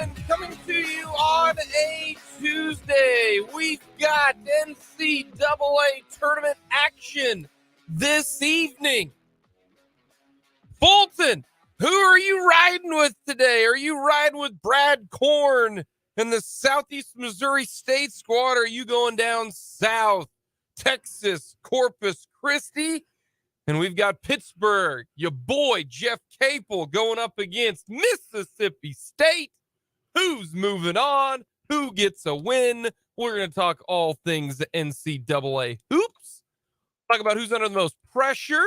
and coming to you on a Tuesday. We've got NCAA Tournament action this evening. Fulton, who are you riding with today? Are you riding with Brad Korn and the Southeast Missouri State squad? Or are you going down south, Texas, Corpus Christi? And we've got Pittsburgh, your boy Jeff Capel going up against Mississippi State. Who's moving on? Who gets a win? We're going to talk all things NCAA hoops. Talk about who's under the most pressure.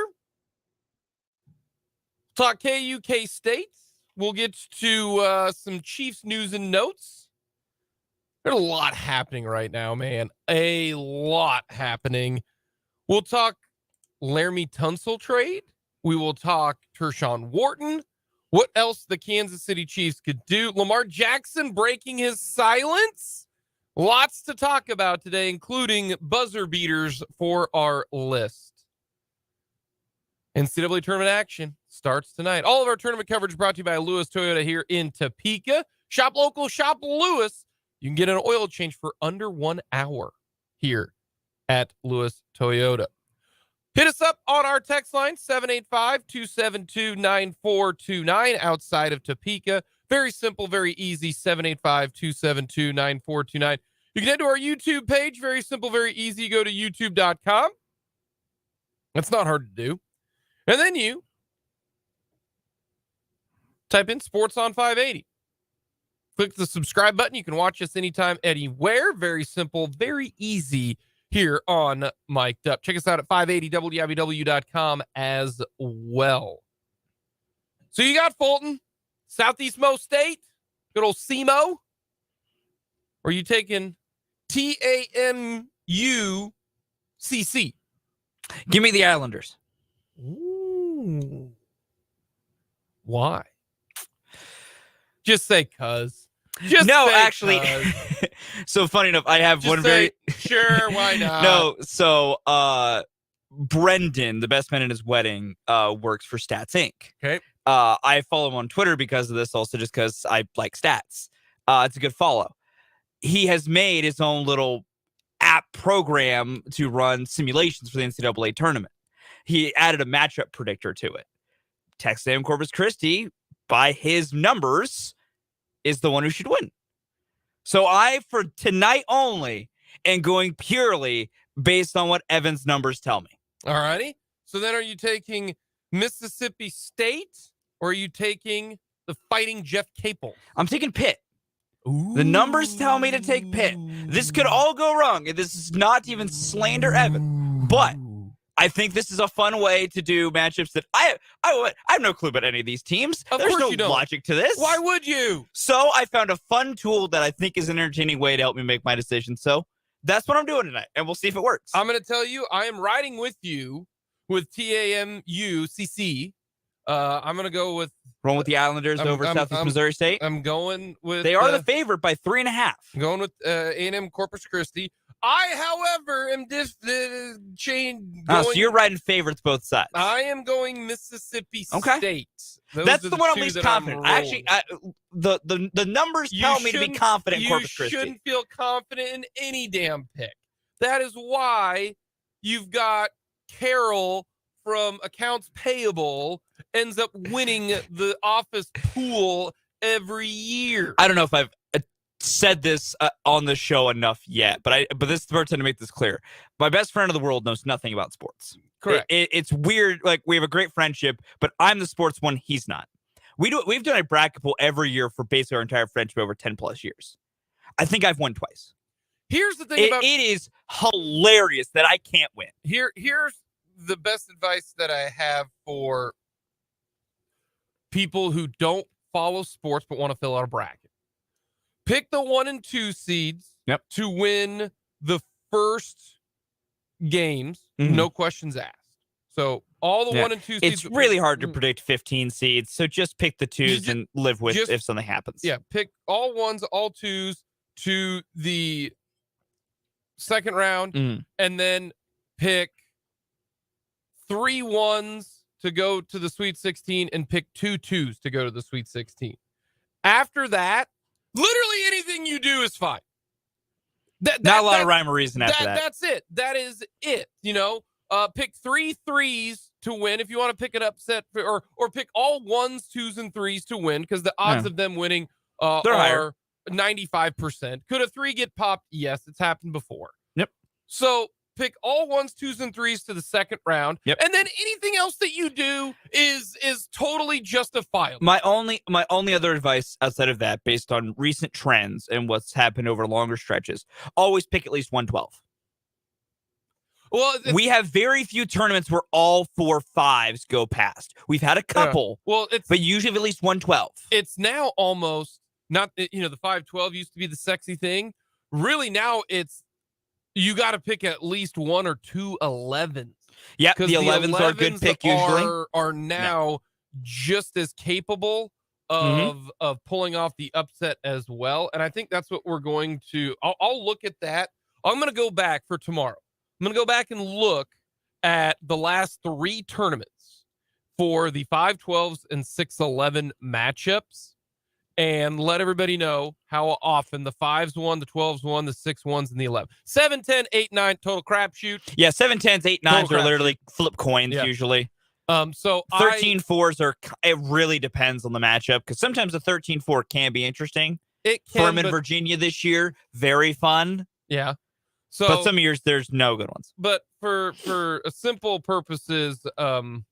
Talk KU, K-State. We'll get to some Chiefs news and notes. There's a lot happening right now, man. A lot happening. We'll talk Laramie Tunsil trade. We will talk Tershawn Wharton. What else the Kansas City Chiefs could do. Lamar Jackson breaking his silence. Lots to talk about today, including buzzer beaters for our list. NCAA tournament action starts tonight. All of our tournament coverage brought to you by Lewis Toyota here in Topeka. Shop local, shop Lewis. You can get an oil change for under 1 hour here at Lewis Toyota. Hit us up on our text line, 785-272-9429 outside of Topeka. Very simple, very easy, 785-272-9429. You can head to our YouTube page. Very simple, very easy. Go to youtube.com. That's not hard to do. And then you type in Sports on 580. Click the subscribe button. You can watch us anytime, anywhere. Very simple, very easy here on Mic'd Up. Check us out at 580wibw.com as well. So you got Fulton, Southeast Mo State, good old SEMO. Or are you taking TAMUCC? Give me the Islanders. Ooh. Why? Just say cuz. Actually. So funny enough, I have just one say, very sure, why not? No, so Brendan, the best man in his wedding, works for Stats Inc. Okay. I follow him on Twitter because of this, also just because I like stats. It's a good follow. He has made his own little app program to run simulations for the NCAA tournament. He added a matchup predictor to it. Texas A&M Corpus Christi, by his numbers, is the one who should win. So I, for tonight only, am going purely based on what Evan's numbers tell me. All righty. So then are you taking Mississippi State or are you taking the Fighting Jeff Capel? I'm taking Pitt. Ooh. The numbers tell me to take Pitt. This could all go wrong, and this is not to even slander Evan. But I think this is a fun way to do matchups that I have no clue about any of these teams. There's no logic to this. Why would you? So I found a fun tool that I think is an entertaining way to help me make my decision. So that's what I'm doing tonight, and we'll see if it works. I'm going to tell you, I am riding with you with TAMUCC. I'm going to go with... Rolling with the Islanders over Southeast Missouri State. I'm going with... They are the favorite by 3.5. I'm going with A&M Corpus Christi. I, however, am so you're riding favorites both sides. I am going Mississippi State. That's the one I'm least confident. The numbers tell me to be confident in Corpus Christi. You shouldn't feel confident in any damn pick. That is why you've got Carol from Accounts Payable ends up winning the office pool every year. I don't know if I've said this on the show enough yet, but this is the first time to make this clear. My best friend in the world knows nothing about sports. Correct. It's weird. Like, we have a great friendship, but I'm the sports one. He's not. We've done a bracket pool every year for basically our entire friendship over 10 plus years. I think I've won twice. Here's the thing about it is hilarious that I can't win. Here's the best advice that I have for people who don't follow sports but want to fill out a bracket. Pick the 1 and 2 seeds to win the first games, no questions asked. So all the 1 and 2 seeds. It's really hard to predict 15 seeds, so just pick the 2s and live with if something happens. Yeah, pick all 1s, all 2s to the second round, and then pick 3 1s to go to the Sweet 16 and pick 2 2s to go to the Sweet 16. After that, Literally anything you do is fine. Not a lot of rhyme or reason after that. That's it. That is it. Pick 3 threes to win if you want to pick an upset, or pick all 1s, 2s, and 3s to win, because the odds of them winning They're are higher. 95%. Could a 3 get popped? Yes, it's happened before. Yep. So pick all 1s, 2s, and 3s to the second round. Yep. And then anything else that you do is totally justifiable. My only other advice outside of that, based on recent trends and what's happened over longer stretches, always pick at least 112. Well, we have very few tournaments where all 4 5s go past. We've had a couple, but usually at least 112. It's now almost not, the 512 used to be the sexy thing. Really, now it's, you got to pick at least 1 or 2 11s. Yeah, the 11s are a good pick usually. Are now just as capable of pulling off the upset as well. And I think that's what we're going to, I'll look at that. I'm going to go back for tomorrow. I'm going to go back and look at the last 3 tournaments for the 512s and 611 matchups and let everybody know how often the 5s won, the 12s won, the 6 1s, and the 11. 7, 10, 8, 9 total crapshoot. Yeah, 7, 10s, 8, 9s are literally flip coins usually. So 13 4s are, it really depends on the matchup, because sometimes a 13-4 can be interesting. It can. Furman, Virginia this year, very fun. Yeah. So, but some years there's no good ones. But for simple purposes, then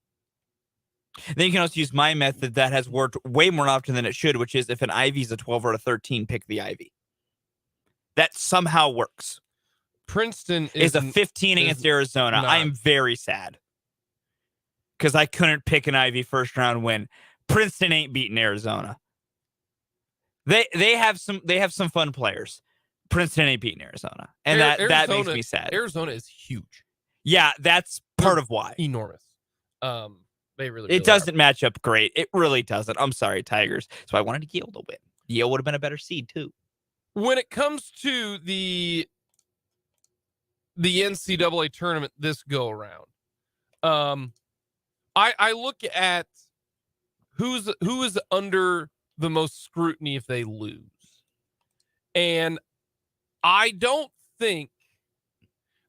you can also use my method that has worked way more often than it should, which is if an Ivy is a 12 or a 13, pick the Ivy. That somehow works. Princeton is a 15 against Arizona. I am very sad because I couldn't pick an Ivy first round win. Princeton ain't beating Arizona. They have some fun players. Princeton ain't beating Arizona, and that makes me sad. Arizona is huge. Yeah, that's part of why. Enormous. They really. It doesn't match up great. It really doesn't. I'm sorry, Tigers. So I wanted Yale to win. Yale would have been a better seed too. When it comes to the NCAA tournament this go around, I look at who is under the most scrutiny if they lose, and I don't think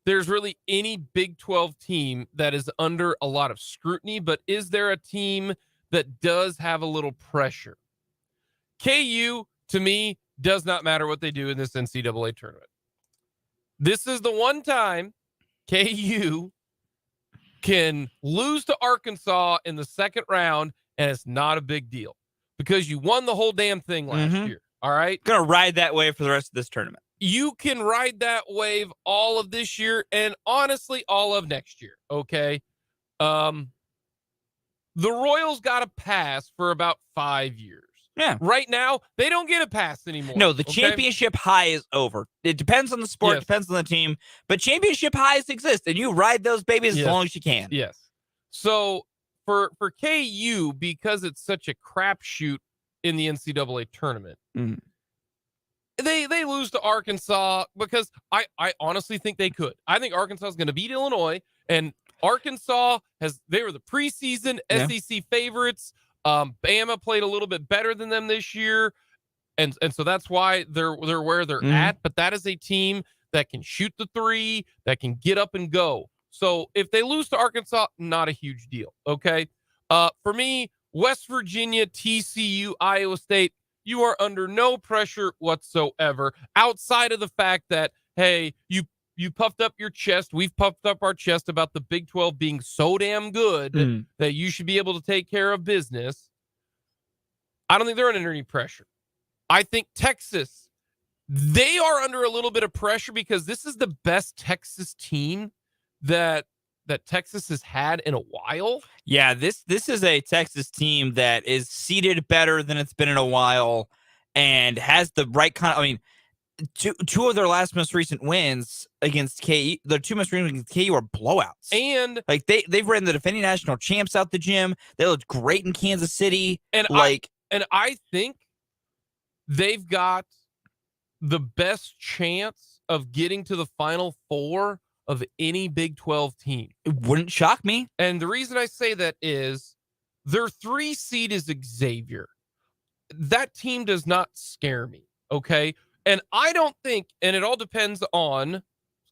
there's really any Big 12 team that is under a lot of scrutiny, but is there a team that does have a little pressure? KU, to me, does not matter what they do in this NCAA tournament. This is the one time KU can lose to Arkansas in the second round, and it's not a big deal because you won the whole damn thing last year. All right? Gonna ride that wave for the rest of this tournament. You can ride that wave all of this year and honestly all of next year, okay? The Royals got a pass for about 5 years. Yeah. Right now, they don't get a pass anymore. No, the championship high is over. It depends on the sport, Yes. depends on the team, but championship highs exist, and you ride those babies as long as you can. Yes. So for KU, because it's such a crapshoot in the NCAA tournament, They lose to Arkansas because I honestly think they could. I think Arkansas is going to beat Illinois, and Arkansas they were the preseason SEC favorites. Bama played a little bit better than them this year, and so that's why they're where they're at. But that is a team that can shoot the three, that can get up and go. So if they lose to Arkansas, not a huge deal. Okay, for me, West Virginia, TCU, Iowa State. You are under no pressure whatsoever outside of the fact that, hey, you puffed up your chest. We've puffed up our chest about the Big 12 being so damn good that you should be able to take care of business. I don't think they're under any pressure. I think Texas, they are under a little bit of pressure because this is the best Texas team that Texas has had in a while. Yeah, this is a Texas team that is seeded better than it's been in a while and has the right kind of, I mean, two of their most recent wins against KU, the 2 most recent against KU are blowouts. And like they've ran the defending national champs out the gym. They looked great in Kansas City. And I think they've got the best chance of getting to the Final Four of any Big 12 team. It wouldn't shock me. And the reason I say that is their 3 seed is Xavier. That team does not scare me. Okay. And I don't think, and it all depends on, this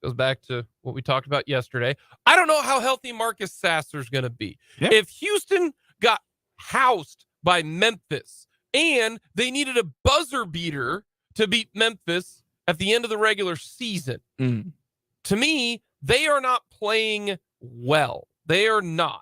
goes back to what we talked about yesterday. I don't know how healthy Marcus Sasser's going to be. Yeah. If Houston got housed by Memphis and they needed a buzzer beater to beat Memphis at the end of the regular season, to me, they are not playing well. They are not.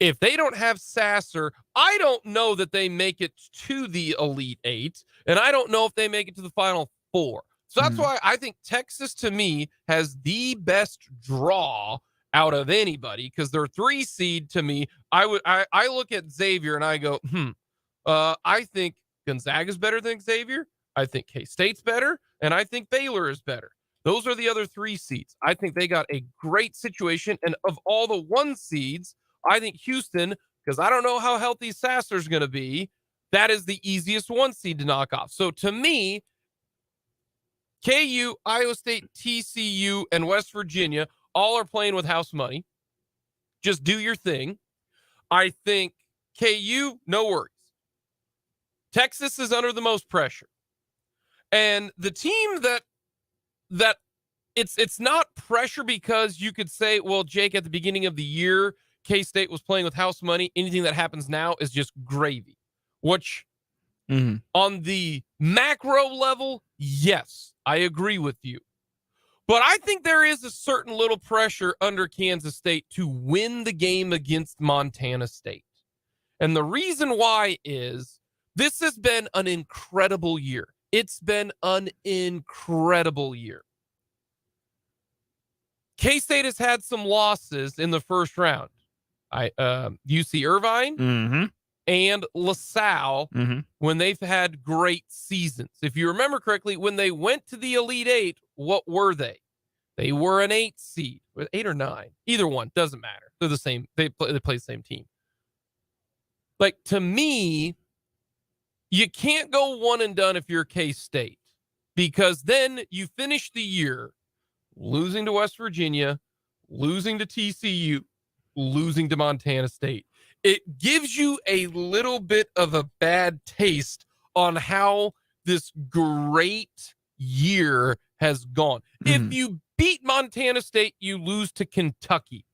If they don't have Sasser, I don't know that they make it to the Elite Eight, and I don't know if they make it to the Final Four. So that's why I think Texas, to me, has the best draw out of anybody, because they're 3 seed to me. I look at Xavier and I go, I think Gonzaga's better than Xavier. I think K-State's better, and I think Baylor is better. Those are the other 3 seeds. I think they got a great situation, and of all the 1 seeds, I think Houston, because I don't know how healthy Sasser's going to be, that is the easiest 1 seed to knock off. So to me, KU, Iowa State, TCU, and West Virginia all are playing with house money. Just do your thing. I think KU, no worries. Texas is under the most pressure. And the team that it's not pressure because you could say, well, Jake, at the beginning of the year, K-State was playing with house money. Anything that happens now is just gravy. Which, on the macro level, yes, I agree with you. But I think there is a certain little pressure under Kansas State to win the game against Montana State. And the reason why is this has been an incredible year. It's been an incredible year. K-State has had some losses in the first round. UC Irvine and LaSalle when they've had great seasons. If you remember correctly, when they went to the Elite Eight, what were they? They were an 8 seed, 8 or 9. Either one, doesn't matter. They're the same. They play the same team. Like, to me, you can't go one and done if you're K-State, because then you finish the year losing to West Virginia, losing to TCU, losing to Montana State. It gives you a little bit of a bad taste on how this great year has gone. If you beat Montana State, you lose to Kentucky.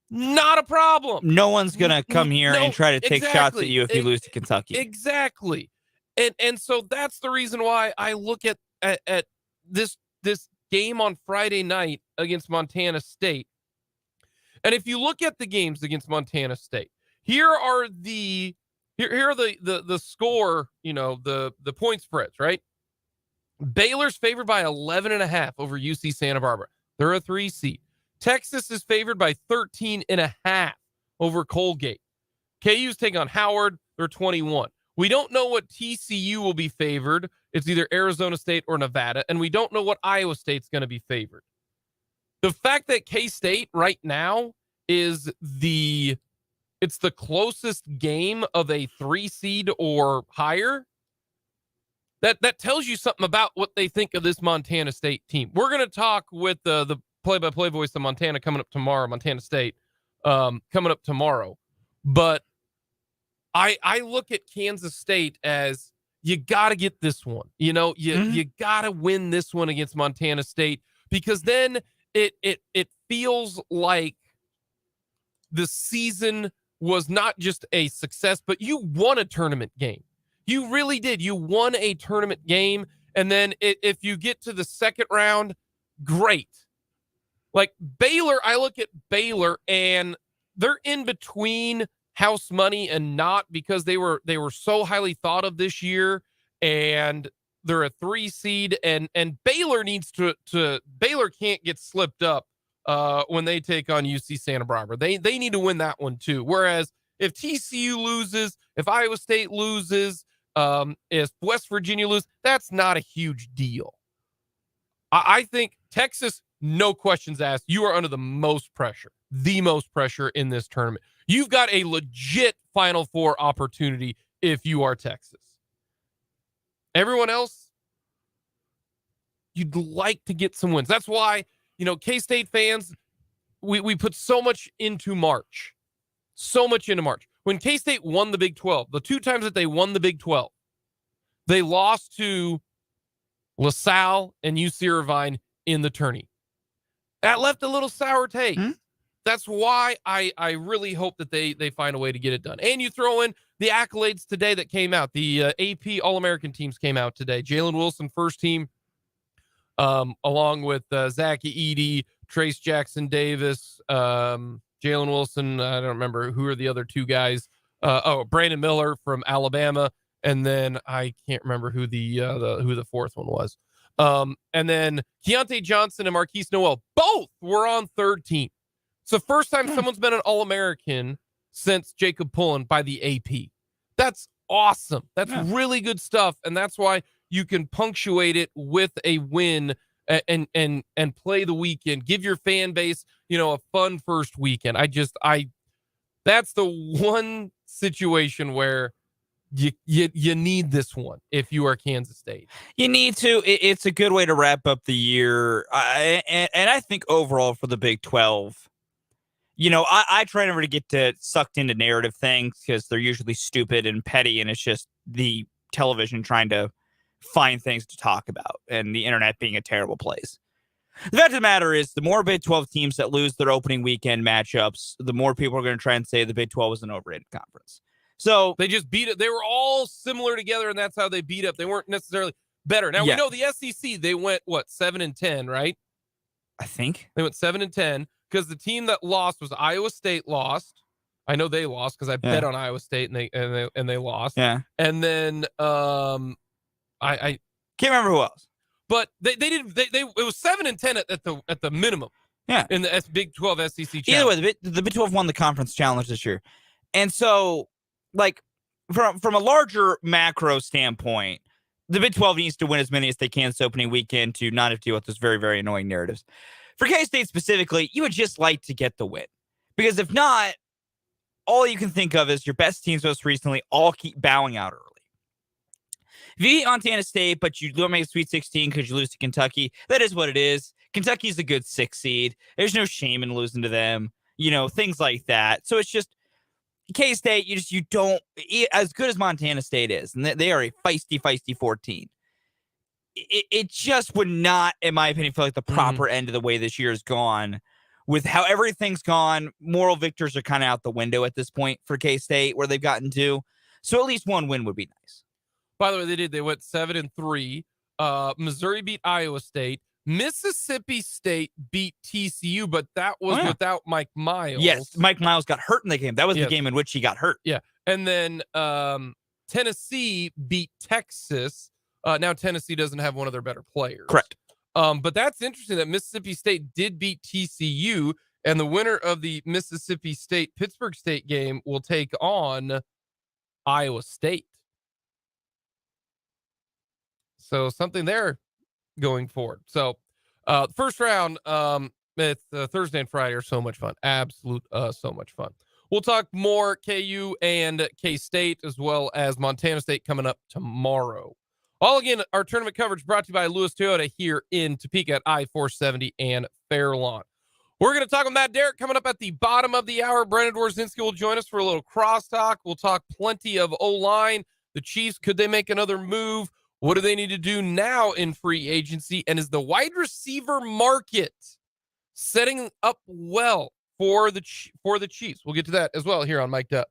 Not a problem. No one's going to come here and try to take shots at you if you lose to Kentucky. Exactly. And so that's the reason why I look at this game on Friday night against Montana State. And if you look at the games against Montana State, here are the score, the point spreads, right? Baylor's favored by 11.5 over UC Santa Barbara. They're a 3 seed. Texas is favored by 13.5 over Colgate. KU's taking on Howard. They're 21. We don't know what TCU will be favored. It's either Arizona State or Nevada. And we don't know what Iowa State's going to be favored. The fact that K-State right now is the closest game of a 3 seed or higher, that tells you something about what they think of this Montana State team. We're going to talk with the play-by-play voice of Montana coming up tomorrow, Montana State coming up tomorrow. But I look at Kansas State as, you got to get this one. You got to win this one against Montana State, because then it feels like the season was not just a success, but you won a tournament game. You really did. You won a tournament game. And then if you get to the second round, great. Like Baylor, I look at Baylor and they're in between house money and not, because they were so highly thought of this year, and they're a 3 seed, and Baylor needs to Baylor can't get slipped up when they take on UC Santa Barbara. They need to win that one too. Whereas if TCU loses, if Iowa State loses, if West Virginia loses, that's not a huge deal. I think Texas, no questions asked, you are under the most pressure in this tournament. You've got a legit Final Four opportunity if you are Texas. Everyone else, you'd like to get some wins. That's why, K-State fans, we put so much into March. So much into March. When K-State won the Big 12, the 2 times that they won the Big 12, they lost to LaSalle and UC Irvine in the tourney. That left a little sour taste. That's why I really hope that they find a way to get it done. And you throw in the accolades today that came out. The AP All-American teams came out today. Jalen Wilson, first team, along with Zach Edey, Trace Jackson Davis, Jalen Wilson. I don't remember who are the other two guys. Brandon Miller from Alabama, and then I can't remember who the fourth one was. And then Keontae Johnson and Marquise Noel, both were on third team. It's the first time someone's been an All-American since Jacob Pullen by the AP. That's awesome. That's really good stuff, and that's why you can punctuate it with a win and play the weekend. Give your fan base, a fun first weekend. That's the one situation where you need this one if you are Kansas State. You need to. It's a good way to wrap up the year, and I think overall for the Big 12. I try never to get sucked into narrative things because they're usually stupid and petty, and it's just the television trying to find things to talk about and the internet being a terrible place. The fact of the matter is, the more Big 12 teams that lose their opening weekend matchups, the more people are going to try and say the Big 12 is an overrated conference. So they just beat it. They were all similar together, and that's how they beat up. They weren't necessarily better. Now, we know the SEC, they went, 7-10, right? I think. They went 7-10. Because the team that lost was Iowa State lost. I know they lost because I bet on Iowa State and they lost. Yeah. And then I can't remember who else. But they didn't. It was 7-10 at the minimum. Yeah. In the Big 12 SEC challenge. Either way, the Big 12 won the conference challenge this year, and so from a larger macro standpoint, the Big 12 needs to win as many as they can this opening weekend to not have to deal with those very, very annoying narratives. For K-State specifically, you would just like to get the win. Because if not, all you can think of is your best teams most recently all keep bowing out early. If you beat Montana State, but you don't make a Sweet 16 because you lose to Kentucky, that is what it is. Kentucky's a good 6 seed. There's no shame in losing to them. Things like that. So it's just, K-State, you don't, as good as Montana State is, and they are a feisty 14. It just would not, in my opinion, feel like the proper end of the way this year has gone. With how everything's gone, moral victors are kind of out the window at this point for K-State, where they've gotten to. So at least one win would be nice. By the way, they did. They went 7-3. Missouri beat Iowa State. Mississippi State beat TCU, but that was without Mike Miles. Yes, Mike Miles got hurt in the game. That was the game in which he got hurt. Yeah. And then Tennessee beat Texas. Now Tennessee doesn't have one of their better players. Correct. But that's interesting that Mississippi State did beat TCU, and the winner of the Mississippi State-Pittsburgh State game will take on Iowa State. So something there going forward. So first round, it's Thursday and Friday are so much fun. Absolute so much fun. We'll talk more KU and K-State as well as Montana State coming up tomorrow. All again, our tournament coverage brought to you by Lewis Toyota here in Topeka at I-470 and Fairlawn. We're going to talk with Matt Derrick coming up at the bottom of the hour. Brendan Dworzinski will join us for a little crosstalk. We'll talk plenty of O-line. The Chiefs, could they make another move? What do they need to do now in free agency? And is the wide receiver market setting up well for the Chiefs? We'll get to that as well here on Mic'd Up.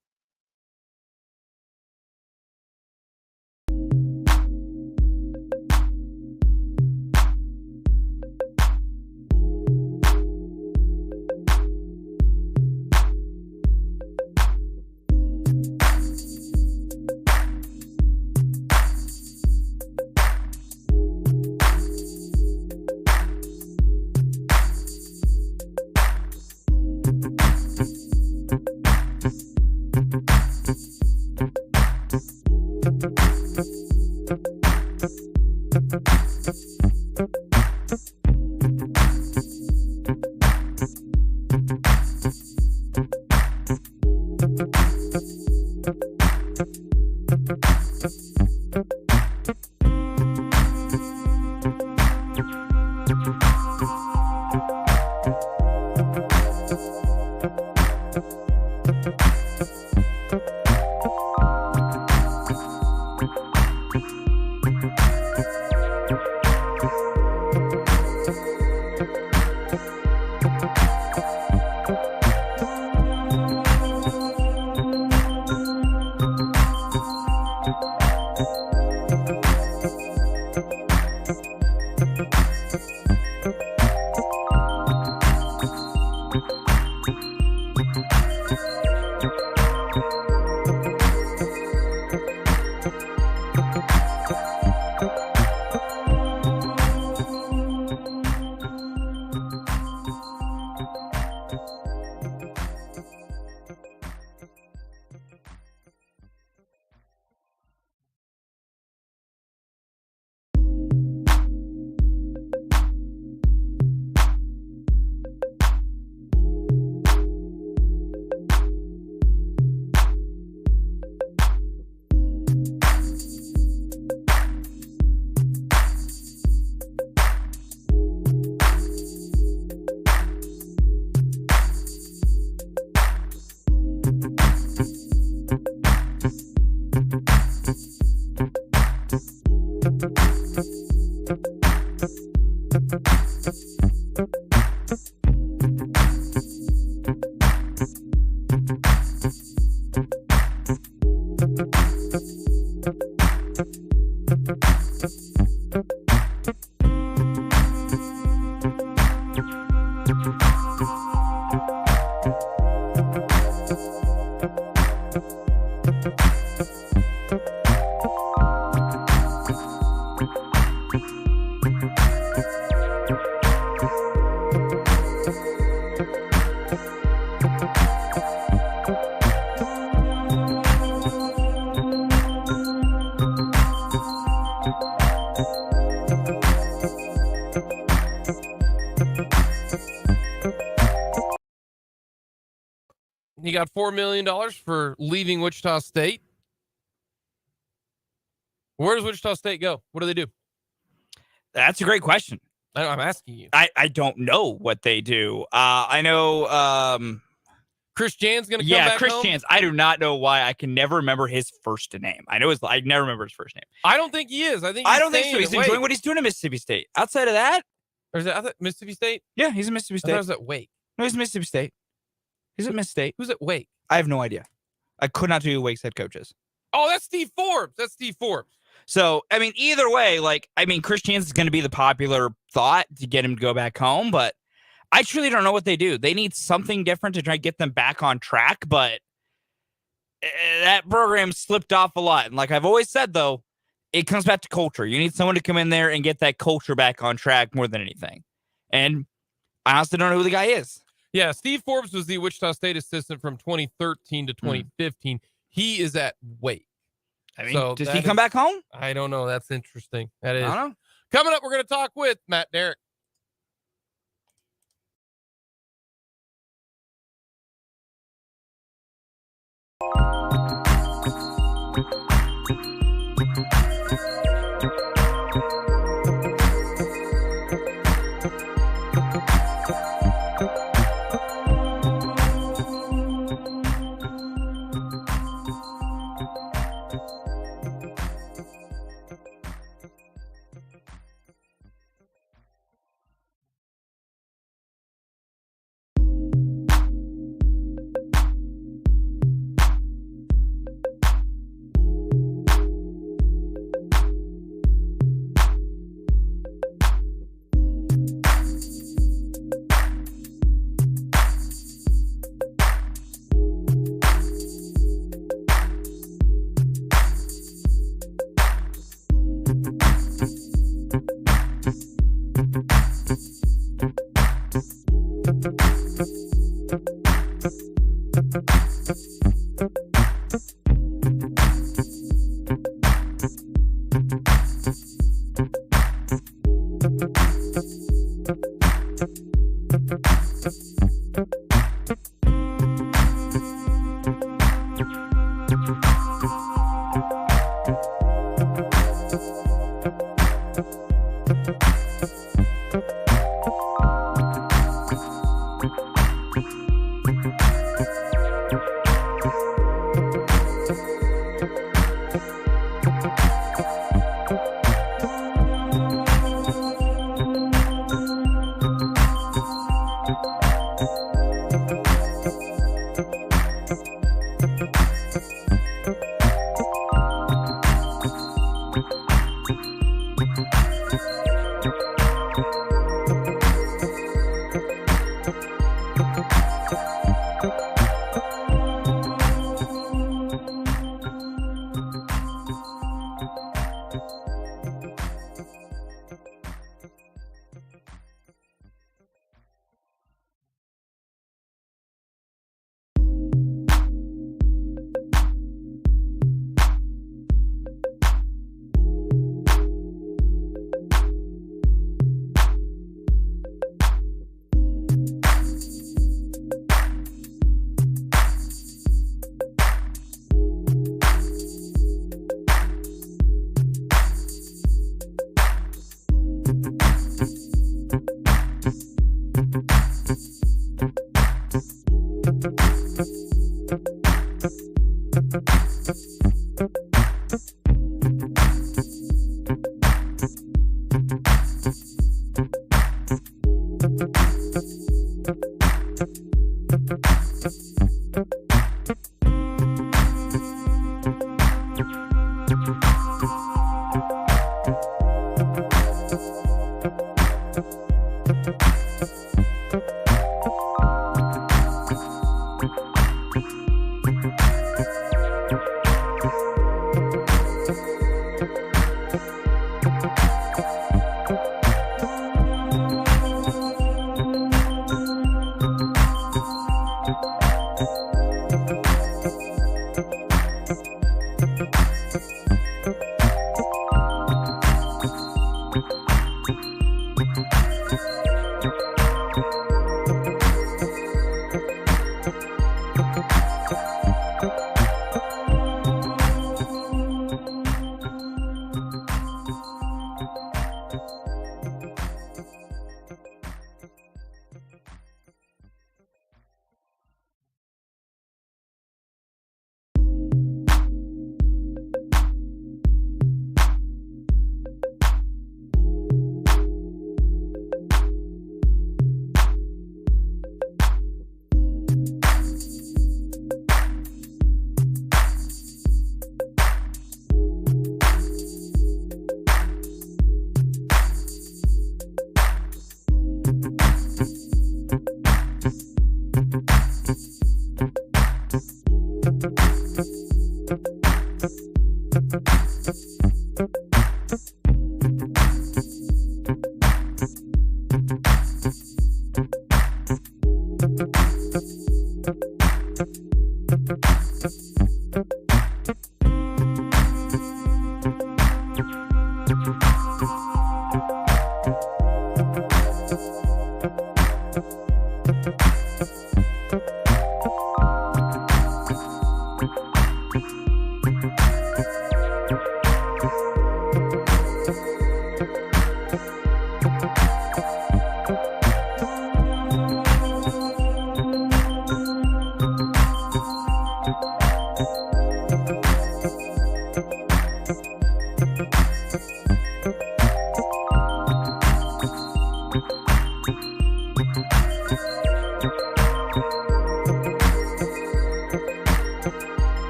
He got $4 million for leaving Wichita State. Where does Wichita State go? What do they do? That's a great question. I'm asking you. I don't know what they do. I know Chris Jan's going to come back Chris home? Jans. I do not know why. I can never remember his first name. I never remember his first name. I don't think he is. I don't think so. He's enjoying what he's doing at Mississippi State. Outside of that, or is it Mississippi State? Yeah, he's at Mississippi State. I thought it was at Wake. No, he's at Mississippi State. He's at Miss State. Who's at Wake? I have no idea. I could not tell you who Wake's head coach is. Oh, that's Steve Forbes. So, I mean, either way, Chris Jans is going to be the popular thought to get him to go back home, but I truly don't know what they do. They need something different to try to get them back on track, but that program slipped off a lot. And like I've always said, though, it comes back to culture. You need someone to come in there and get that culture back on track more than anything. And I honestly don't know who the guy is. Yeah, Steve Forbes was the Wichita State assistant from 2013 to 2015. He is at Wake. I mean, does he come back home? I don't know. That's interesting. That is. I don't know. Coming up, we're going to talk with Matt Derrick.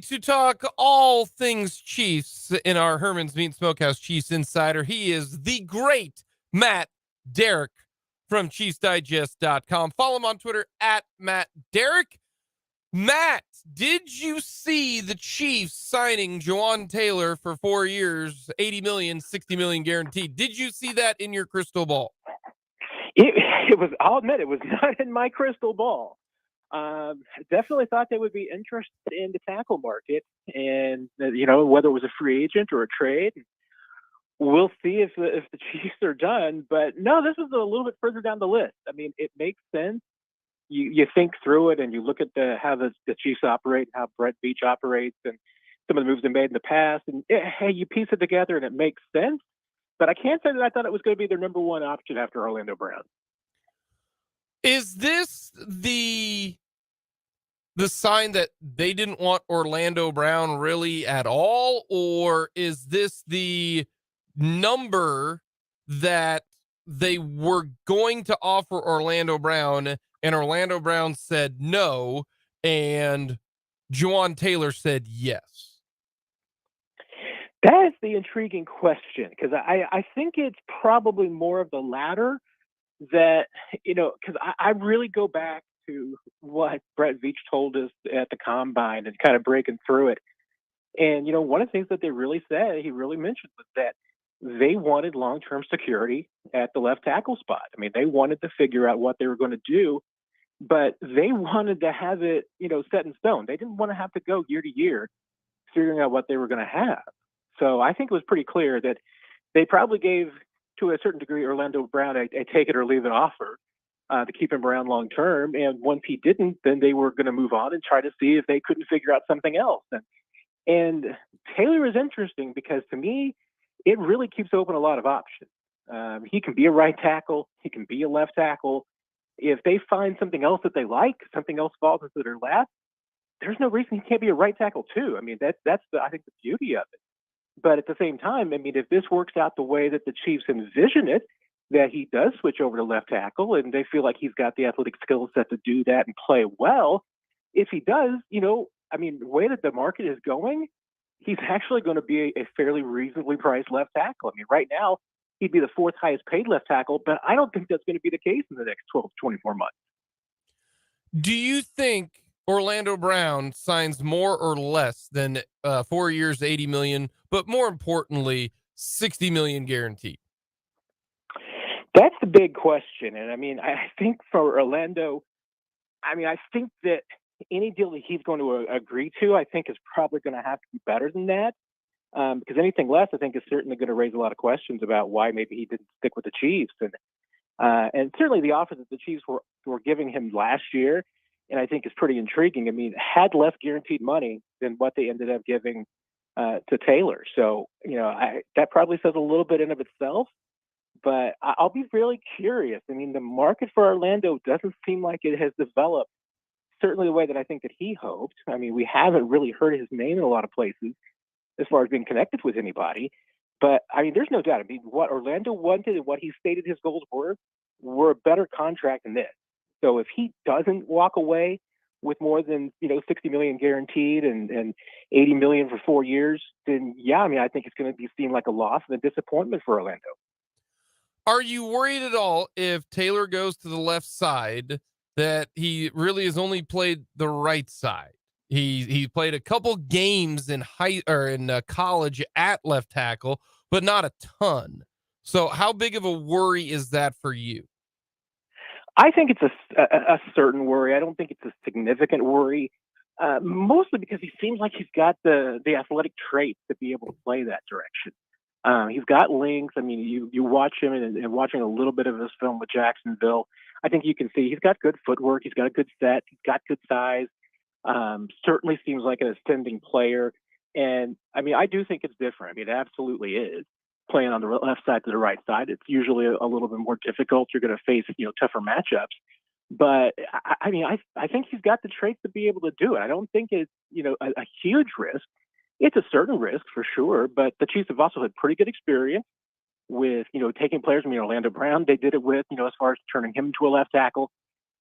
To talk all things Chiefs in our Herman's Meat Smokehouse Chiefs Insider. He is the great Matt Derrick from ChiefsDigest.com. Follow him on Twitter at Matt Derrick. Matt, did you see the Chiefs signing Jawaan Taylor for 4 years, $80 million, $60 million guaranteed? Did you see that in your crystal ball? It was, I'll admit, it was not in my crystal ball. Definitely thought they would be interested in the tackle market, and whether it was a free agent or a trade. We'll see if the Chiefs are done. But no, this was a little bit further down the list. I mean, it makes sense. You think through it and you look at how the Chiefs operate, how Brett Veach operates, and some of the moves they made in the past, and hey, you piece it together and it makes sense. But I can't say that I thought it was going to be their number one option after Orlando Brown. Is this the sign that they didn't want Orlando Brown really at all? Or is this the number that they were going to offer Orlando Brown and Orlando Brown said no and Jawaan Taylor said yes? That is the intriguing question, because I think it's probably more of the latter, that, because I really go back to what Brett Veach told us at the Combine and kind of breaking through it. And, one of the things that they really said, he really mentioned, was that they wanted long-term security at the left tackle spot. I mean, they wanted to figure out what they were going to do, but they wanted to have it, set in stone. They didn't want to have to go year to year figuring out what they were going to have. So I think it was pretty clear that they probably gave, to a certain degree, Orlando Brown a take it or leave it offer to keep him around long term. And once he didn't, then they were going to move on and try to see if they couldn't figure out something else. And Taylor is interesting because, to me, it really keeps open a lot of options. He can be a right tackle. He can be a left tackle. If they find something else that they like, something else falls into their lap, there's no reason he can't be a right tackle too. I mean, that's I think the beauty of it. But at the same time, I mean, if this works out the way that the Chiefs envision it, that he does switch over to left tackle and they feel like he's got the athletic skill set to do that and play well, if he does, I mean, the way that the market is going, he's actually going to be a fairly reasonably priced left tackle. I mean, right now, he'd be the fourth highest paid left tackle, but I don't think that's going to be the case in the next 12 to 24 months. Do you think Orlando Brown signs more or less than 4 years, $80 million, but more importantly, $60 million guaranteed? That's the big question. And I mean, I think for Orlando, I mean, I think that any deal that he's going to agree to, I think is probably going to have to be better than that. Because anything less, I think, is certainly going to raise a lot of questions about why maybe he didn't stick with the Chiefs. And certainly the offer that the Chiefs were giving him last year, and I think is pretty intriguing. I mean, had less guaranteed money than what they ended up giving to Taylor. So, that probably says a little bit in of itself. But I'll be really curious. I mean, the market for Orlando doesn't seem like it has developed certainly the way that I think that he hoped. I mean, we haven't really heard his name in a lot of places as far as being connected with anybody. But I mean, there's no doubt. I mean, what Orlando wanted and what he stated his goals were a better contract than this. So if he doesn't walk away with more than 60 million guaranteed and 80 million for 4 years, then yeah, I mean, I think it's going to be seen like a loss and a disappointment for Orlando. Are you worried at all if Taylor goes to the left side that he really has only played the right side? He played a couple games in college at left tackle, but not a ton. So how big of a worry is that for you? I think it's a certain worry. I don't think it's a significant worry, mostly because he seems like he's got the athletic traits to be able to play that direction. He's got links. I mean, you watch him and watching a little bit of his film with Jacksonville, I think you can see he's got good footwork. He's got a good set. He's got good size. Certainly seems like an ascending player. And I mean, I do think it's different. I mean, it absolutely is. Playing on the left side to the right side, it's usually a little bit more difficult. You're going to face, tougher matchups. But I mean, I think he's got the traits to be able to do it. I don't think it's, a huge risk. It's a certain risk for sure, but the Chiefs have also had pretty good experience with, taking players. I mean, Orlando Brown, they did it with, as far as turning him into a left tackle.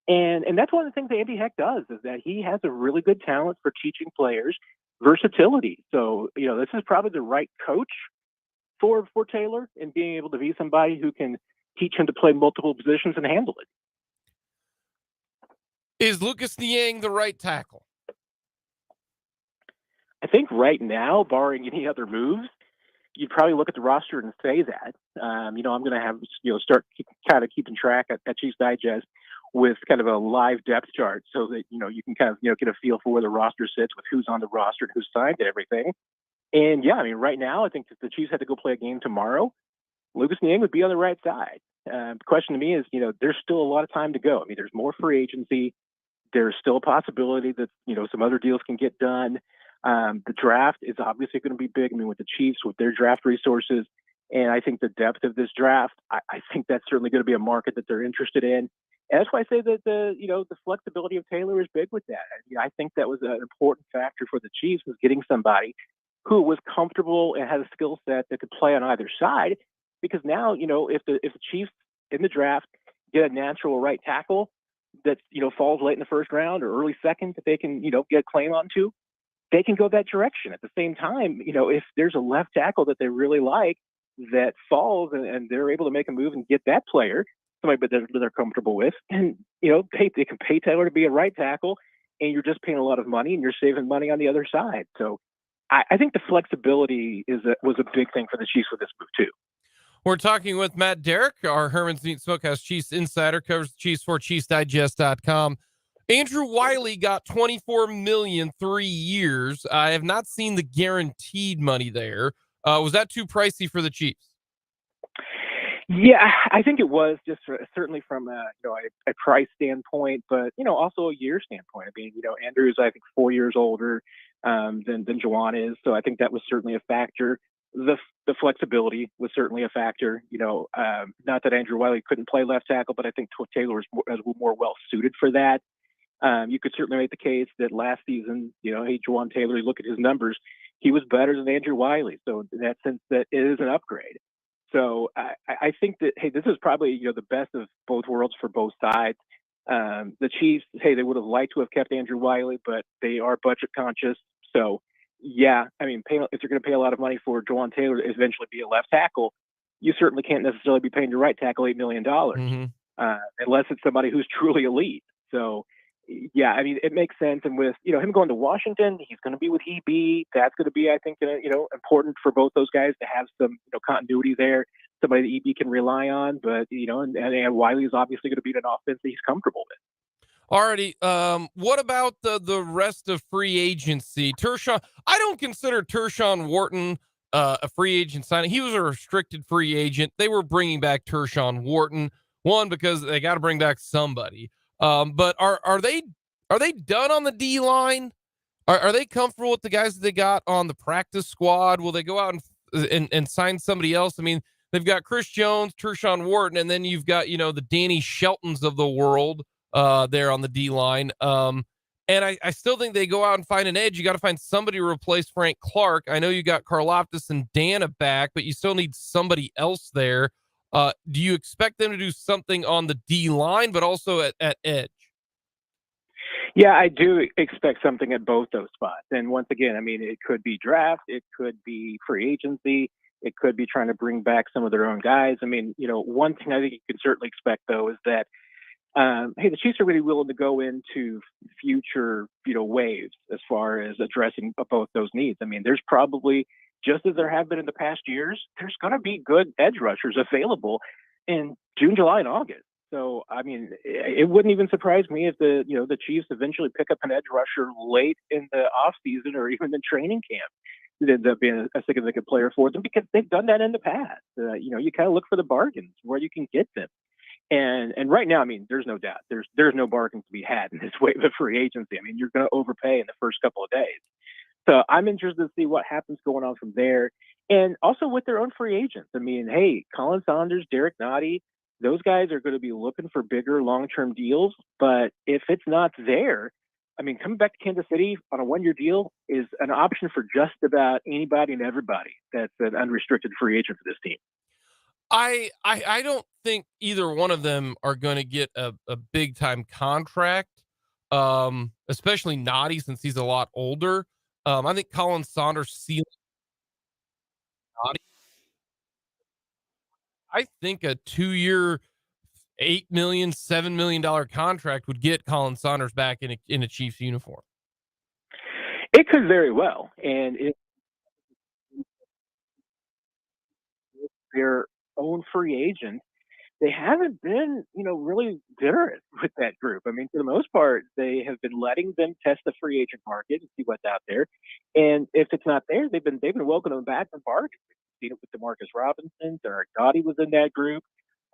And that's one of the things that Andy Heck does, is that he has a really good talent for teaching players versatility. So, this is probably the right coach for Taylor, and being able to be somebody who can teach him to play multiple positions and handle it. Is Lucas Niang the right tackle? I think right now, barring any other moves, you'd probably look at the roster and say that. I'm going to have, start kind of keeping track at Chiefs Digest with kind of a live depth chart so that, you can kind of, get a feel for where the roster sits with who's on the roster and who's signed and everything. And yeah, I mean, right now, I think if the Chiefs had to go play a game tomorrow, Lucas Niang would be on the right side. The question to me is, there's still a lot of time to go. I mean, there's more free agency. There's still a possibility that, some other deals can get done. The draft is obviously going to be big. I mean, with the Chiefs, with their draft resources, and I think the depth of this draft, I think that's certainly going to be a market that they're interested in. And that's why I say that the flexibility of Taylor is big with that. I think that was an important factor for the Chiefs, was getting somebody who was comfortable and had a skill set that could play on either side. Because now, if the Chiefs in the draft get a natural right tackle that, falls late in the first round or early second that they can, get a claim onto, they can go that direction. At the same time, if there's a left tackle that they really like that falls and they're able to make a move and get that player, somebody that they're comfortable with, and, they can pay Taylor to be a right tackle, and you're just paying a lot of money and you're saving money on the other side. So I think the flexibility was a big thing for the Chiefs with this move too. We're talking with Matt Derrick, our Herman's Meat Smokehouse Chiefs insider, covers the Chiefs for ChiefsDigest.com. Andrew Wiley got $24 million 3 years. I have not seen the guaranteed money there. Was that too pricey for the Chiefs? Yeah, I think it was, just certainly from a price standpoint, but also a year standpoint. I mean, Andrew's, I think, 4 years older than Juwan is, so I think that was certainly a factor. The flexibility was certainly a factor. Not that Andrew Wiley couldn't play left tackle, but I think Taylor was more well suited for that. You could certainly make the case that last season, hey, Juwan Taylor, you look at his numbers, he was better than Andrew Wiley. So in that sense, that it is an upgrade. So I think that, hey, this is probably, the best of both worlds for both sides. The Chiefs, hey, they would have liked to have kept Andrew Wiley, but they are budget conscious. So, yeah, I mean, if you're going to pay a lot of money for Juwan Taylor to eventually be a left tackle, you certainly can't necessarily be paying your right tackle $8 million, unless it's somebody who's truly elite. So, yeah, I mean, it makes sense. And with, him going to Washington, he's going to be with EB. That's going to be, I think, important for both those guys to have some, continuity there, somebody that EB can rely on. But, and Wiley is obviously going to be an offense that he's comfortable with. Alrighty. What about the rest of free agency? Tershawn, I don't consider Tershawn Wharton a free agent signing. He was a restricted free agent. They were bringing back Tershawn Wharton, one, because they got to bring back somebody. But are they done on the D line? Are they comfortable with the guys that they got on the practice squad? Will they go out and sign somebody else? I mean, they've got Chris Jones, Tershawn Wharton, and then you've got, the Danny Sheltons of the world there on the D line. And I still think they go out and find an edge. You got to find somebody to replace Frank Clark. I know you got Karlaftis and Dana back, but you still need somebody else there. Do you expect them to do something on the D line, but also at edge? Yeah, I do expect something at both those spots. And once again, I mean, it could be draft, it could be free agency, it could be trying to bring back some of their own guys. I mean, one thing I think you can certainly expect, though, is that hey, the Chiefs are really willing to go into future, waves as far as addressing both those needs. I mean, there's probably, just as there have been in the past years, there's going to be good edge rushers available in June, July, and August. So, I mean, it wouldn't even surprise me if the Chiefs eventually pick up an edge rusher late in the offseason or even in training camp. It ends up being a significant player for them because they've done that in the past. You kind of look for the bargains where you can get them. And right now, I mean, there's no doubt. There's no bargains to be had in this wave of free agency. I mean, you're going to overpay in the first couple of days. So I'm interested to see what happens going on from there. And also with their own free agents. I mean, hey, Colin Saunders, Derrick Nottie, those guys are going to be looking for bigger long-term deals. But if it's not there, I mean, coming back to Kansas City on a one-year deal is an option for just about anybody and everybody that's an unrestricted free agent for this team. I don't think either one of them are going to get a big time contract, especially Nottie since he's a lot older. I think Colin Saunders ceiling Nottie. I think a 2-year, $8 million, $7 million contract would get Colin Saunders back in a Chiefs uniform. It could very well, and if their own free agent, they haven't been, really generous with that group. I mean, for the most part, they have been letting them test the free agent market and see what's out there. And if it's not there, they've been welcoming them back in bargains. We've seen it with Demarcus Robinson. Derrick Dottie was in that group.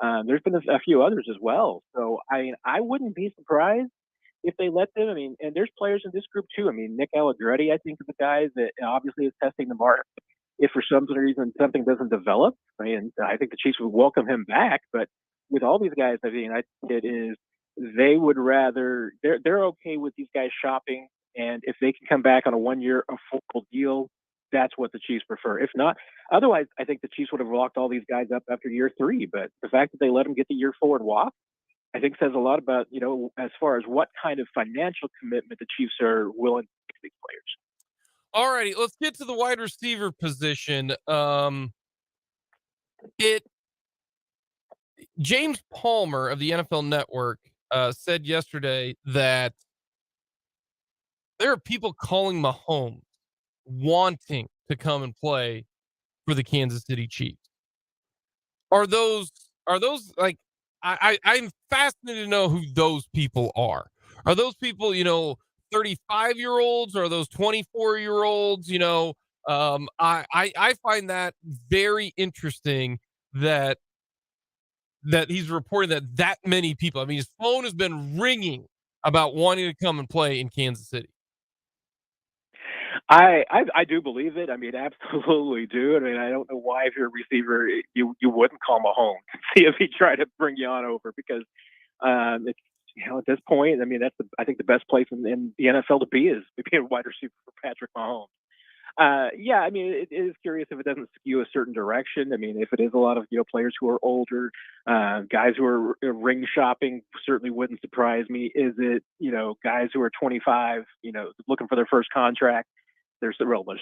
There's been a few others as well. So I wouldn't be surprised if they let them. I mean, and there's players in this group too. I mean, Nick Allegretti, I think, is a guy that obviously is testing the market. If for some reason something doesn't develop, I mean, I think the Chiefs would welcome him back. But with all these guys, I mean, I think it is they would rather they're okay with these guys shopping, and if they can come back on a 1-year affordable deal, that's what the Chiefs prefer. If not, otherwise, I think the Chiefs would have locked all these guys up after year 3. But the fact that they let them get to year 4 and walk, I think says a lot about as far as what kind of financial commitment the Chiefs are willing to make to these players. All righty, let's get to the wide receiver position. James Palmer of the NFL Network said yesterday that there are people calling Mahomes wanting to come and play for the Kansas City Chiefs. Are those like I'm fascinated to know who those people are. Are those people, 35-year-olds, or are those 24-year-olds? I find that very interesting that he's reporting that many people. I mean, his phone has been ringing about wanting to come and play in Kansas City. I do believe it. I mean, absolutely do. I mean, I don't know why if you're a receiver, you wouldn't call Mahomes and see if he tried to bring you on over because it's at this point, I mean, I think the best place in the NFL to be is to be a wide receiver for Patrick Mahomes. Yeah, I mean, it is curious if it doesn't skew a certain direction. I mean, if it is a lot of players who are older, guys who are ring shopping, certainly wouldn't surprise me. Is it guys who are 25, looking for their first contract, their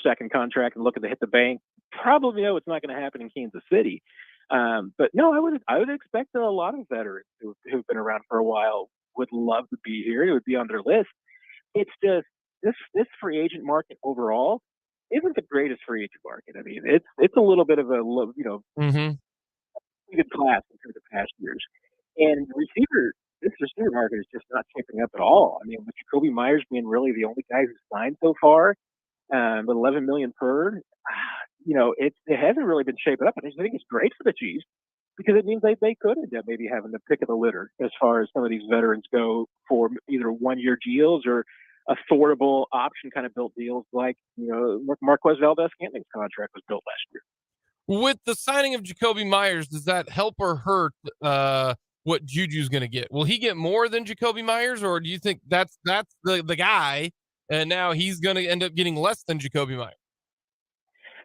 second contract, and looking to hit the bank? Probably no, it's not going to happen in Kansas City. But no, I would expect that a lot of veterans who've been around for a while would love to be here. It would be on their list. It's just this free agent market overall isn't the greatest free agent market. I mean, it's a little bit of a Mm-hmm. good class compared to past years. And this receiver market is just not shaping up at all. I mean, with Jacoby Myers being really the only guy who's signed so far, with 11 million per, it hasn't really been shaping up. And I think it's great for the Chiefs because it means they could end up maybe having the pick of the litter as far as some of these veterans go for either 1-year deals or affordable option kind of built deals like Marquez Valdez-Scantling's contract was built last year. With the signing of Jacoby Myers, does that help or hurt what Juju's going to get. Will he get more than Jacoby Myers, or do you think that's the guy, and now he's going to end up getting less than Jacoby Myers?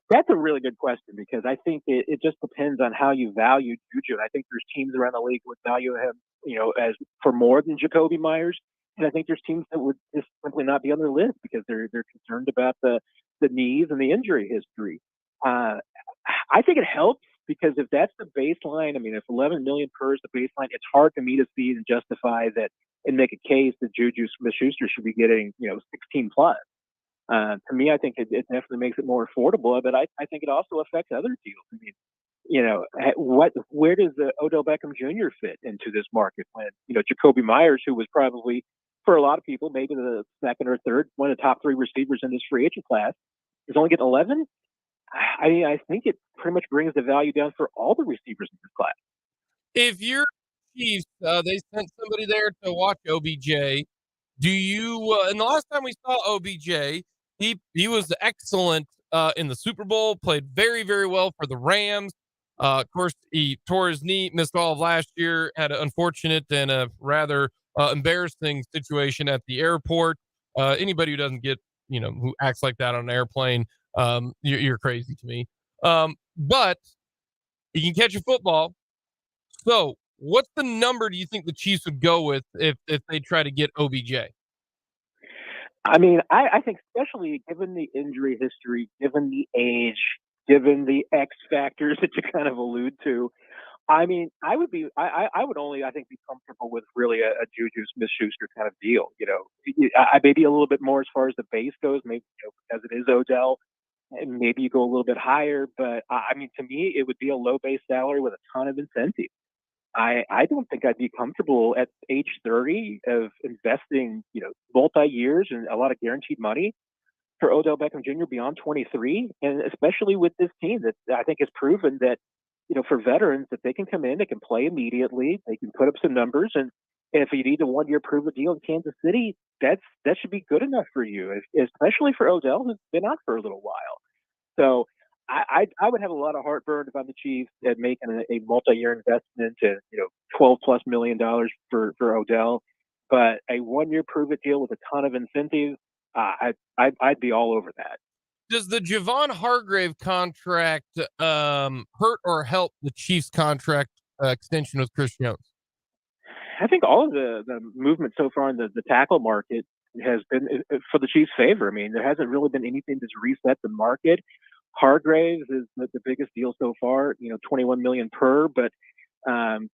That's a really good question because I think it just depends on how you value Juju. I think there's teams around the league would value him, as for more than Jacoby Myers, and I think there's teams that would just simply not be on their list because they're concerned about the knees and the injury history. I think it helps because if that's the baseline, I mean, if 11 million per is the baseline, it's hard for me to see and justify that and make a case that Juju Smith-Schuster should be getting 16 plus. To me, I think it definitely makes it more affordable, but I think it also affects other deals. I mean, where does the Odell Beckham Jr. fit into this market when, Jacoby Myers, who was probably, for a lot of people, maybe the second or third, one of the top three receivers in this free agent class, is only getting 11? I mean, I think it pretty much brings the value down for all the receivers in this class. If you're Chiefs, they sent somebody there to watch OBJ. Do you? And the last time we saw OBJ, he was excellent in the Super Bowl. Played very very well for the Rams. Of course, he tore his knee, missed all of last year. Had an unfortunate and a rather embarrassing situation at the airport. Anybody who doesn't get, who acts like that on an airplane, you're crazy to me. But he can catch a football. So, what's the number do you think the Chiefs would go with if they try to get OBJ? I mean, I think especially given the injury history, given the age, given the X factors that you kind of allude to, I mean, I would only, I think, be comfortable with really a Juju Smith-Schuster kind of deal. I maybe a little bit more as far as the base goes, maybe as it is Odell, and maybe you go a little bit higher. But I mean, to me, it would be a low base salary with a ton of incentive. I don't think I'd be comfortable at age 30 of investing, multi years and a lot of guaranteed money for Odell Beckham Jr. beyond 23, and especially with this team that I think has proven that, for veterans that they can come in, they can play immediately, they can put up some numbers, and if you need a 1-year prove-it deal in Kansas City, that should be good enough for you, especially for Odell, who's been out for a little while. So I would have a lot of heartburn if I'm the Chiefs at making a multi-year investment and $12+ million for Odell, but a 1-year prove-it deal with a ton of incentives, I'd be all over that. Does the Javon Hargrave contract hurt or help the Chiefs contract extension with Chris Jones? I think all of the movement so far in the tackle market has been for the Chiefs' favor. I mean, there hasn't really been anything that's reset the market. Hargraves is the biggest deal so far, 21 million per, but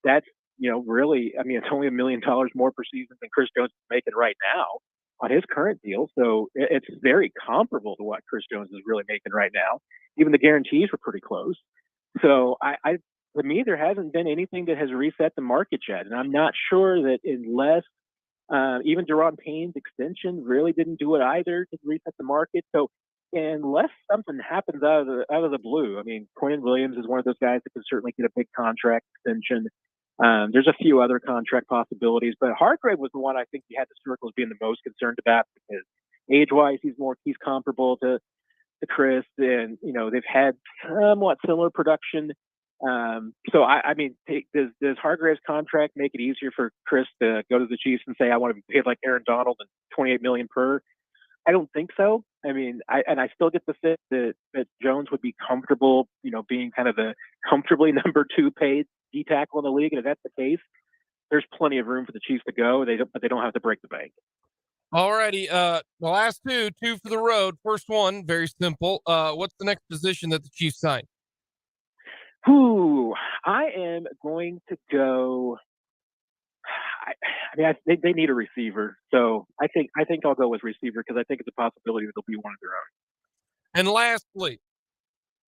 that's, really, I mean, it's only $1 million more per season than Chris Jones is making right now on his current deal. So it's very comparable to what Chris Jones is really making right now. Even the guarantees were pretty close. So to me, there hasn't been anything that has reset the market yet. And I'm not sure that unless even Deron Payne's extension really didn't do it either to reset the market. So unless something happens out of the blue, I mean, Quentin Williams is one of those guys that can certainly get a big contract extension. There's a few other contract possibilities, but Hargrave was the one I think you had the circles being the most concerned about because age-wise, he's comparable to Chris, and they've had somewhat similar production. So I mean, does Hargrave's contract make it easier for Chris to go to the Chiefs and say I want to be paid like Aaron Donald and 28 million per? I don't think so. I mean, I still get the fit that Jones would be comfortable, being kind of the comfortably number 2 paid D tackle in the league. And if that's the case, there's plenty of room for the Chiefs to go. But they don't have to break the bank. All righty. The last two for the road. First one, very simple. What's the next position that the Chiefs sign? I am going to go. I mean, they need a receiver, so I think I'll go with receiver because I think it's a possibility that they'll be one of their own. And lastly,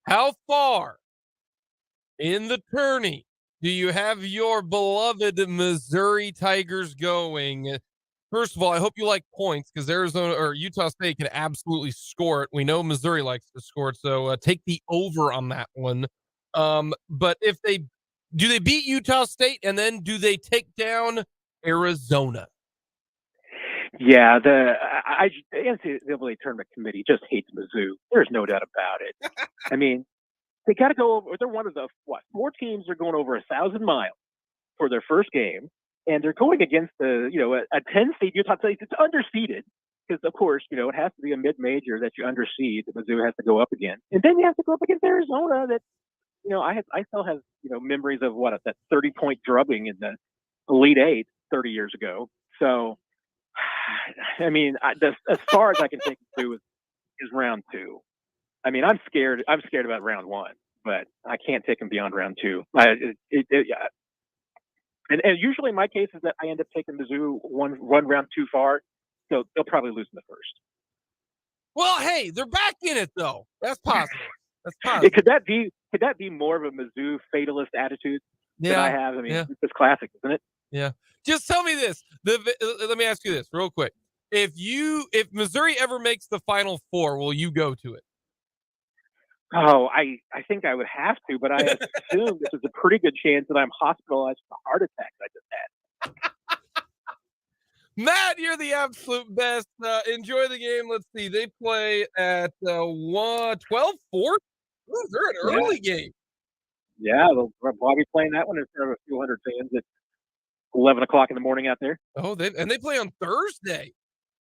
how far in the tourney do you have your beloved Missouri Tigers going? First of all, I hope you like points because Arizona or Utah State can absolutely score it. We know Missouri likes to score it, so take the over on that one. But if they beat Utah State and then do they take down Arizona? Yeah, the NCAA Tournament Committee just hates Mizzou. There's no doubt about it. I mean, they got to go over. They're one of the 4 teams are going over 1,000 miles for their first game, and they're going against a 10 seed Utah State. It's underseeded because, of course, it has to be a mid-major that you underseed that Mizzou has to go up against, and then you have to go up against Arizona. That I still have memories of that 30-point drubbing in the Elite Eight 30 years ago. So, I mean, as far as I can take it to is round 2. I mean, I'm scared about round 1, but I can't take them beyond round 2. And usually my case is that I end up taking Mizzou one round too far, so they'll probably lose in the first. Well, hey, they're back in it though. That's possible. That's possible. Could that be more of a Mizzou fatalist attitude that I have? I mean, it's classic, isn't it? Yeah. Just tell me this. Let me ask you this real quick. If Missouri ever makes the Final Four, will you go to it? Oh, I think I would have to, but I assume this is a pretty good chance that I'm hospitalized for the heart attack I just had. Matt, you're the absolute best. Enjoy the game. Let's see. They play at 12-4. They're an early game. Yeah, I'll be playing that one in front of a few hundred fans at 11 o'clock in the morning out there. Oh, they play on Thursday.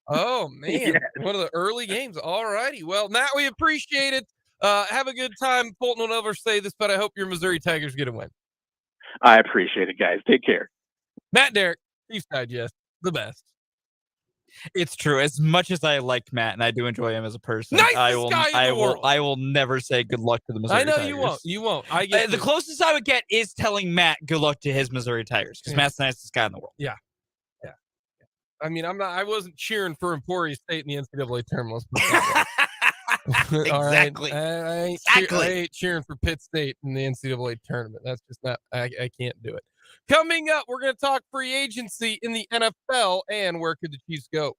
Oh, man. One of the early games. All righty. Well, Matt, we appreciate it. Have a good time. Fulton will never say this, but I hope your Missouri Tigers get a win. I appreciate it, guys. Take care. Matt Derrick, Chiefs Digest, the best. It's true. As much as I like Matt and I do enjoy him as a person, Nicest I will guy in the world. I will never say good luck to the Missouri Tigers. I know you won't. I get the closest I would get is telling Matt good luck to his Missouri Tigers because Matt's the nicest guy in the world. Yeah. I mean, I wasn't cheering for Emporia State in the NCAA tournament. Exactly. Right. I ain't cheering for Pitt State in the NCAA tournament. That's just not. I can't do it. Coming up, we're going to talk free agency in the NFL and where could the Chiefs go.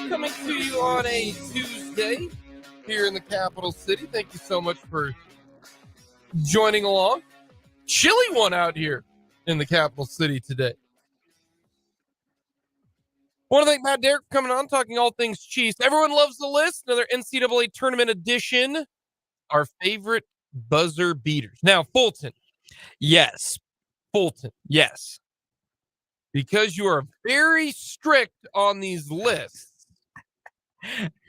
Coming to you on a Tuesday here in the capital city. Thank you so much for joining along. Chilly one out here in the capital city today. Want to thank Matt Derrick for coming on, talking all things Chiefs. Everyone loves the list. Another NCAA Tournament edition. Our favorite buzzer beaters. Now, Fulton. Yes. Fulton. Yes. Because you are very strict on these lists,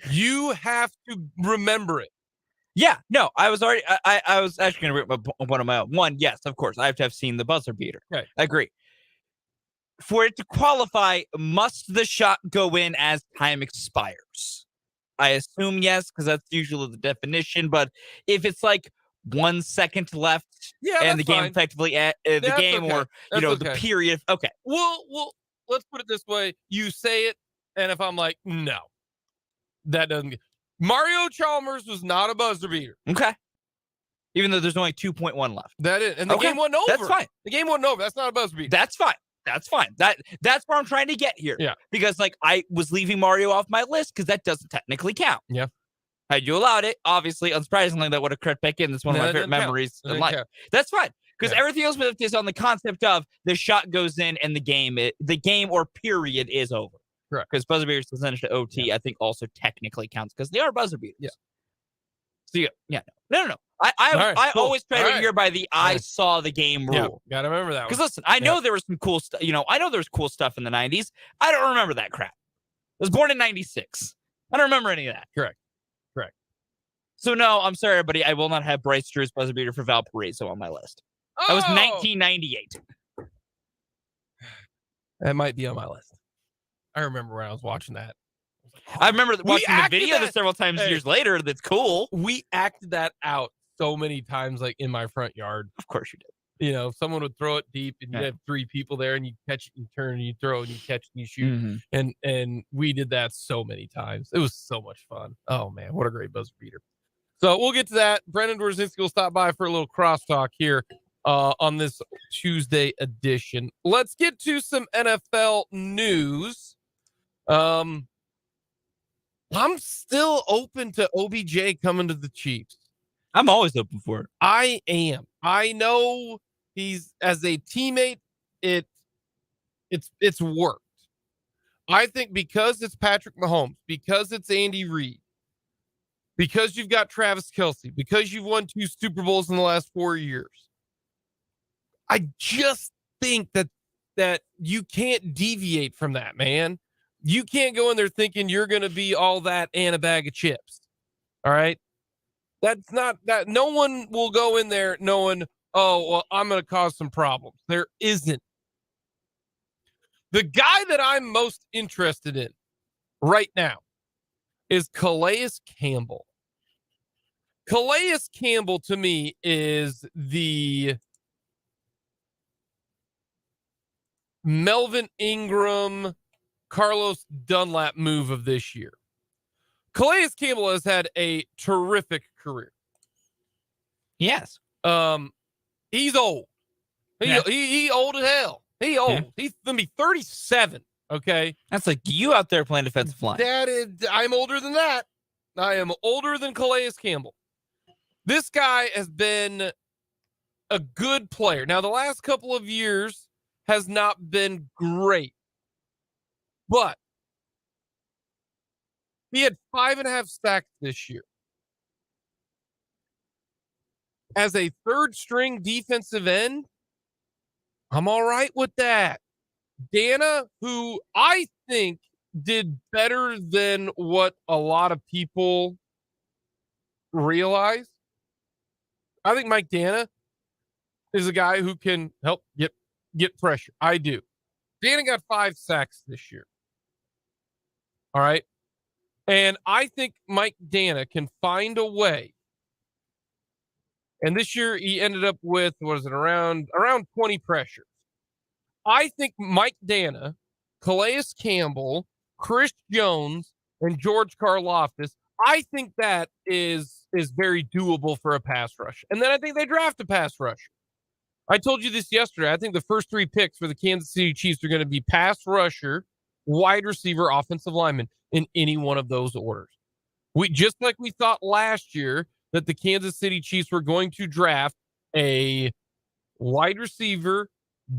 you have to remember it. Yeah, no, I was actually going to bring up one of my own. One, yes, of course, I have to have seen the buzzer beater. Okay. I agree. For it to qualify, must the shot go in as time expires? I assume yes, because that's usually the definition. But if it's like 1 second left, and the game fine. effectively the game okay. or the period, okay. Well, let's put it this way: you say it, and if I'm like, no, that doesn't. Mario Chalmers was not a buzzer beater. Okay. Even though there's only 2.1 left. That is, and the game wasn't over. That's fine. The game wasn't over. That's not a buzzer beater. That's fine. That's fine. That's where I'm trying to get here. Yeah. Because I was leaving Mario off my list because that doesn't technically count. Yeah. Had you allowed it, obviously, unsurprisingly, that would have crept back in. That's one of my favorite memories in life. That's fine. Because everything else is on the concept of the shot goes in and the game or period is over. Correct. Because buzzer beaters essentially OT, I think, also technically counts because they are buzzer beaters. Yeah. So no. I always try to adhere by the I saw the game rule. Yeah, gotta remember that one. Because listen, I know there was some cool stuff. I know there was cool stuff in the 90s. I don't remember that crap. I was born in 96. I don't remember any of that. Correct. So no, I'm sorry, everybody. I will not have Bryce Drew's buzzer beater for Valparaiso on my list. Oh! That was 1998. That might be on my list. I remember when I was watching that. I remember watching the video several times years later. That's cool. We acted that out so many times, like in my front yard. Of course you did. Someone would throw it deep, and you have three people there, and you catch it, and turn, and you throw, and you catch, and you shoot. Mm-hmm. And we did that so many times. It was so much fun. Oh man, what a great buzzer beater! So we'll get to that. Brendan Dworzinski will stop by for a little crosstalk here on this Tuesday edition. Let's get to some NFL news. I'm still open to OBJ coming to the Chiefs. I'm always open for it. I am. I know he's as a teammate. It's worked. I think because it's Patrick Mahomes, because it's Andy Reid, because you've got Travis Kelce, because you've won 2 Super Bowls in the last 4 years. I just think that you can't deviate from that, man. You can't go in there thinking you're going to be all that and a bag of chips. All right. That's not that. No one will go in there knowing, oh, well, I'm going to cause some problems. There isn't. The guy that I'm most interested in right now is Calais Campbell. Calais Campbell to me is the Melvin Ingram, Carlos Dunlap move of this year. Calais Campbell has had a terrific career. Yes. He's old. He old as hell. He old. Yeah. He's gonna be 37. Okay. That's like you out there playing defensive line. I'm older than that. I am older than Calais Campbell. This guy has been a good player. Now, the last couple of years has not been great, but he had 5.5 sacks this year. As a third string defensive end, I'm all right with that. Dana, who I think did better than what a lot of people realize. I think Mike Dana is a guy who can help get pressure. I do. Dana got 5 sacks this year. All right. And I think Mike Dana can find a way. And this year he ended up with, around 20 pressures. I think Mike Dana, Calais Campbell, Chris Jones, and George Karlaftis, I think that is very doable for a pass rush. And then I think they draft a pass rusher. I told you this yesterday. I think the first 3 picks for the Kansas City Chiefs are going to be pass rusher, wide receiver, offensive lineman in any one of those orders. Just like we thought last year that the Kansas City Chiefs were going to draft a wide receiver,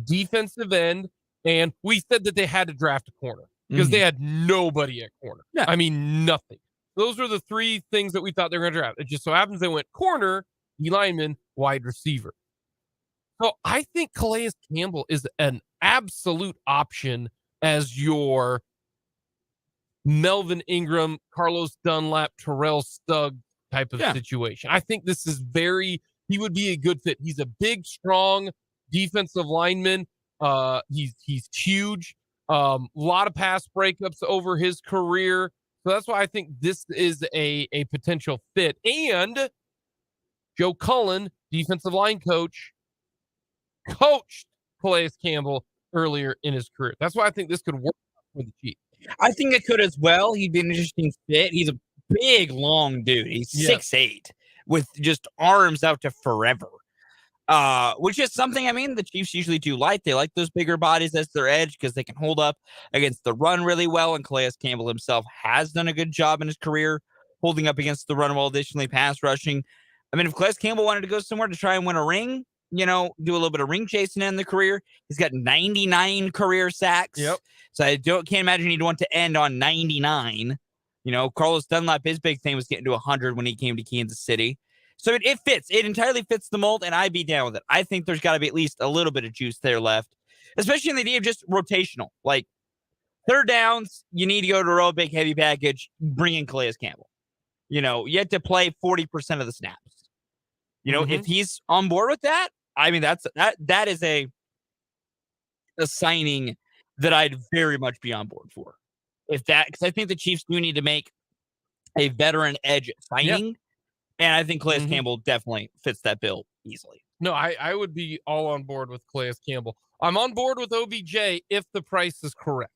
defensive end, and we said that they had to draft a corner because they had nobody at corner. Yeah. I mean, nothing. Those are the 3 things that we thought they were going to draft. It just so happens they went corner, D-lineman, wide receiver. So I think Calais Campbell is an absolute option as your Melvin Ingram, Carlos Dunlap, Terrell Stuggs type of situation. I think this is he would be a good fit. He's a big, strong defensive lineman. He's huge. Lot of pass breakups over his career. So that's why I think this is a potential fit. And Joe Cullen, defensive line coach, coached Calais Campbell earlier in his career. That's why I think this could work for the Chiefs. I think it could as well. He'd be an interesting fit. He's a big, long dude. He's 6'8", with just arms out to forever. Which is something, I mean, the Chiefs usually do like. They like those bigger bodies as their edge because they can hold up against the run really well. And Calais Campbell himself has done a good job in his career holding up against the run while additionally pass rushing. I mean, if Calais Campbell wanted to go somewhere to try and win a ring, do a little bit of ring chasing in the career. He's got 99 career sacks. Yep. So I can't imagine he'd want to end on 99. Carlos Dunlap, his big thing was getting to 100 when he came to Kansas City. So it fits. It entirely fits the mold, and I'd be down with it. I think there's got to be at least a little bit of juice there left, especially in the idea of just rotational. Like, third downs, you need to go to a real big, heavy package, bring in Calais Campbell. You have to play 40% of the snaps. If he's on board with that, I mean, that is a signing that I'd very much be on board for. Because I think the Chiefs do need to make a veteran edge signing. Yep. And I think Calais Campbell definitely fits that bill easily. No, I would be all on board with Calais Campbell. I'm on board with OBJ if the price is correct.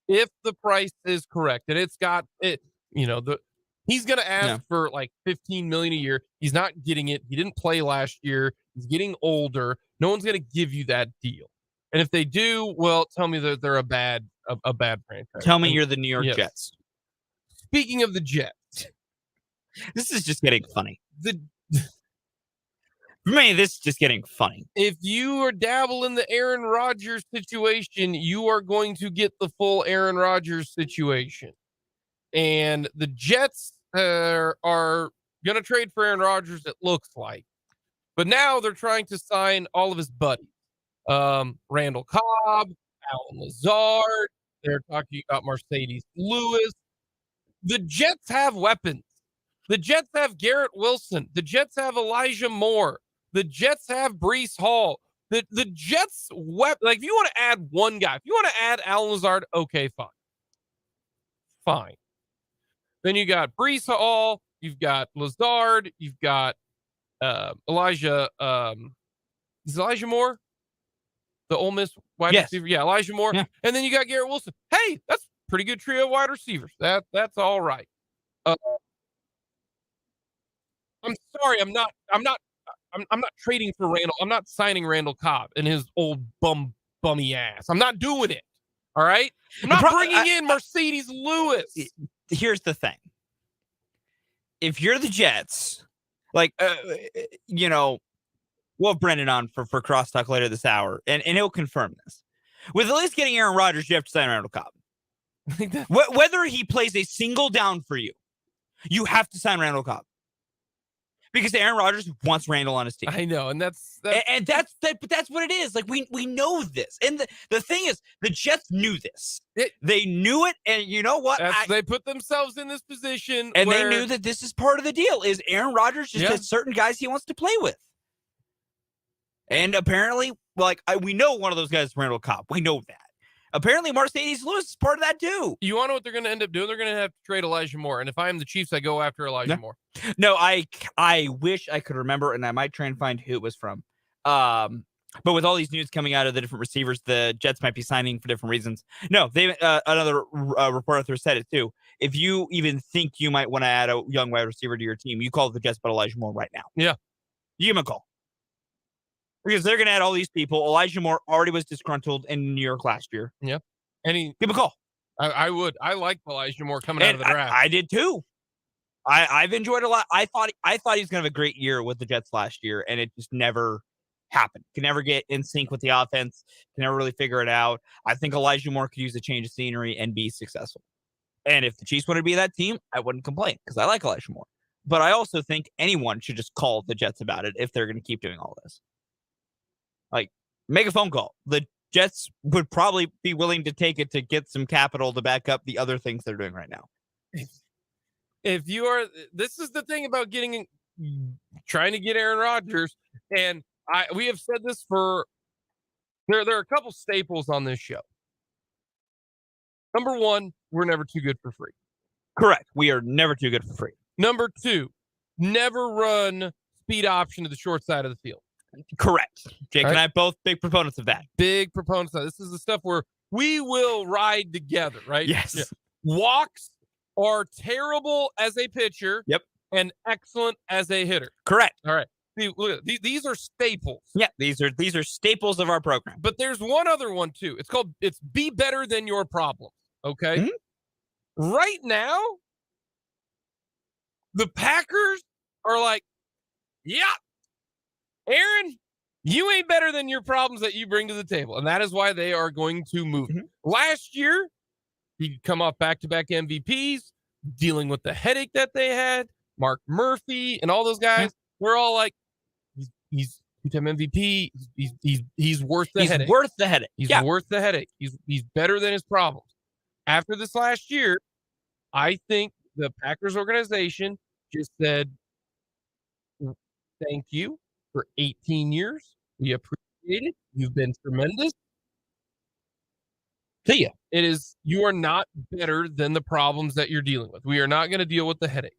If the price is correct. And it's got it, he's going to ask for like $15 million a year. He's not getting it. He didn't play last year. He's getting older. No one's going to give you that deal. And if they do, well, tell me that they're a bad franchise. Tell me you're the New York Jets. Speaking of the Jets. This is just getting funny. For me, this is just getting funny. If you are dabble in the Aaron Rodgers situation, you are going to get the full Aaron Rodgers situation. And the Jets are going to trade for Aaron Rodgers, it looks like. But now they're trying to sign all of his buddies. Randall Cobb, Alan Lazard. They're talking about Mercedes Lewis. The Jets have weapons. The Jets have Garrett Wilson. The Jets have Elijah Moore. The Jets have Breece Hall. The Jets, if you want to add one guy, if you want to add Alan Lazard, okay, fine. Then you got Breece Hall. You've got Lazard. You've got Elijah. Is Elijah Moore the Ole Miss wide receiver? Yeah, Elijah Moore. Yeah. And then you got Garrett Wilson. Hey, that's a pretty good trio of wide receivers. That's all right. I'm sorry, I'm not trading for Randall. I'm not signing Randall Cobb and his old bummy ass. I'm not doing it. All right? I'm not bringing in Mercedes Lewis. Here's the thing. If you're the Jets, we'll have Brendan on for CrossTalk later this hour, and he'll confirm this. With at least getting Aaron Rodgers, you have to sign Randall Cobb. Whether he plays a single down for you, you have to sign Randall Cobb. Because Aaron Rodgers wants Randall on his team. I know, and that's but that's what it is. Like we know this, and the thing is, the Jets knew this. They knew it, and you know what? They put themselves in this position, and they knew that this is part of the deal. Is Aaron Rodgers just has certain guys he wants to play with, and apparently, we know one of those guys is Randall Cobb. We know that. Apparently, Mercedes Lewis is part of that too. You want to know what they're going to end up doing? They're going to have to trade Elijah Moore. And if I am the Chiefs, I go after Elijah Moore. No, I wish I could remember, and I might try and find who it was from. But with all these news coming out of the different receivers, the Jets might be signing for different reasons. No, they another reporter there said it too. If you even think you might want to add a young wide receiver to your team, you call the Jets about Elijah Moore right now. Yeah. You give him a call. Because they're going to add all these people. Elijah Moore already was disgruntled in New York last year. Yeah. And give him a call. I would. I like Elijah Moore coming out of the draft. I did too. I've enjoyed a lot. I thought he was going to have a great year with the Jets last year, and it just never happened. Can never get in sync with the offense. Can never really figure it out. I think Elijah Moore could use a change of scenery and be successful. And if the Chiefs want to be that team, I wouldn't complain because I like Elijah Moore. But I also think anyone should just call the Jets about it if they're going to keep doing all this. Make a phone call. The Jets would probably be willing to take it to get some capital to back up the other things they're doing right now. If you are, this is the thing about trying to get Aaron Rodgers, and we have said this for, there are a couple staples on this show. Number one, we're never too good for free. Correct. We are never too good for free. Number two, never run speed option to the short side of the field. Correct. Jake and I both big proponents of that. Big proponents of that. This is the stuff where we will ride together, right? Yes. Yeah. Walks are terrible as a pitcher. Yep. And excellent as a hitter. Correct. All right. See, look, these are staples. Yeah, these are staples of our program. But there's one other one too. It's be better than your problem. Okay. Mm-hmm. Right now, the Packers are like, yeah, Aaron, you ain't better than your problems that you bring to the table. And that is why they are going to move. Mm-hmm. Last year, he'd come off back-to-back MVPs, dealing with the headache that they had. Mark Murphy and all those guys, we're all like, he's two-time MVP. He's worth the headache. He's worth the headache. He's worth the headache. He's better than his problems. After this last year, I think the Packers organization just said, thank you for 18 years. We appreciate it. You've been tremendous. See ya. You are not better than the problems that you're dealing with. We are not going to deal with the headaches.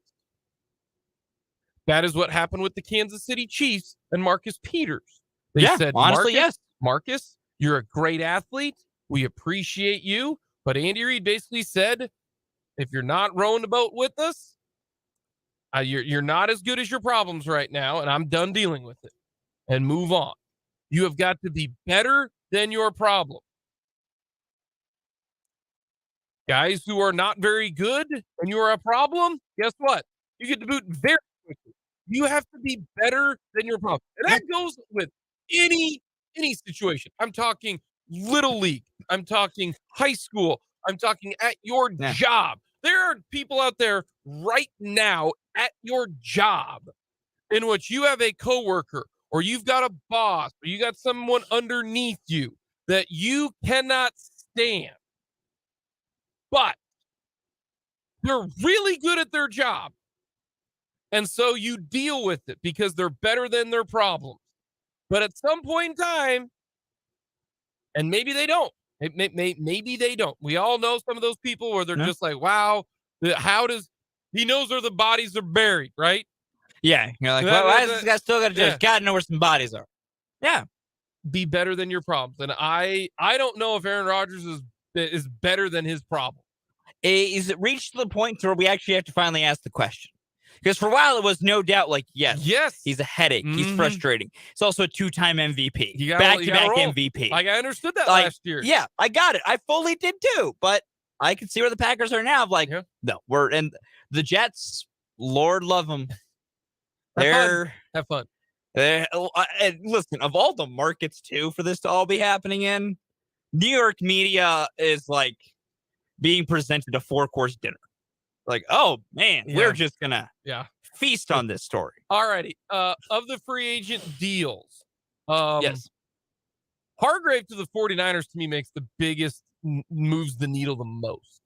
That is what happened with the Kansas City Chiefs and Marcus Peters. They said, honestly, yes. Marcus, you're a great athlete. We appreciate you. But Andy Reid basically said, if you're not rowing the boat with us, you're not as good as your problems right now, and I'm done dealing with it. And move on. You have got to be better than your problem. Guys who are not very good and you are a problem, guess what? You get to boot very quickly. You have to be better than your problem. And that goes with any situation. I'm talking little league. I'm talking high school. I'm talking at your job. There are people out there right now at your job in which you have a coworker or you've got a boss or you got someone underneath you that you cannot stand. But they're really good at their job. And so you deal with it because they're better than their problems. But at some point in time, and maybe they don't. Maybe they don't. We all know some of those people where they're just like, wow, how does he knows where the bodies are buried, right? Yeah. You're like, well, why is this guy still got to do it? God knows where some bodies are. Yeah. Be better than your problems. And I don't know if Aaron Rodgers is better than his problem. Is it reached the point where we actually have to finally ask the question? Because for a while it was no doubt like, yes, he's a headache. Mm-hmm. He's frustrating. He's also a two-time MVP. Back-to-back MVP. Like I understood that last year. Yeah, I got it. I fully did too. But I can see where the Packers are now. Like, no, and the Jets, Lord love them. Have fun. And listen, of all the markets too for this to all be happening in, New York media is like being presented a 4-course dinner. Like, oh man, we're just gonna Feast on this story. All righty. Of the free agent deals, Yes. Hargrave to the 49ers to me makes the biggest, moves the needle the most.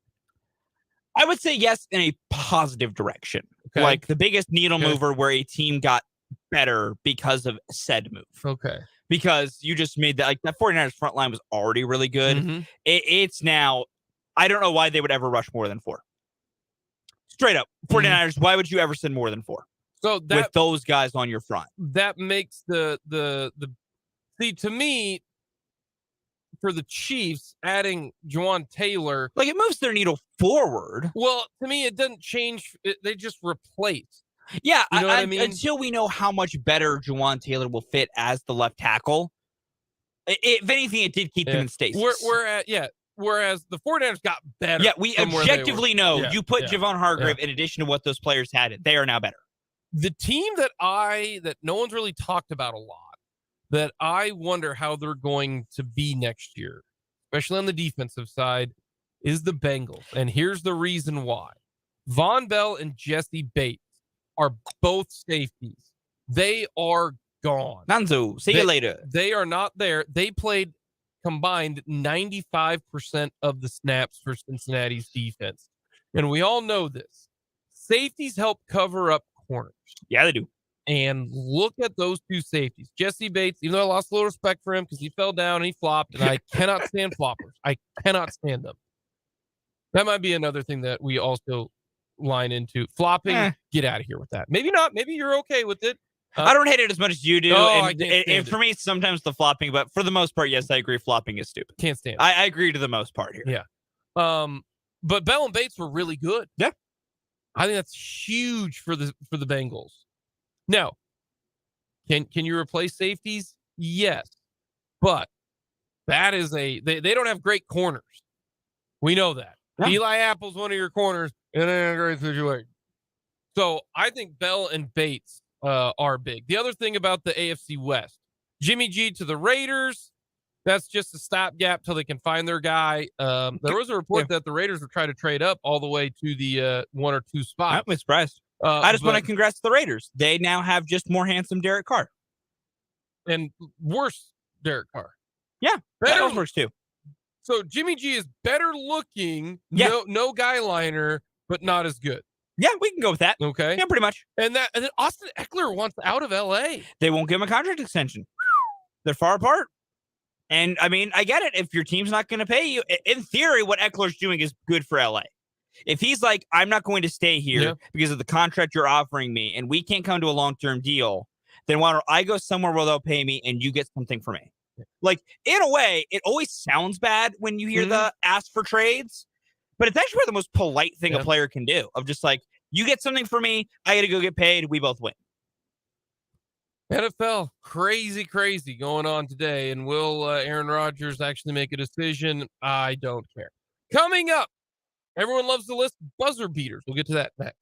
I would say yes in a positive direction. Okay. Like the biggest needle Okay. mover where a team got better because of said move. Okay. Because you just made that, like, that 49ers front line was already really good. Mhm. It's now, I don't know why they would ever rush more than 4. Straight up, 49ers, why would you ever send more than 4? So that With those guys on your front. that makes the see, to me, for the Chiefs, adding Juwan Taylor, Like, it moves their needle forward. well, to me, it doesn't change. They just replace. Yeah, You know what I mean? Until we know how much better Juwan Taylor will fit as the left tackle. If anything, it did keep them in stasis. Whereas the 49ers got better. Yeah, we from where they objectively were. know Yeah, you put yeah, Javon Hargrave in addition to what those players had. They are now better. The team that no one's really talked about a lot, that I wonder how they're going to be next year, especially on the defensive side, is the Bengals. And here's the reason why. Von Bell and Jesse Bates are both safeties. They are gone. Nanzo, see you later. They are not there. They played combined 95% of the snaps for Cincinnati's defense. And we all know this. Safeties help cover up corners. Yeah, they do. And look at those two safeties. Jesse Bates, even though I lost a little respect for him because he fell down and he flopped, and I cannot stand floppers. I cannot stand them. That might be another thing that we also line into. Flopping, get out of here with that. Maybe not. Maybe you're okay with it. I don't hate it as much as you do. No, and for me, it's sometimes the flopping, but for the most part, yes, I agree. Flopping is stupid. Can't stand it. I agree to the most part here. Yeah. But Bell and Bates were really good. Yeah. I think that's huge for the Bengals. Now, can you replace safeties? Yes. But that is they don't have great corners. We know that. Yeah. Eli Apple's one of your corners, and in a great situation. So I think Bell and Bates are big. The other thing about the AFC West, Jimmy G to the Raiders, that's just a stopgap till they can find their guy. There was a report that the Raiders were trying to trade up all the way to the 1 or 2 spots. I'm surprised. I just want to congrats the Raiders. They now have just more handsome Derrick Carr. And worse Derrick Carr. Yeah, that was worse too. So Jimmy G is better looking, yeah. no guy liner, but not as good. Yeah, we can go with that. Okay. Yeah, pretty much. And then Austin Eckler wants out of LA. They won't give him a contract extension. They're far apart. And I mean, I get it. If your team's not going to pay you, in theory, what Eckler's doing is good for LA. If he's like, I'm not going to stay here because of the contract you're offering me, and we can't come to a long-term deal, then why don't I go somewhere where they'll pay me and you get something for me? Like, in a way, it always sounds bad when you hear the ask for trades, but it's actually the most polite thing a player can do, of just like, you get something for me, I got to go get paid, we both win. NFL, crazy going on today. And will Aaron Rodgers actually make a decision? I don't care. Coming up, everyone loves the list, buzzer beaters. We'll get to that next.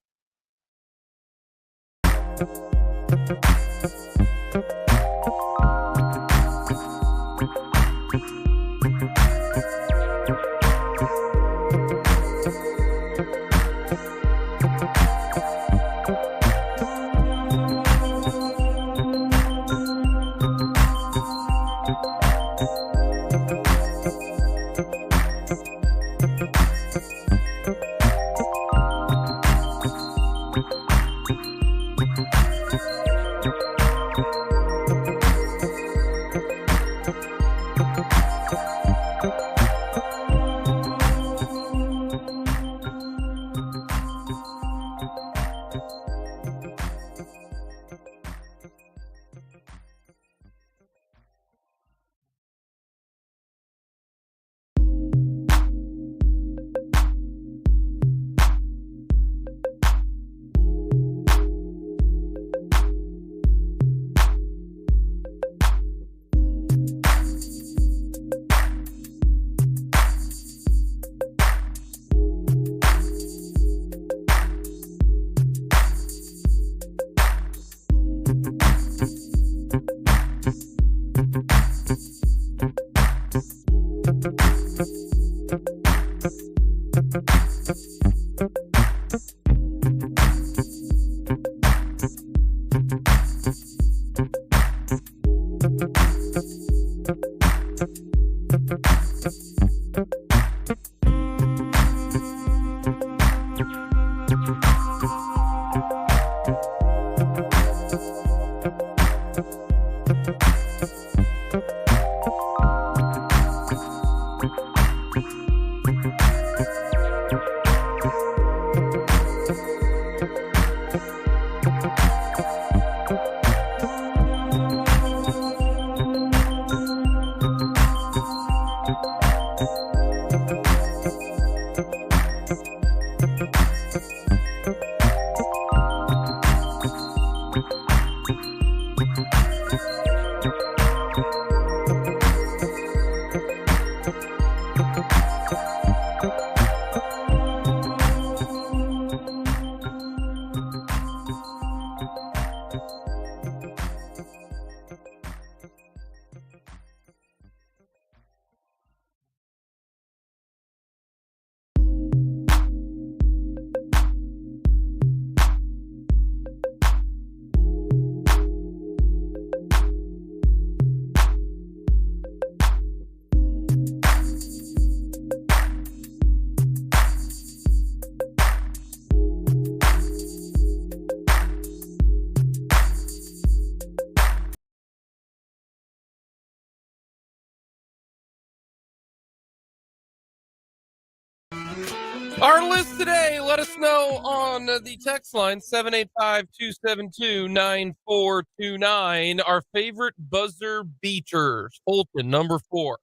Our list today, let us know on the text line, 785-272-9429, our favorite buzzer beaters. Fulton, number 4.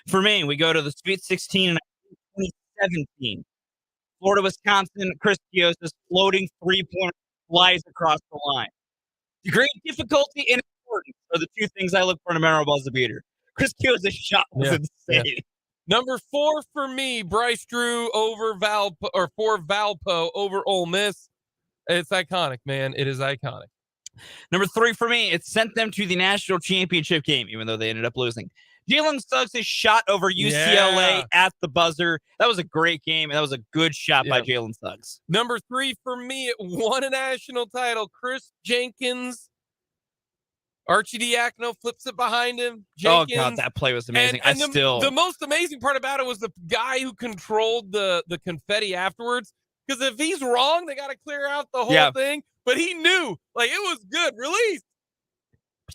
For me, we go to the Sweet 16 in 2017. Florida, Wisconsin, Chris Kiosa's floating three-pointer flies across the line. Great difficulty and importance are the two things I look for in a memorable buzzer beater. Chris Kiosa's shot was insane. Number 4 for me, Bryce Drew over Valpo over Ole Miss. It's iconic, man. It is iconic. Number 3 for me, it sent them to the national championship game, even though they ended up losing. Jalen Suggs' shot over UCLA at the buzzer. That was a great game, and that was a good shot by Jalen Suggs. Number 3 for me, it won a national title. Chris Jenkins. Archie Diacono flips it behind him. Jenkins. Oh, God, that play was amazing. And the most amazing part about it was the guy who controlled the confetti afterwards. Because if he's wrong, they got to clear out the whole thing. But he knew. Like, it was good. Release.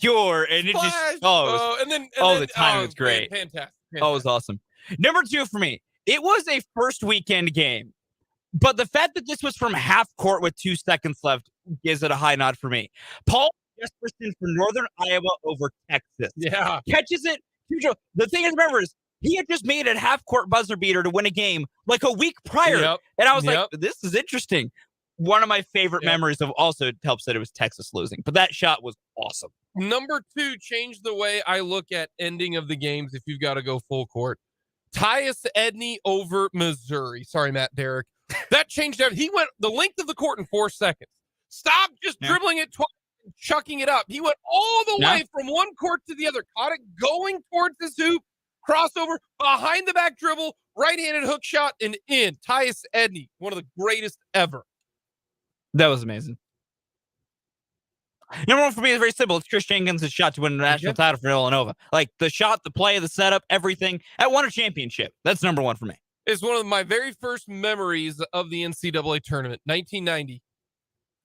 Pure. And it Splash. just, the timing was great. Fantastic. Oh, it was awesome. Number 2 for me, it was a first weekend game. But the fact that this was from half court with 2 seconds left gives it a high nod for me. Paul Jesperson from Northern Iowa over Texas. Yeah. Catches it. The thing is, remember, is he had just made a half-court buzzer beater to win a game like a week prior. And I was like, this is interesting. One of my favorite memories of also helps that it was Texas losing. But that shot was awesome. Number 2 changed the way I look at ending of the games if you've got to go full court. Tyus Edney over Missouri. Sorry, Matt Derrick. That changed everything. He went the length of the court in 4 seconds. Stop just dribbling it twice. Chucking it up. He went all the way from one court to the other, caught it going towards his hoop, crossover, behind the back dribble, right-handed hook shot, and in. Tyus Edney, one of the greatest ever. That was amazing. Number 1 for me is very simple. It's Chris Jenkins' shot to win the national title for Villanova. Like the shot, the play, the setup, everything. I won a championship. That's number 1 for me. It's one of my very first memories of the NCAA tournament, 1990.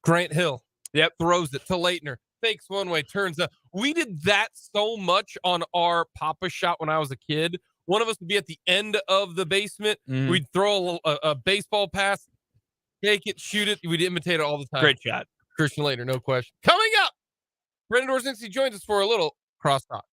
Grant Hill. Throws it to Leitner. Fakes one way, turns up. We did that so much on our Papa shot when I was a kid. One of us would be at the end of the basement. We'd throw a baseball pass, take it, shoot it. We'd imitate it all the time. Great shot. Christian Leitner, no question. Coming up, Brendan Dorzinski joins us for a little CrossTalk.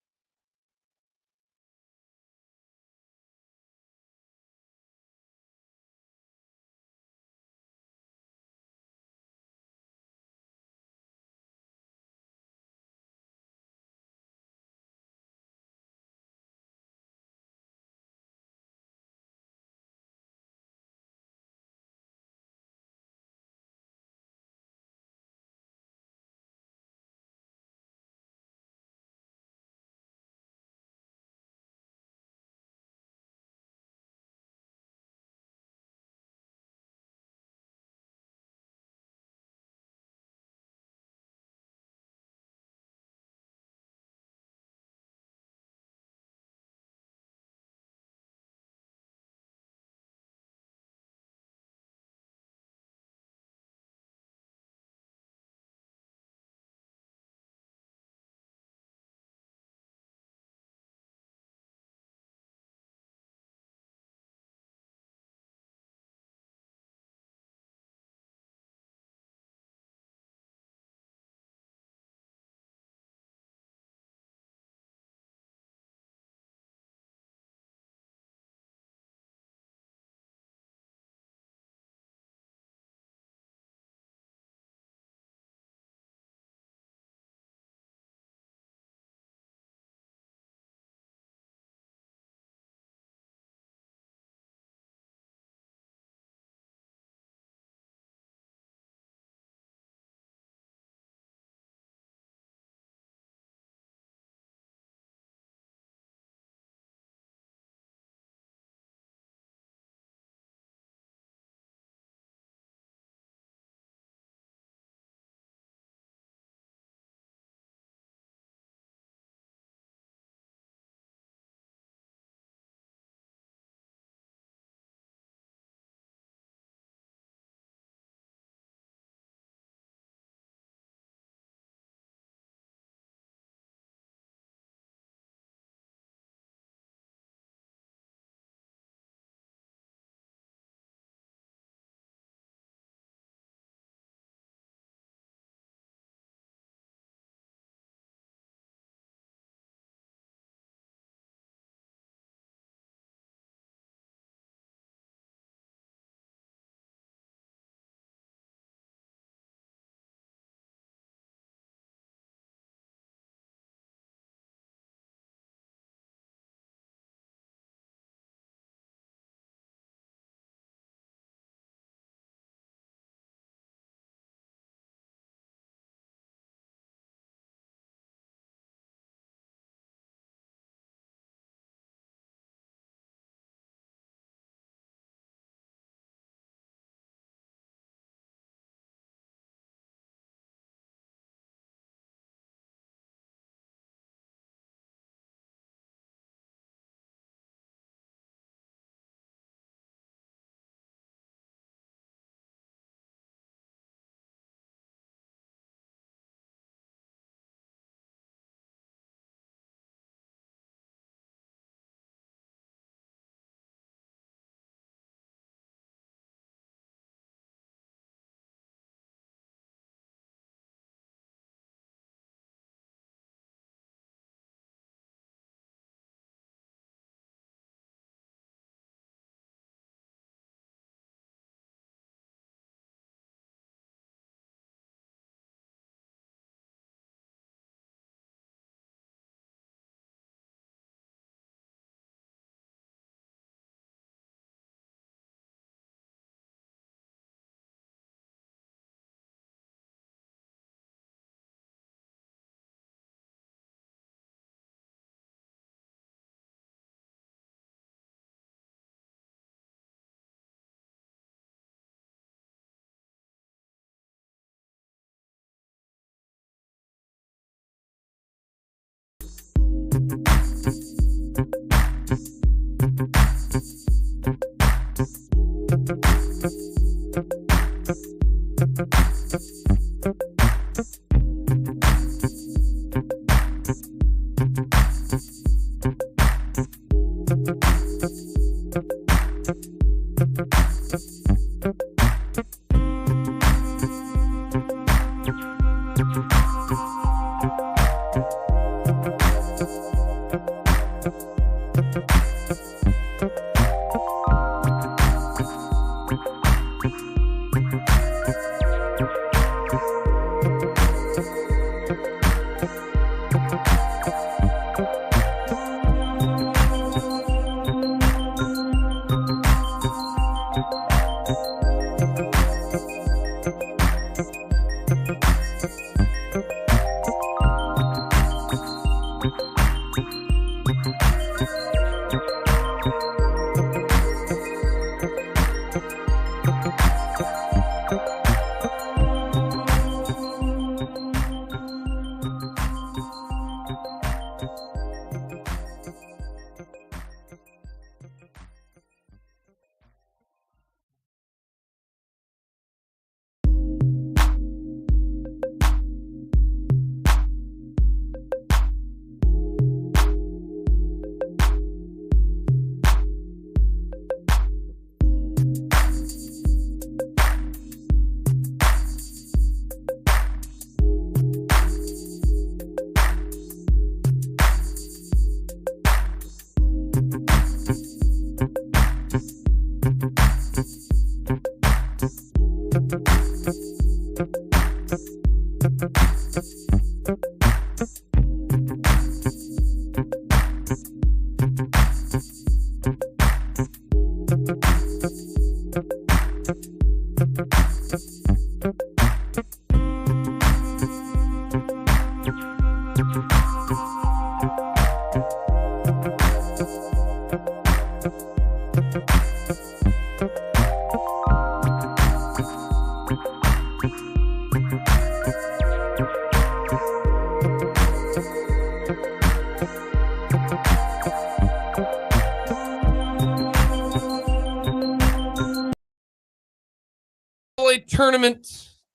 Tournament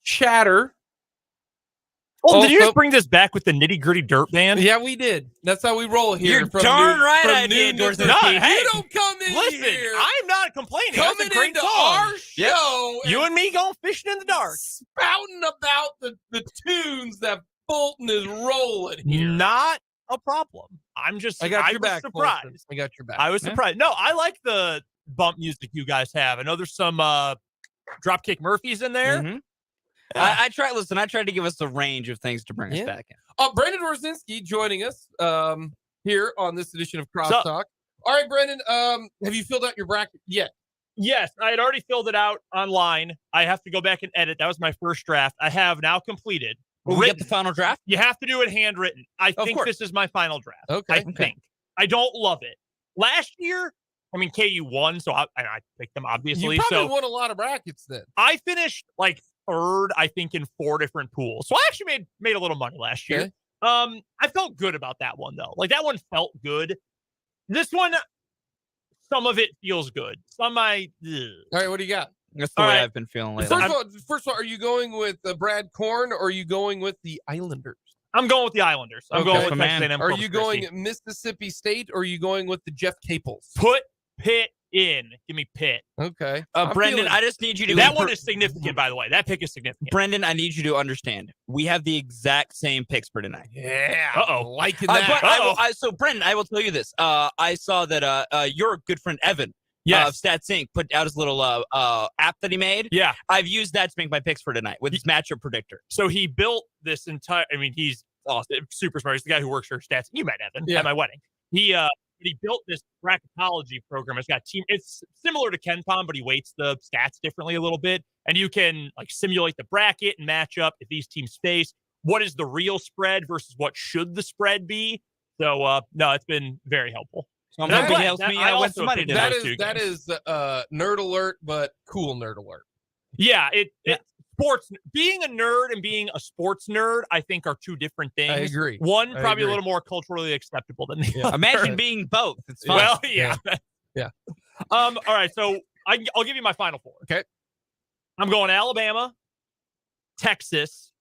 chatter. Oh, did you just bring this back with the nitty gritty dirt band? Yeah, we did. That's how we roll here. You're darn right from I did. noon to No, three. hey, You don't come in Listen, here. I'm not complaining. Coming That's a great into song. our show. You and me going fishing in the dark. Spouting about the tunes that Fulton is rolling here. Not a problem. I'm just, I got your was back, surprised. Fulton. I got your back. I was surprised. No, I like the bump music you guys have. I know there's some Dropkick Murphys in there. Mhm. Yeah. I tried to give us a range of things to bring us back in. Brandon Orzinski joining us here on this edition of What's up? CrossTalk. All right, Brandon, have you filled out your bracket yet? Yes, I had already filled it out online. I have to go back and edit. That was my first draft. I have now completed. Will we get the final draft? You have to do it handwritten. I think course. this is my final draft. Okay. I think. I don't love it. Last year, I mean, KU won, so I picked them, obviously. You probably So won a lot of brackets then. I finished like third, I think, in 4 different pools. So I actually made a little money last year. Okay. I felt good about that one, though. Like, that one felt good. This one, some of it feels good. Some All right, what do you got? That's the All way right. I've been feeling lately. First of all, are you going with Brad Korn or are you going with the Islanders? I'm going with the Islanders. I'm Okay. going with Command. Texas A&M. Are Corpus you Christi. going Mississippi State or are you going with the Jeff Capels? Put Pitt in? Give me Pitt. Okay. Brendan, I just need you to That one is significant, by the way. That pick is significant. Brendan, I need you to understand. We have the exact same picks for tonight. Yeah. Uh-oh. Liking But that. so, Brendan, I will tell you this. I saw that your good friend Evan Yes. of Stats Inc. put out his little app that he made. Yeah. I've used that to make my picks for tonight with his matchup predictor. So he built this entire, I mean, he's awesome, super smart. He's the guy who works for Stats. You met Evan at my wedding. He built this bracketology program. It's got it's similar to KenPom, but he weights the stats differently a little bit. And you can like simulate the bracket and match up if these teams face. What is the real spread versus what should the spread be? So, no, it's been very helpful. So I'm And I'm hoping he glad helps that me. I I went also some money picked tonight. That is nerd alert, but cool nerd alert. Yeah, sports, being a nerd and being a sports nerd, I think are two different things. I agree. One I probably agree. a little more culturally acceptable than the other. Imagine being both. It's fun. Well, yeah. Yeah. All right, so I'll give you my final 4. Okay. I'm going Alabama, Texas,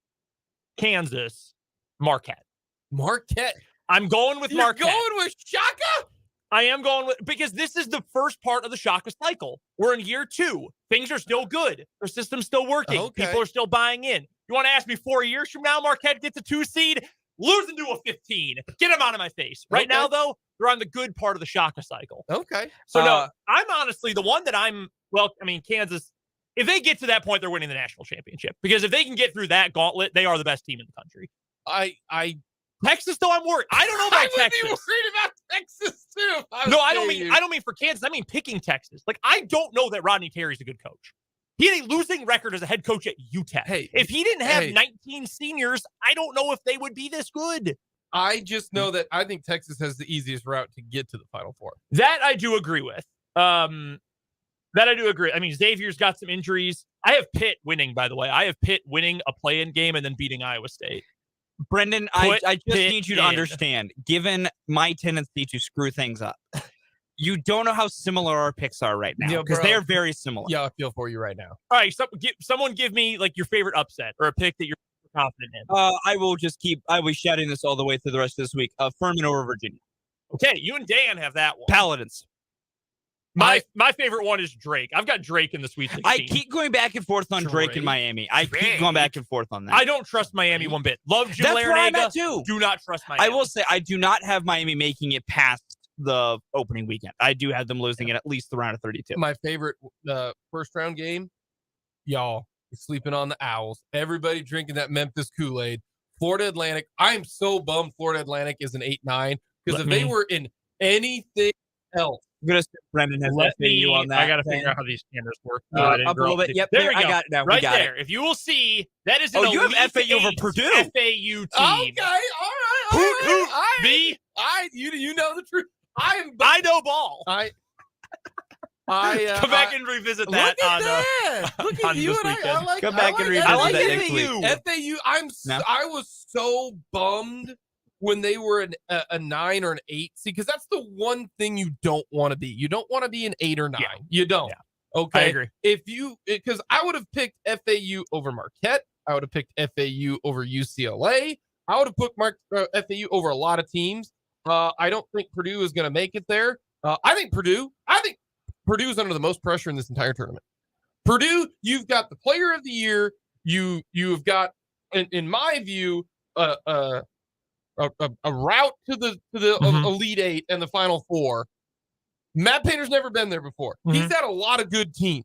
Kansas, Marquette. Marquette. I'm going with You're Marquette. going with Shaka? I am going with, because this is the first part of the Shaka cycle. We're in year 2. Things are still good. Their system's still working. Okay. People are still buying in. You want to ask me 4 years from now, Marquette gets a 2 seed, losing to a 15. Get them out of my face. Right now, though, they're on the good part of the Shaka cycle. Okay. So, no, I'm honestly the one that Kansas, if they get to that point, they're winning the national championship. Because if they can get through that gauntlet, they are the best team in the country. Texas, though, I'm worried. I don't know about I would Texas. be worried about Texas, too. No, I don't mean for Kansas. I mean picking Texas. Like, I don't know that Rodney Terry's a good coach. He had a losing record as a head coach at UTEP. Hey, if he didn't have 19 seniors, I don't know if they would be this good. I just know that I think Texas has the easiest route to get to the Final Four. That I do agree with. I mean, Xavier's got some injuries. I have Pitt winning, by the way. I have Pitt winning a play-in game and then beating Iowa State. Brendan, I just Pitt need you to in. understand, given my tendency to screw things up, you don't know how similar our picks are right now, Yeah, because bro. they're very similar. Yeah, I feel for you right now. All right, someone give me like your favorite upset or a pick that you're confident in. I will be shouting this all the way through the rest of this week. Furman over Virginia. Okay, you and Dan have that one. Paladins. My favorite one is Drake. I've got Drake in the Sweet 16. I keep going back and forth on Drake and Miami. I keep going back and forth on that. I don't trust Miami one bit. Love Jim That's where I'm Larinaga. at too. Do not trust Miami. I will say I do not have Miami making it past the opening weekend. I do have them losing it at least the round of 32. My favorite first round game, y'all, you're sleeping on the Owls. Everybody drinking that Memphis Kool-Aid. Florida Atlantic. I am so bummed Florida Atlantic is an 8-9 because if they were in anything else. I'm going to say Brendan has FAU on that. I got to figure out how these cameras work. Up a little bit. Yep, there we go. I got it now. Right we got there. It. If you will see, that is an you have Elite FAU over 8 Purdue. FAU team. Okay, all right. You know the truth. I know ball. Come back and revisit that look at that. Look at on you this and weekend. I like. Come back and revisit I like that next week. FAU. I was so bummed when they were a 9 or an 8. See, because that's the one thing you don't want to be. You don't want to be an 8 or 9. Yeah. You don't. Yeah. Okay. I agree. Because I would have picked FAU over Marquette. I would have picked FAU over UCLA. I would have put FAU over a lot of teams. I don't think Purdue is going to make it there. I think Purdue is under the most pressure in this entire tournament. Purdue, you've got the player of the year. You've got, in my view, a route to the Elite Eight and the Final Four. Matt Painter's never been there before. Mm-hmm. He's had a lot of good teams.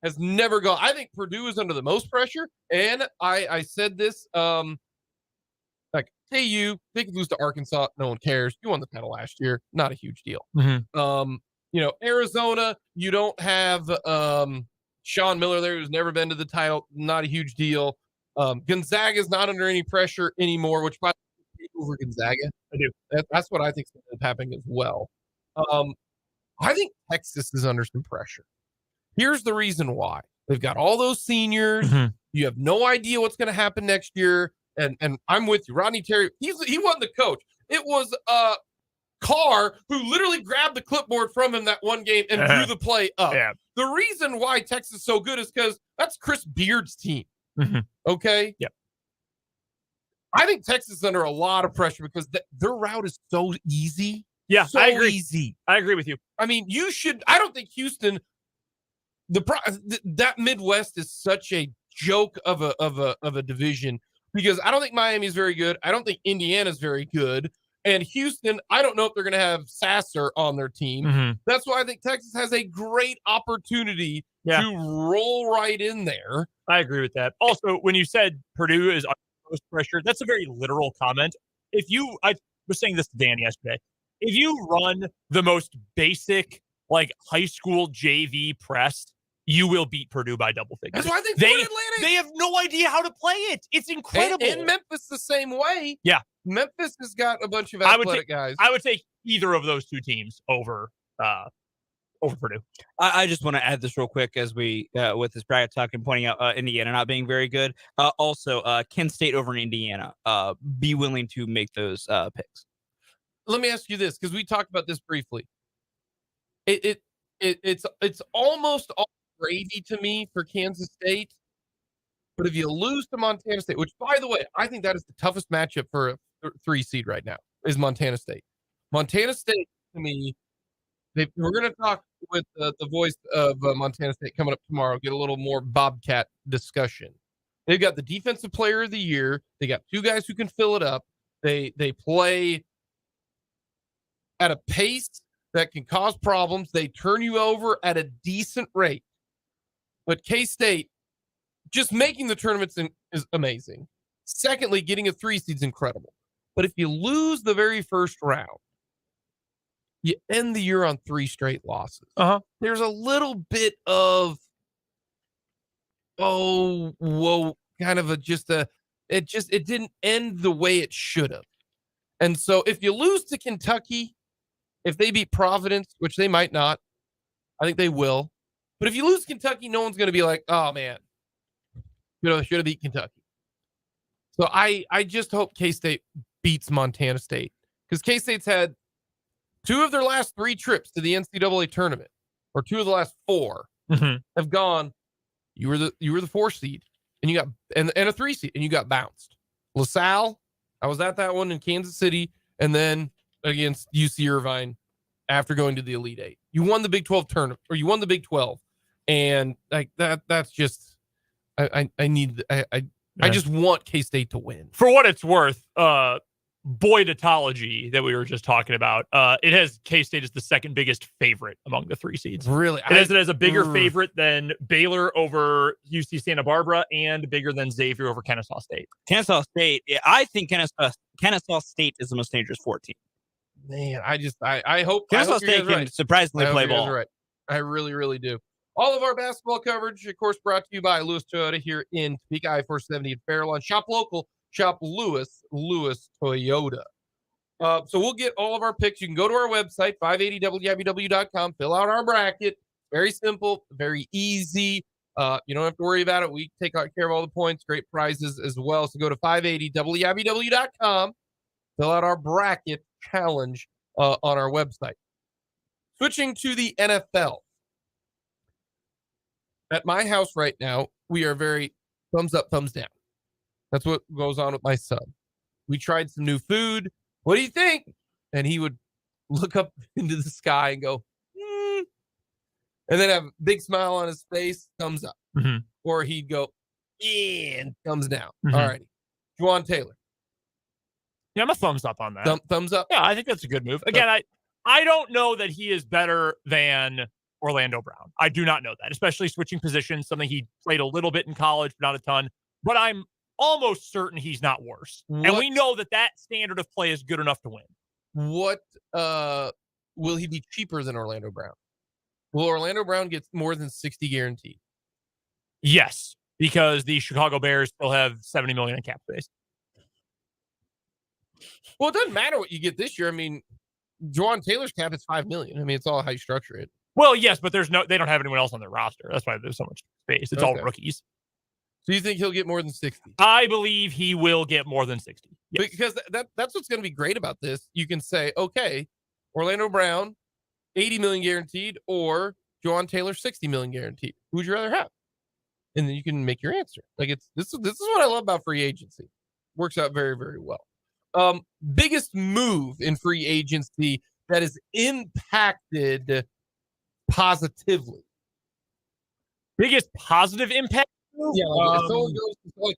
Has never gone. I think Purdue is under the most pressure. And I said this, like KU, they could lose to Arkansas. No one cares. You won the title last year. Not a huge deal. Mm-hmm. Arizona, you don't have Sean Miller there, who's never been to the title. Not a huge deal. Gonzaga is not under any pressure anymore, which by over Gonzaga. I do. That's what I think is happening as well. I think Texas is under some pressure. Here's the reason why. They've got all those seniors. Mm-hmm. You have no idea what's going to happen next year. And I'm with you. Rodney Terry, he wasn't the coach. It was Carr who literally grabbed the clipboard from him that one game and drew the play up. Yeah. The reason why Texas is so good is because that's Chris Beard's team. Mm-hmm. Okay? Yep. I think Texas is under a lot of pressure because their route is so easy. Yeah, so I agree. Easy. I agree with you. I mean, I don't think Houston, that Midwest is such a joke of a division because I don't think Miami is very good. I don't think Indiana is very good. And Houston, I don't know if they're going to have Sasser on their team. Mm-hmm. That's why I think Texas has a great opportunity to roll right in there. I agree with that. Also, when you said Purdue is under most pressure, that's a very literal comment. I was saying this to Dan yesterday. If you run the most basic, like high school JV press, you will beat Purdue by double figures. That's why I think they have no idea how to play it. It's incredible. And Memphis the same way. Yeah. Memphis has got a bunch of athletic guys. I would take either of those two teams over Purdue. I just want to add this real quick as we with this bracket talk and pointing out Indiana not being very good. Also, Kent State over in Indiana. Be willing to make those picks. Let me ask you this because we talked about this briefly. It's almost all gravy to me for Kansas State, but if you lose to Montana State, which by the way I think that is the toughest matchup for a 3 seed right now, is Montana State. Montana State to me. We're going to talk with the voice of Montana State coming up tomorrow. Get a little more Bobcat discussion. They've got the defensive player of the year. They got 2 guys who can fill it up. They play at a pace that can cause problems. They turn you over at a decent rate. But K-State, just making the tournaments is amazing. Secondly, getting a 3 seed is incredible. But if you lose the very first round, you end the year on 3 straight losses. There's a little bit of, kind of it didn't end the way it should have. And so if you lose to Kentucky, if they beat Providence, which they might not, I think they will. But if you lose Kentucky, no one's going to be like, oh man, should have beat Kentucky. So I just hope K-State beats Montana State, because K-State's had 2 of their last 3 trips to the NCAA tournament, or 2 of the last 4 have gone. You were the 4 seed, and you got and a 3 seed, and you got bounced. LaSalle, I was at that one in Kansas City, and then against UC Irvine after going to the Elite 8. You won the Big 12 tournament, or you won the Big 12, and like that's just I just want K-State to win. For what it's worth, Boydetology that we were just talking about, it has K-State as the second biggest favorite among the 3 seeds. Really? It has it as a bigger favorite than Baylor over UC Santa Barbara and bigger than Xavier over Kennesaw State. Kennesaw State, I think Kennesaw State is the most dangerous 14. Man, I hope Kennesaw State can surprisingly play ball. Right. I really, really do. All of our basketball coverage, of course, brought to you by Lewis Toyota here in Topeka, I-470 at Fairlawn. Shop local, shop Lewis Toyota. So we'll get all of our picks. You can go to our website, 580wibw.com, fill out our bracket. Very simple, very easy. You don't have to worry about it. We take care of all the points, great prizes as well. So go to 580wibw.com, fill out our bracket challenge on our website. Switching to the NFL. At my house right now, we are very thumbs up, thumbs down. That's what goes on with my son. We tried some new food. What do you think? And he would look up into the sky and go, and then have a big smile on his face, thumbs up. Or he'd go, and thumbs down. All righty. Juwan Taylor. Yeah, I'm a thumbs up on that. Thumbs up? Yeah, I think that's a good move. Again, I don't know that he is better than Orlando Brown. I do not know that, especially switching positions, something he played a little bit in college, but not a ton. But I'm almost certain he's not worse. And we know that standard of play is good enough to win. What will he be cheaper than Orlando Brown? Will Orlando Brown get more than 60 guaranteed? Yes, because the Chicago Bears still have $70 million in cap space. Well, it doesn't matter what you get this year. I mean, Juwan Taylor's cap is $5 million. I mean, it's all how you structure it. Well, yes, but they don't have anyone else on their roster. That's why there's so much space. It's all rookies. So you think he'll get more than 60? I believe he will get more than 60. Yes. Because that's what's going to be great about this. You can say, okay, Orlando Brown, 80 million guaranteed, or Juwan Taylor, 60 million guaranteed. Who would you rather have? And then you can make your answer. Like this is what I love about free agency. Works out very, very well. Biggest move in free agency that is impacted positively. Biggest positive impact? Yeah, like if someone goes to, like,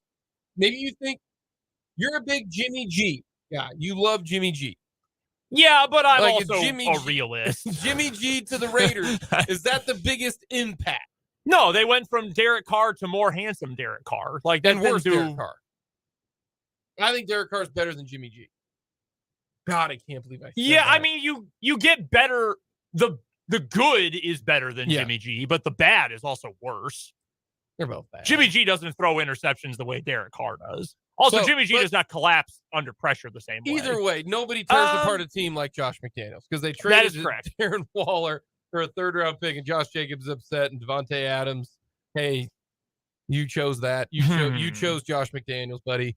maybe you think you're a big Jimmy G guy. You love Jimmy G. Yeah, but I'm like also a realist. Jimmy G to the Raiders. Is that the biggest impact? No, they went from Derek Carr to more handsome Derek Carr. Like, and worse Derek Carr. I think Derek Carr is better than Jimmy G. God, I can't believe I said that. I mean, you get better. The good is better than Jimmy G, but the bad is also worse. They're both bad. Jimmy G doesn't throw interceptions the way Derek Carr does. Also, Jimmy G does not collapse under pressure the same way. Either way, nobody tears apart a team like Josh McDaniels, because they traded Darren Waller for a 3rd-round pick, and Josh Jacobs is upset, and Devontae Adams, hey, you chose that. You chose Josh McDaniels, buddy.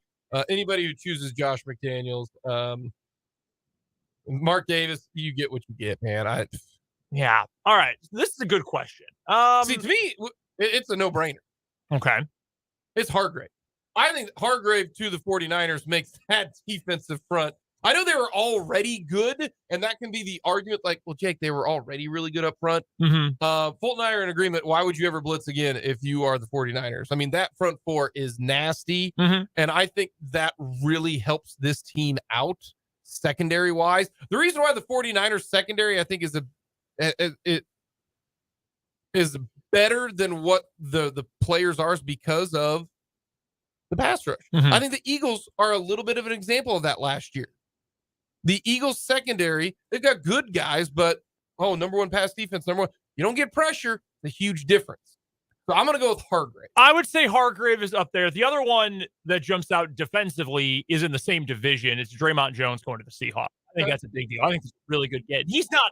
Anybody who chooses Josh McDaniels, Mark Davis, you get what you get, man. Yeah. All right. This is a good question. See, to me, it's a no-brainer. Okay. It's Hargrave. I think Hargrave to the 49ers makes that defensive front. I know they were already good, and that can be the argument. Like, well, Jake, they were already really good up front. Fulton and I are in agreement. Why would you ever blitz again if you are the 49ers? I mean, that front 4 is nasty, and I think that really helps this team out secondary-wise. The reason why the 49ers secondary, I think, is better than what the players are is because of the pass rush. I think the Eagles are a little bit of an example of that last year. The Eagles secondary, they've got good guys, but number 1 pass defense, number 1. You don't get pressure, it's a huge difference. So I'm going to go with Hargrave. I would say Hargrave is up there. The other one that jumps out defensively is in the same division. It's Draymond Jones going to the Seahawks. I think that's a big deal. I think it's a really good get. He's not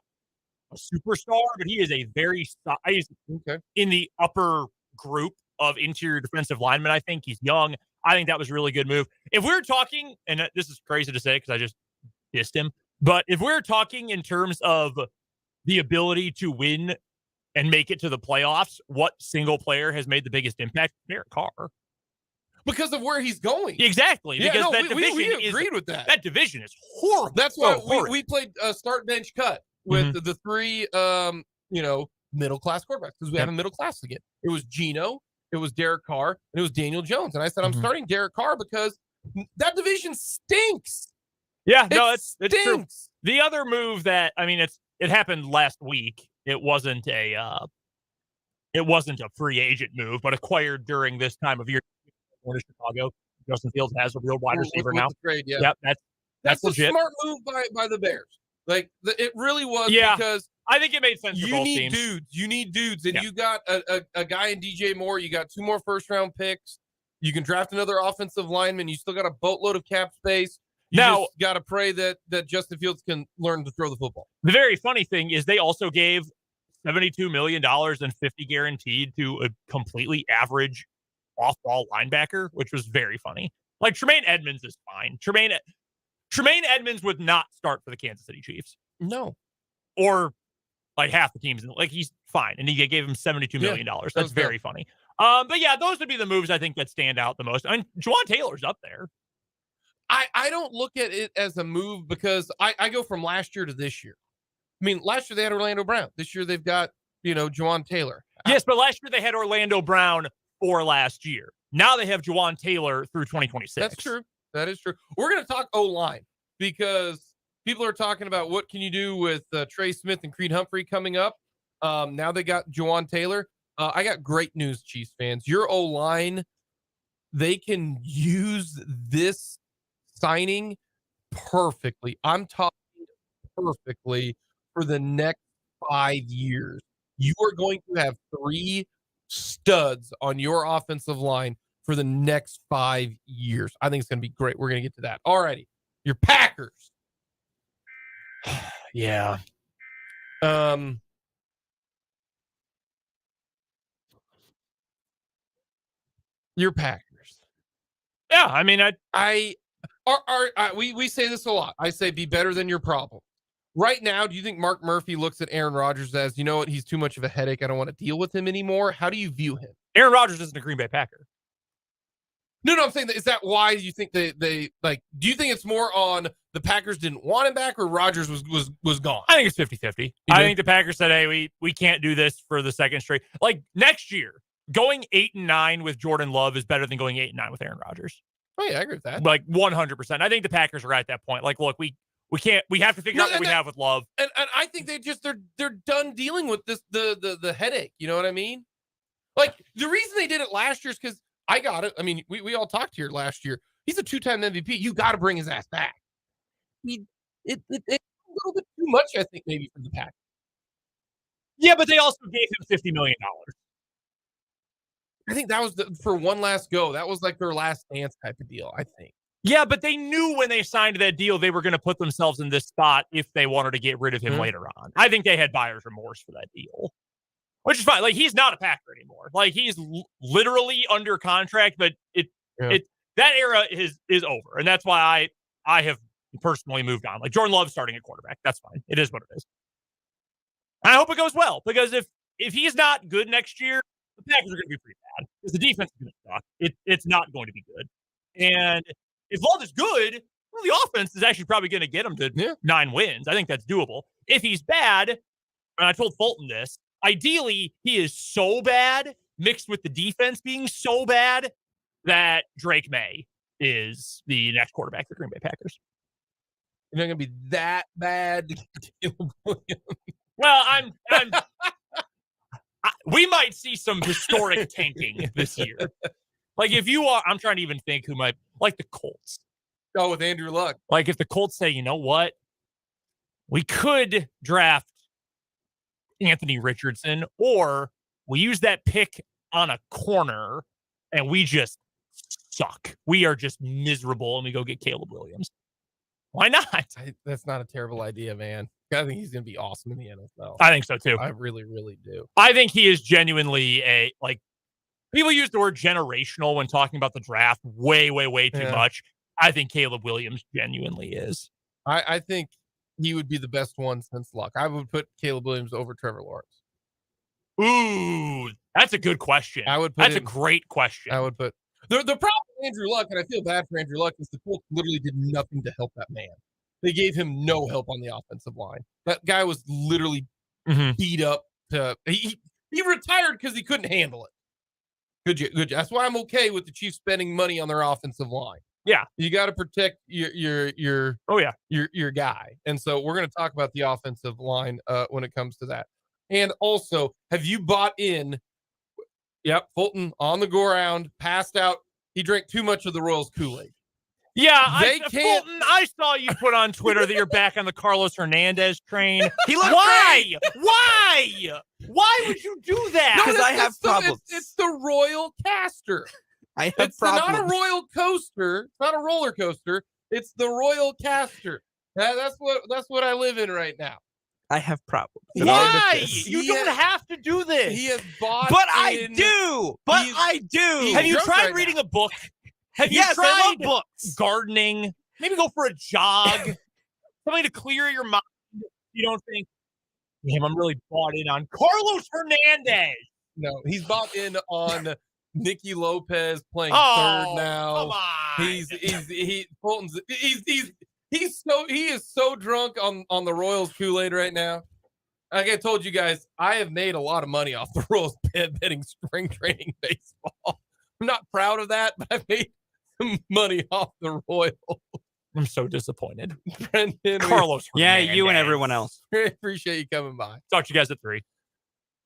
a superstar, but he is a very in the upper group of interior defensive linemen. I think he's young. I think that was a really good move. If we're talking, and this is crazy to say because I just dissed him, but if we're talking in terms of the ability to win and make it to the playoffs, what single player has made the biggest impact? Derrick Carr. Because of where he's going. Exactly. Yeah, because no, that division we agreed with that. That division is horrible. That's why we played start bench cut with the three middle class quarterbacks because we have a middle class again. It was Geno, it was Derek Carr, and it was Daniel Jones. And I said I'm starting Derek Carr because that division stinks. Yeah, no, it's true. Stinks. The other move that it happened last week. It wasn't a free agent move, but acquired during this time of year. Going to Chicago, Justin Fields has a real wide receiver now. Trade, yeah. Yep, that's legit. A smart move by the Bears. Like it really was because I think it made sense for both teams. You need dudes, and you got a guy in DJ Moore. You got 2 more first-round picks. You can draft another offensive lineman. You still got a boatload of cap space. You just got to pray that Justin Fields can learn to throw the football. The very funny thing is they also gave $72 million and $50 guaranteed to a completely average off-ball linebacker, which was very funny. Like Tremaine Edmonds is fine. Tremaine Edmonds would not start for the Kansas City Chiefs. No. Or like half the teams. Like he's fine. And he gave him $72 million. That's very funny. But yeah, those would be the moves I think that stand out the most. I mean, Juwan Taylor's up there. I don't look at it as a move because I go from last year to this year. I mean, last year they had Orlando Brown. This year they've got, Juwan Taylor. Yes, but last year they had Orlando Brown for last year. Now they have Juwan Taylor through 2026. That's true. That is true. We're going to talk O-line because people are talking about what can you do with Trey Smith and Creed Humphrey coming up. Now they got Juwan Taylor. I got great news, Chiefs fans. Your O-line, they can use this signing perfectly. I'm talking perfectly for the next 5 years. You are going to have 3 studs on your offensive line for the next 5 years. I think it's going to be great. We're going to get to that. All righty. Your Packers. Yeah. Your Packers. Yeah, I mean, we say this a lot. I say be better than your problem. Right now, do you think Mark Murphy looks at Aaron Rodgers as, you know what, he's too much of a headache. I don't want to deal with him anymore. How do you view him? Aaron Rodgers isn't a Green Bay Packer. No, I'm saying is that why you think they like, do you think it's more on the Packers didn't want him back or Rodgers was gone? I think it's 50-50. I think the Packers said, hey, we can't do this for the second straight. Like next year, going 8-9 with Jordan Love is better than going 8-9 with Aaron Rodgers. Oh yeah, I agree with that. Like 100%. I think the Packers are right at that point. Like, look, we have to figure out what we have with Love. And I think they're done dealing with this the headache. You know what I mean? Like the reason they did it last year is because I got it. I mean, we all talked here last year. He's a 2-time MVP. You got to bring his ass back. It's a little bit too much, I think, maybe for the Packers. Yeah, but they also gave him $50 million. I think that was for one last go. That was like their last dance type of deal, I think. Yeah, but they knew when they signed that deal, they were going to put themselves in this spot if they wanted to get rid of him later on. I think they had buyer's remorse for that deal, which is fine. Like, he's not a Packer anymore. Like, he's literally under contract, but that era is over. And that's why I have personally moved on. Like, Jordan Love starting at quarterback. That's fine. It is what it is. I hope it goes well, because if he's not good next year, the Packers are going to be pretty bad because the defense is going to suck. It's not going to be good. And if Love is good, well, the offense is actually probably going to get him to 9 wins. I think that's doable. If he's bad, and I told Fulton this, ideally he is so bad mixed with the defense being so bad that Drake May is the next quarterback for Green Bay Packers. You're not going to be that bad. Well, we might see some historic tanking this year. Like, if you are, I'm trying to even think who might, like the Colts. Oh, with Andrew Luck. Like, if the Colts say, you know what, we could draft Anthony Richardson, or we use that pick on a corner and we just suck. We are just miserable and we go get Caleb Williams. Why not? That's not a terrible idea, man. I think he's going to be awesome in the NFL. I think so too. I really, really do. I think he is genuinely People use the word generational when talking about the draft way, way, way too much. I think Caleb Williams genuinely is. I think he would be the best one since Luck. I would put Caleb Williams over Trevor Lawrence. Ooh, that's a good question. That's a great question. I would put the problem with Andrew Luck, and I feel bad for Andrew Luck, is the Colts literally did nothing to help that man. They gave him no help on the offensive line. That guy was literally beat up. He retired because he couldn't handle it. Good. That's why I'm okay with the Chiefs spending money on their offensive line. Yeah, you got to protect your guy, and so we're going to talk about the offensive line when it comes to that. And also, have you bought in? Yep, Fulton on the ground, passed out. He drank too much of the Royals Kool-Aid. Yeah, Fulton, I saw you put on Twitter that you're back on the Carlos Hernandez train. Why? Why would you do that? Because I have problems. It's the Royal Caster. I have problems. It's not a royal coaster. It's not a roller coaster. It's the Royal Caster. That's what I live in right now. I have problems. Why? You don't have to do this. He has bought. But I do. Have you tried reading a book? Have you tried I love books. Gardening? Maybe go for a jog. Something to clear your mind. You don't think, damn, I'm really bought in on Carlos Hernandez. No, he's bought in on Nicky Lopez playing third now. Come on. Fulton's he is so drunk on the Royals Kool-Aid right now. Like I told you guys, I have made a lot of money off the Royals betting spring training baseball. I'm not proud of that, but I've made some money off the Royals. I'm so disappointed. Brendan, Carlos Hernandez. Yeah, you and everyone else. Appreciate you coming by. Talk to you guys at 3.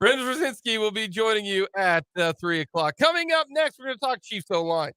Brendan Brzezinski will be joining you at 3 o'clock. Coming up next, we're going to talk Chiefs O-line.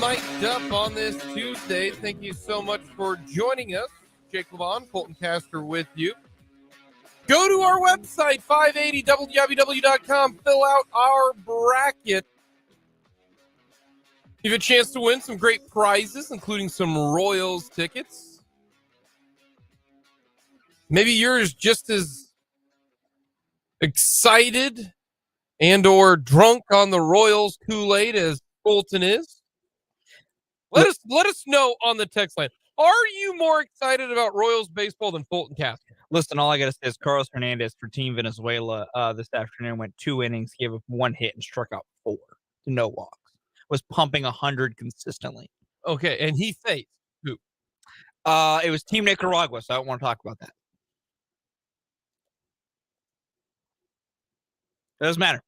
Mic'd up on this Tuesday. Thank you so much for joining us. Jake Levon, Fulton Caster with you. Go to our website, 580www.com. Fill out our bracket. You have a chance to win some great prizes, including some Royals tickets. Maybe you're just as excited and or drunk on the Royals Kool-Aid as Fulton is. Let us know on the text line. Are you more excited about Royals baseball than Fulton Caster? Listen, all I got to say is Carlos Hernandez for Team Venezuela this afternoon went 2 innings, gave up 1 hit, and struck out 4 to no walks. Was pumping 100 consistently. Okay, and he faced who? It was Team Nicaragua, so I don't want to talk about that. Doesn't matter.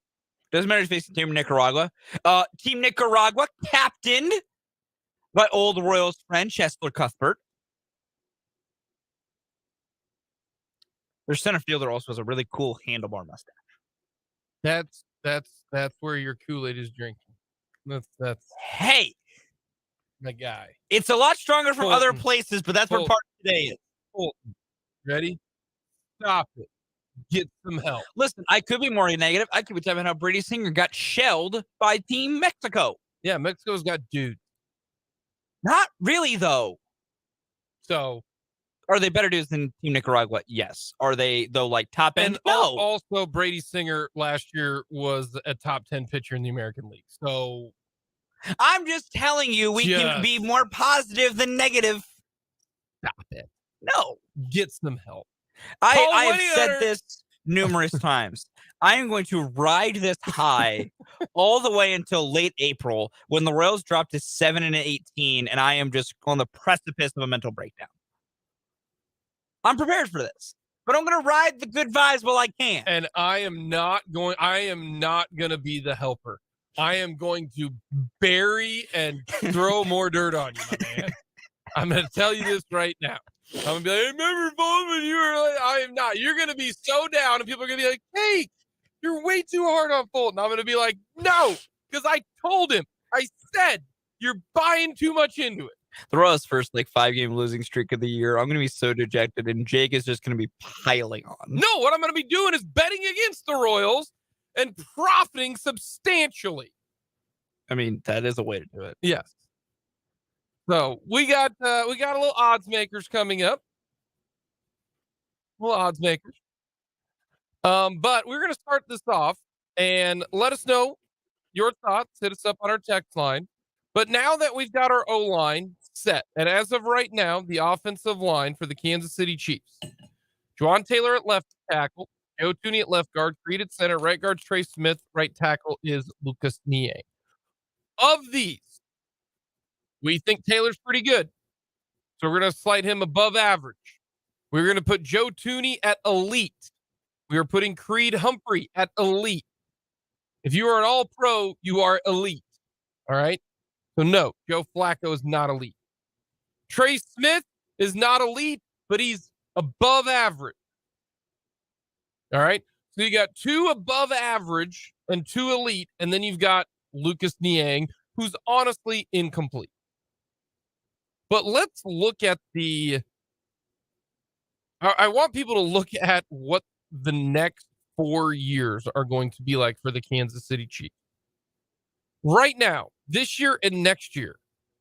Doesn't matter if he's facing Team Nicaragua. Team Nicaragua, captained by old Royals friend Chesler Cuthbert. Their center fielder also has a really cool handlebar mustache. That's where your Kool-Aid is drinking. That's Hey, my guy. it's a lot stronger from Fulton. other places, but that's where Fulton. part of today is. Fulton. Ready? Stop it. Get some help. Listen, I could be more negative. I could be talking about how Brady Singer got shelled by Team Mexico. Yeah, Mexico's got dudes. Not really, though. So, Are they better dudes than Team Nicaragua? Yes. Are they, though, like top end? and No. also Brady Singer last year was a top 10 pitcher in the American League. So, I'm just telling you, we can be more positive than negative. stop it. No. Get some help. I have Winnie said Hunter. this numerous times. I am going to ride this high all the way until late April when the Royals drop to 7-18, and I am just on the precipice of a mental breakdown. I'm prepared for this, but I'm going to ride the good vibes while I can. And I am not going to be the helper. I am going to bury and throw more dirt on you, my man. I'm going to tell you this right now. I'm going to be like, hey, remember, Bowman, you were like, I am not. You're going to be so down, and people are going to be like, hey, you're way too hard on Fulton. I'm going to be like, no, because I told him. I said, you're buying too much into it. The Royals' first 5-game losing streak of the year. I'm going to be so dejected, and Jake is just going to be piling on. No, what I'm going to be doing is betting against the Royals and profiting substantially. I mean, that is a way to do it. Yes. So we got a little odds makers coming up. Little odds makers. But we're gonna start this off and let us know your thoughts. Hit us up on our text line. But now that we've got our O-line set, and as of right now, the offensive line for the Kansas City Chiefs. Juwan Taylor at left tackle, Joe Tooney at left guard, Creed at center, right guard Trey Smith, right tackle is Lucas Niang. Of these, we think Taylor's pretty good. So we're going to slide him above average. We're going to put Joe Tooney at elite. We are putting Creed Humphrey at elite. If you are an all-pro, you are elite. All right? So no, Joe Flacco is not elite. Trey Smith is not elite, but he's above average. All right? So you got 2 above average and 2 elite, and then you've got Lucas Niang, who's honestly incomplete. But let's look at I want people to look at what the next 4 years are going to be like for the Kansas City Chiefs. Right now, this year and next year,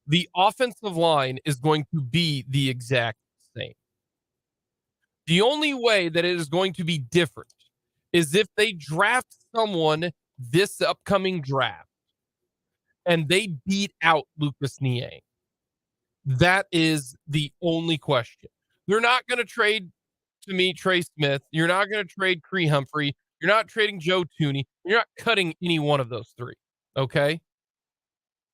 the offensive line is going to be the exact same. The only way that it is going to be different is if they draft someone this upcoming draft and they beat out Lucas Niang. That is the only question. They're not going to trade to me Trey Smith. You're not going to trade Creed Humphrey. You're not trading Joe Tooney. You're not cutting any one of those three. Okay?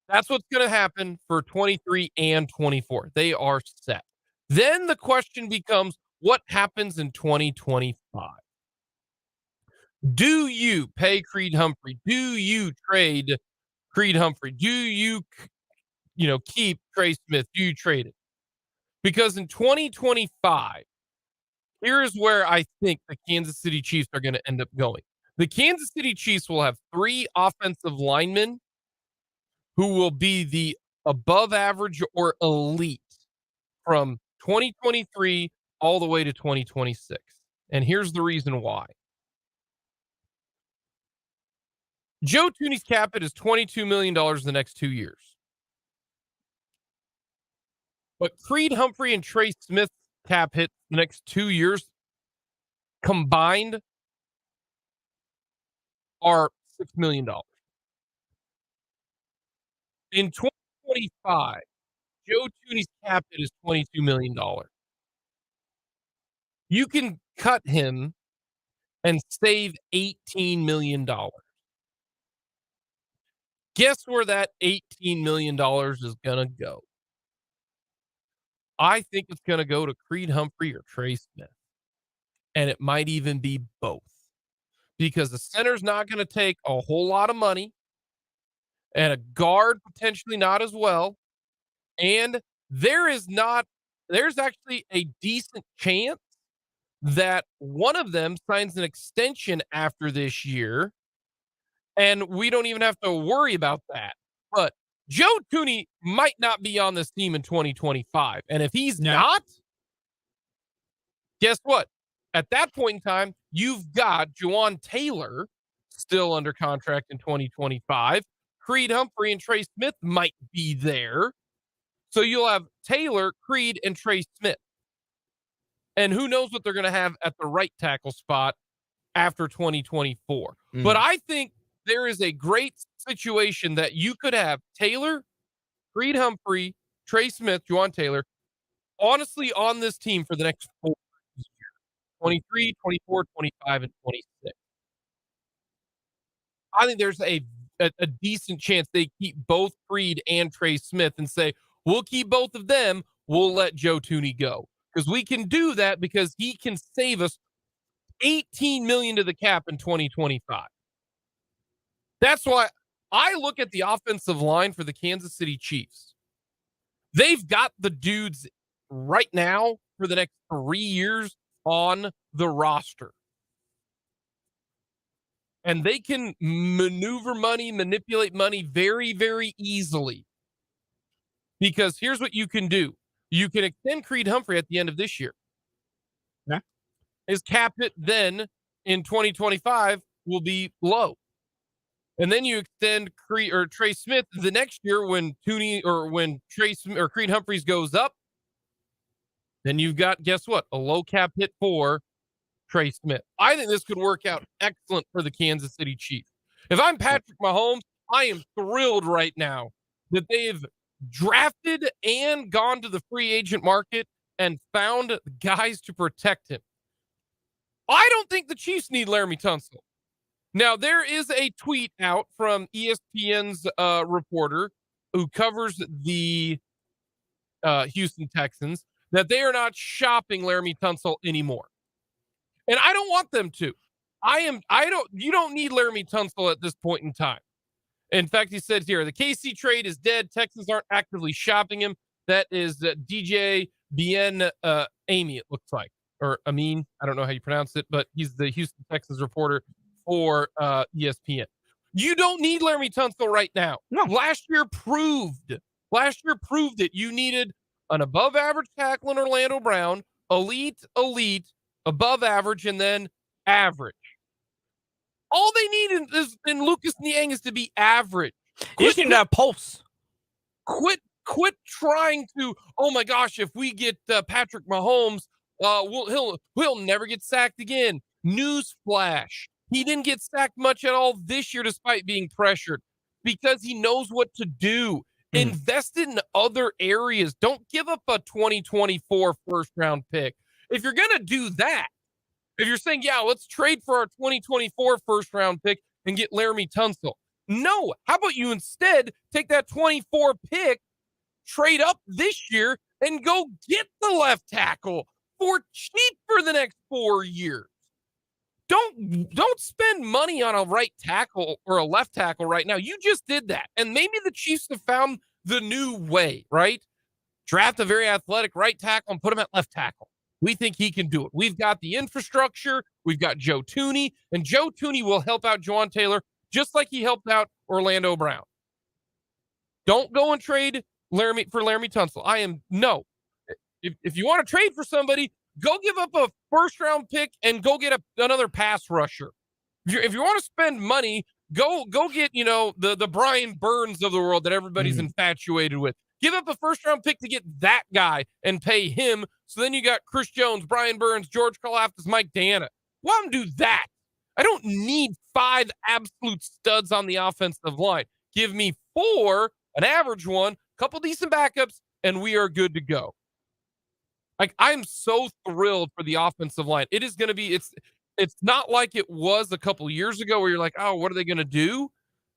That's what's going to happen for 23 and 24. They are set. Then the question becomes, what happens in 2025? Do you pay Creed Humphrey? Do you trade Creed Humphrey? Do you, keep Trey Smith? Do you trade it? Because in 2025, here is where I think the Kansas City Chiefs are going to end up going. The Kansas City Chiefs will have 3 offensive linemen who will be the above average or elite from 2023 all the way to 2026. And here's the reason why. Joe Tooney's cap hit is $22 million the next 2 years. But Creed Humphrey and Trey Smith's cap hit the next 2 years combined are $6 million. In 2025, Joe Tooney's cap hit is $22 million. You can cut him and save $18 million. Guess where that $18 million is going to go? I think it's going to go to Creed Humphrey or Trey Smith. And it might even be both. Because the center's not going to take a whole lot of money. And a guard potentially not as well. And there's actually a decent chance that one of them signs an extension after this year. And we don't even have to worry about that. But Joe Tooney might not be on this team in 2025. And if he's not, guess what? At that point in time, you've got Juwan Taylor still under contract in 2025. Creed Humphrey and Trey Smith might be there. So you'll have Taylor, Creed, and Trey Smith. And who knows what they're going to have at the right tackle spot after 2024. But I think there is a great situation that you could have Taylor, Creed Humphrey, Trey Smith, Juwan Taylor, honestly on this team for the next 4 years, 23, 24, 25, and 26. I think there's a decent chance they keep both Creed and Trey Smith and say, we'll keep both of them. We'll let Joe Tooney go. Because we can do that because he can save us $18 million to the cap in 2025. That's why I look at the offensive line for the Kansas City Chiefs. They've got the dudes right now for the next 3 years on the roster. And they can maneuver money, manipulate money very, very easily. Because here's what you can do. You can extend Creed Humphrey at the end of this year. Yeah. His cap hit then in 2025 will be low. And then you extend Creed or Trey Smith the next year when Tooney or when Trey Smith or Creed Humphreys goes up. Then you've got, guess what? A low cap hit for Trey Smith. I think this could work out excellent for the Kansas City Chiefs. If I'm Patrick Mahomes, I am thrilled right now that they've drafted and gone to the free agent market and found guys to protect him. I don't think the Chiefs need Laramie Tunsil. Now, there is a tweet out from ESPN's reporter who covers the Houston Texans that they are not shopping Laramie Tunsil anymore. And I don't want them to. You don't need Laramie Tunsil at this point in time. In fact, he said here, the KC trade is dead. Texans aren't actively shopping him. That is DJ Bien Amy, it looks like. Or Amin, I don't know how you pronounce it, but he's the Houston Texans reporter for ESPN. You don't need Laramie Tunsil right now. No. Last year proved it. You needed an above average tackle in Orlando Brown, elite, above average, and then average. All they need in Lucas Niang is to be average. You just need to have pulse. Quit trying to, oh my gosh, if we get Patrick Mahomes, he'll never get sacked again. Newsflash. He didn't get sacked much at all this year despite being pressured because he knows what to do. Invest in other areas. Don't give up a 2024 first round pick. if you're going to do that, if you're saying, yeah, let's trade for our 2024 first round pick and get Laramie Tunsil. No, how about you instead take that 24 pick, trade up this year, and go get the left tackle for cheap for the next 4 years. Don't spend money on a right tackle or a left tackle right now. You just did that. And maybe the Chiefs have found the new way, right? Draft a very athletic right tackle and put him at left tackle. We think he can do it. We've got the infrastructure. We've got Joe Thuney, and Joe Thuney will help out Juwan Taylor just like he helped out Orlando Brown. Don't go and trade Laramie Tunsil. No. If you want to trade for somebody, go give up a first-round pick and go get another pass rusher. If you want to spend money, go get, the Brian Burns of the world that everybody's infatuated with. Give up a first-round pick to get that guy and pay him. So then you got Chris Jones, Brian Burns, George Karlaftis, Mike Dana. Why don't do that? I don't need 5 absolute studs on the offensive line. Give me 4, an average one, a couple decent backups, and we are good to go. Like, I'm so thrilled for the offensive line. It is going to be, it's not like it was a couple years ago where you're like, oh, what are they going to do?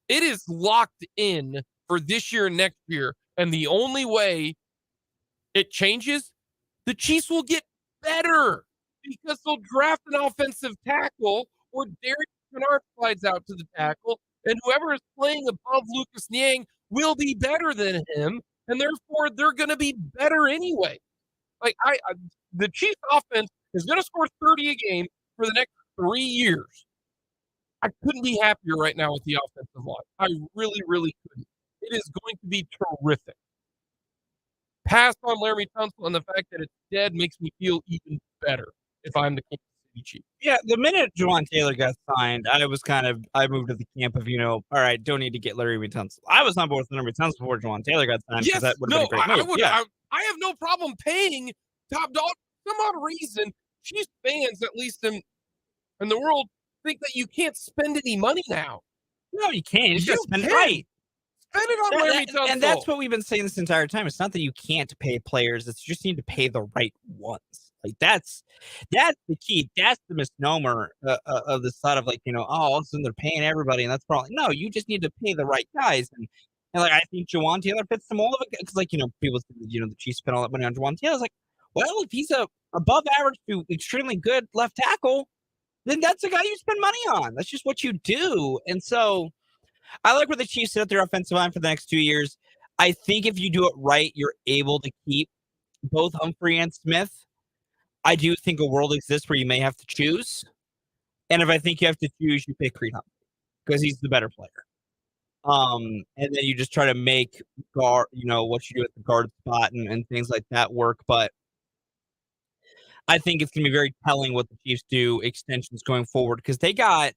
It is locked in for this year and next year. And the only way it changes, the Chiefs will get better because they'll draft an offensive tackle or Derrick Bernard slides out to the tackle, and whoever is playing above Lucas Niang will be better than him, and therefore they're going to be better anyway. Like the Chiefs offense is going to score 30 a game for the next 3 years. I couldn't be happier right now with the offensive line. I really, really couldn't. It is going to be terrific. Pass on Laramie Tunsil, and the fact that it's dead makes me feel even better if I'm the Kansas City Chiefs. Yeah, the minute Juwan Taylor got signed, I moved to the camp of, all right, don't need to get Laramie Tunsil. I was on board with Laramie Tunsil before Juwan Taylor got signed. Yes, that would have been a great move. I have no problem paying top dog. For some odd reason, Chiefs fans, at least in the world, think that you can't spend any money now. No, you can't. You just spend it right. Spend it on Laramie Tunsil. And that's what we've been saying this entire time. It's not that you can't pay players. It's just you need to pay the right ones. Like that's the key. That's the misnomer of this thought of all of a sudden they're paying everybody, and that's probably no. You just need to pay the right guys, and I think Juwan Taylor fits the mold of it because people say the Chiefs spent all that money on Juwan Taylor. It's like, well, if he's a above average to extremely good left tackle, then that's the guy you spend money on. That's just what you do, and so I like where the Chiefs set up their offensive line for the next 2 years. I think if you do it right, you're able to keep both Humphrey and Smith. I do think a world exists where you may have to choose. And if I think you have to choose, you pick Creed Humphrey because he's the better player. And then you just try to make guard, what you do at the guard spot and things like that work. But I think it's going to be very telling what the Chiefs do extensions going forward because they got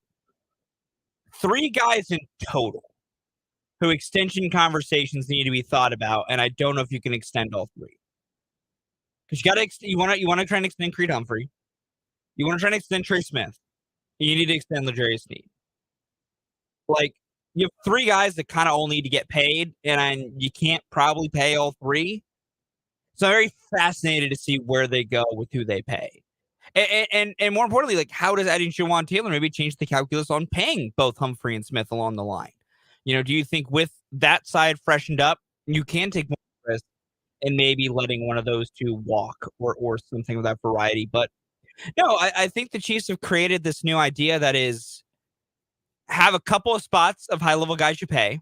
3 guys in total who extension conversations need to be thought about. And I don't know if you can extend all 3. Because you want to try and extend Creed Humphrey. You want to try and extend Trey Smith. And you need to extend L'Jarius Sneed. You have 3 guys that kind of all need to get paid, and you can't probably pay all 3. So I'm very fascinated to see where they go with who they pay. And more importantly, how does adding Juwan Taylor maybe change the calculus on paying both Humphrey and Smith along the line? Do you think with that side freshened up, you can take more risk and maybe letting one of those 2 walk or something of that variety? But no, I think the Chiefs have created this new idea that is have a couple of spots of high-level guys you pay,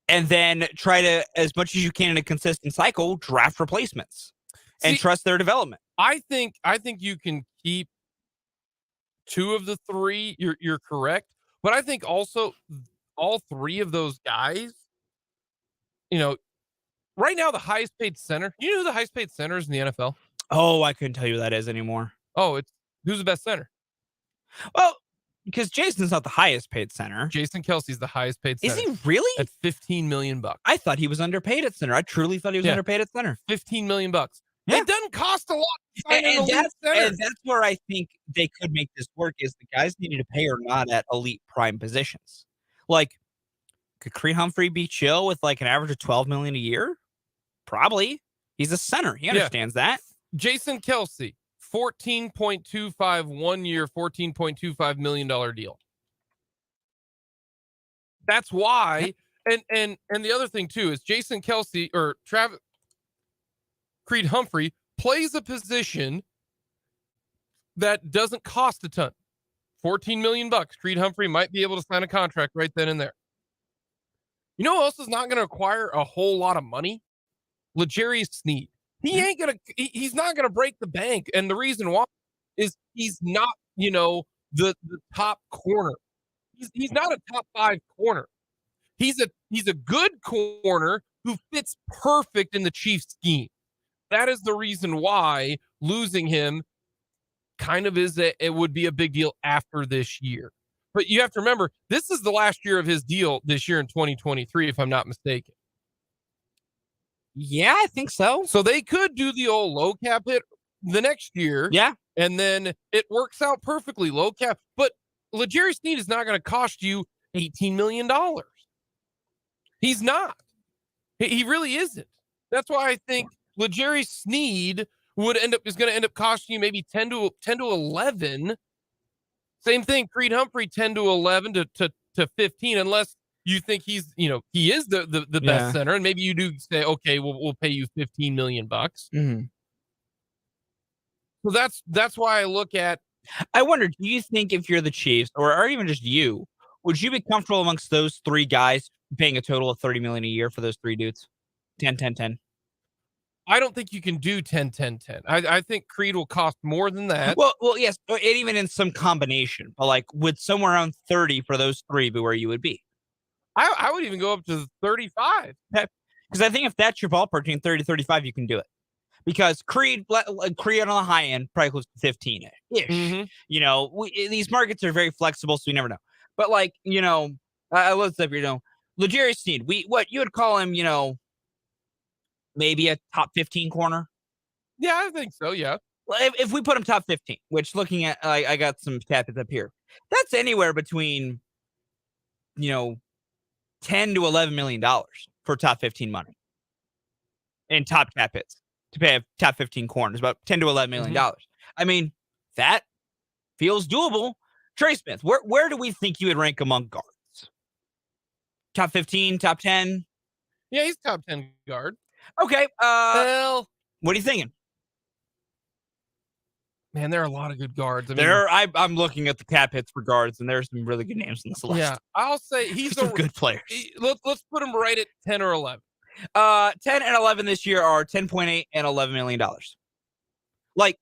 and then try to, as much as you can in a consistent cycle, draft replacements and trust their development. I think you can keep 2 of the 3. You're correct, but I think also all 3 of those guys, right now the highest paid center. You know who the highest paid center is in the NFL? Oh, I couldn't tell you who that is anymore. Oh, who's the best center? Well, because Jason's not the highest paid center. Jason Kelsey's the highest paid center. Is he really? At $15 million. I thought he was underpaid at center. I truly thought he was underpaid at center. $15 million. Yeah. It doesn't cost a lot. And that's where I think they could make this work is the guys needing to pay are not at elite prime positions. Could Creed Humphrey be chill with an average of $12 million a year? Probably. He's a center. He understands that. Jason Kelsey, 14.25 1 year, $14.25 million deal. That's why. And the other thing too is Jason Kelsey or Creed Humphrey plays a position that doesn't cost a ton. $14 million. Creed Humphrey might be able to sign a contract right then and there. You know who else is not going to require a whole lot of money? L'Jarius Sneed. He's not going to break the bank. And the reason why is he's not, the top corner. He's not a top 5 corner. He's a good corner who fits perfect in the Chiefs scheme. That is the reason why losing him kind of it would be a big deal after this year. But you have to remember, this is the last year of his deal this year in 2023, if I'm not mistaken. Yeah, I think so. So they could do the old low cap hit the next year. Yeah. And then it works out perfectly, low cap. But L'Jarius Sneed is not going to cost you $18 million. He's not. He really isn't. That's why I think L'Jarius Sneed is going to end up costing you maybe 10 to 11. Same thing, Creed Humphrey 10 to 11 to 15, unless you think he is the best center, and maybe you do say, okay, we'll pay you $15 million. Mm-hmm. So that's why I look at. I wonder, do you think if you're the Chiefs, or even just you, would you be comfortable amongst those 3 guys paying a total of $30 million a year for those 3 dudes? 10, 10, 10. I don't think you can do 10, 10, 10. I think Creed will cost more than that. Well, yes, and even in some combination, but like would somewhere around 30 for those 3 be where you would be? I would even go up to 35. Because I think if that's your ballpark between 30 to 35, you can do it. Because Creed on the high end probably close to 15-ish. Mm-hmm. These markets are very flexible, so you never know. But like, let's say, L'Jarius Sneed, what you would call him, maybe a top 15 corner. Yeah, I think so. Yeah. Well, if we put him top 15, which looking at, I got some stats up here, that's anywhere between, $10 to $11 million for top 15 money and top cap hits to pay a top 15 corners, about $10 to $11 million. Mm-hmm. I mean, that feels doable. Trey Smith, where do we think you would rank among guards? Top 15, top 10? Yeah, he's top 10 guard. Okay. Well, what are you thinking? Man, there are a lot of good guards. I'm looking at the cap hits for guards, and there's some really good names in this list. Yeah, I'll say he's some good players. Let's put him right at 10 or 11. 10 and 11 this year are $10.8 and $11 million. Like,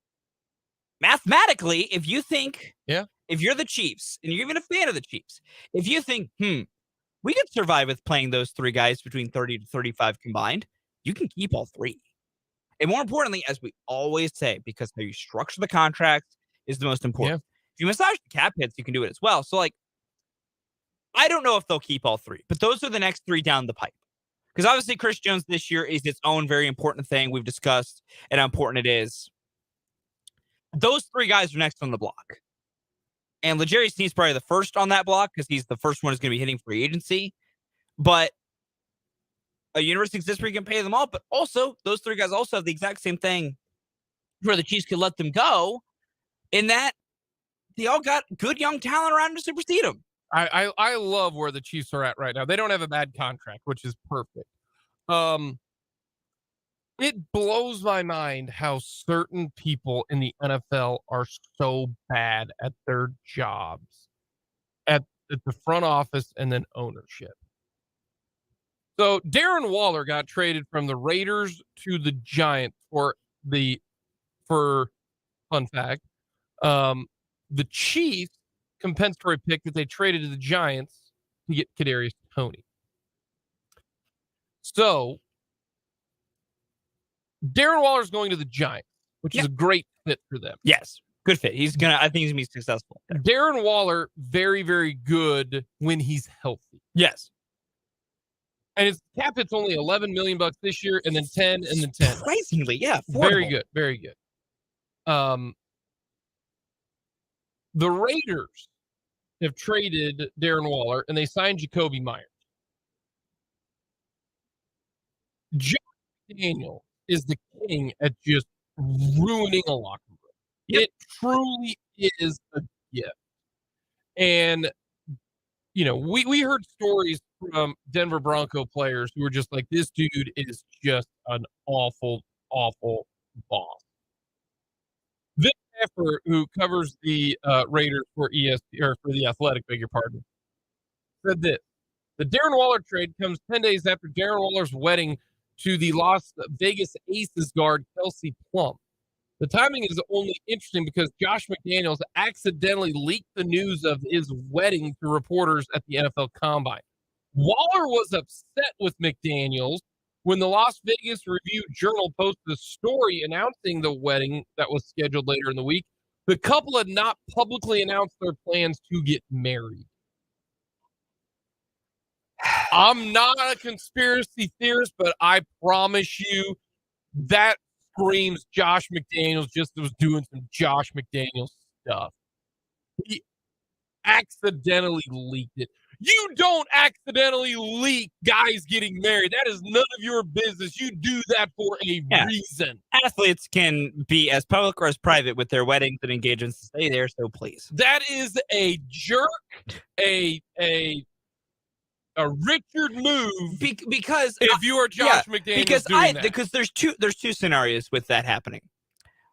mathematically, if you think, if you're the Chiefs, and you're even a fan of the Chiefs, if you think, we could survive with playing those 3 guys between 30 to 35 combined, you can keep all 3. And more importantly, as we always say, because how you structure the contract is the most important. Yeah. If you massage the cap hits, you can do it as well. So, like, I don't know if they'll keep all 3, but those are the next 3 down the pipe. Because obviously Chris Jones this year is its own very important thing we've discussed and how important it is. Those 3 guys are next on the block. And L'Jarius Sneed's probably the first on that block because he's the first one who's going to be hitting free agency. But a universe exists where you can pay them all. But also, those 3 guys also have the exact same thing where the Chiefs could let them go in that they all got good young talent around to supersede them. I love where the Chiefs are at right now. They don't have a bad contract, which is perfect. It blows my mind how certain people in the NFL are so bad at their jobs at the front office and then ownership. So Darren Waller got traded from the Raiders to the Giants for fun fact, the Chiefs compensatory pick that they traded to the Giants to get Kadarius Toney. So Darren Waller's going to the Giants, which is a great fit for them. Yes, good fit. I think he's gonna be successful. Darren Waller, very, very good when he's healthy. Yes. And his cap hit's only $11 million this year, and then 10, and then 10. Surprisingly, yeah. Very good, very good. The Raiders have traded Darren Waller, and they signed Jacoby Myers. Josh Daniel is the king at just ruining a locker room. Yep. It truly is a gift. And, we heard stories from Denver Bronco players who were just like, this dude is just an awful, awful boss. Vic Effer, who covers the Raiders for or for the Athletic, beg your pardon, said this: the Darren Waller trade comes 10 days after Darren Waller's wedding to the Las Vegas Aces guard Kelsey Plum. The timing is only interesting because Josh McDaniels accidentally leaked the news of his wedding to reporters at the NFL Combine. Waller was upset with McDaniels when the Las Vegas Review-Journal posted a story announcing the wedding that was scheduled later in the week. The couple had not publicly announced their plans to get married. I'm not a conspiracy theorist, but I promise you that screams Josh McDaniels just was doing some Josh McDaniels stuff. He accidentally leaked it. You don't accidentally leak guys getting married. That is none of your business. You do that for a reason. Athletes can be as public or as private with their weddings and engagements to stay there, so please. That is a jerk, a Richard move. Because if you are Josh McDaniels because there's two scenarios with that happening.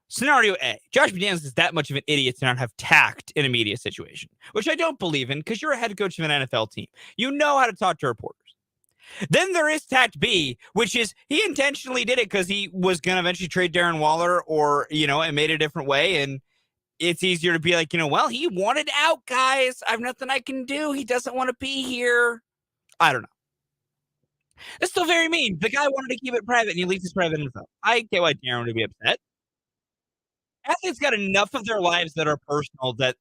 Scenario A, Josh McDaniels is that much of an idiot to not have tact in a media situation, which I don't believe in because you're a head coach of an NFL team. You know how to talk to reporters. Then there is tact B, which is he intentionally did it because he was going to eventually trade Darren Waller or, and made it a different way. And it's easier to be like, well, he wanted out, guys. I have nothing I can do. He doesn't want to be here. I don't know. That's still very mean. The guy wanted to keep it private and he leaked his private info. I get why Darren would be upset. Athletes got enough of their lives that are personal that,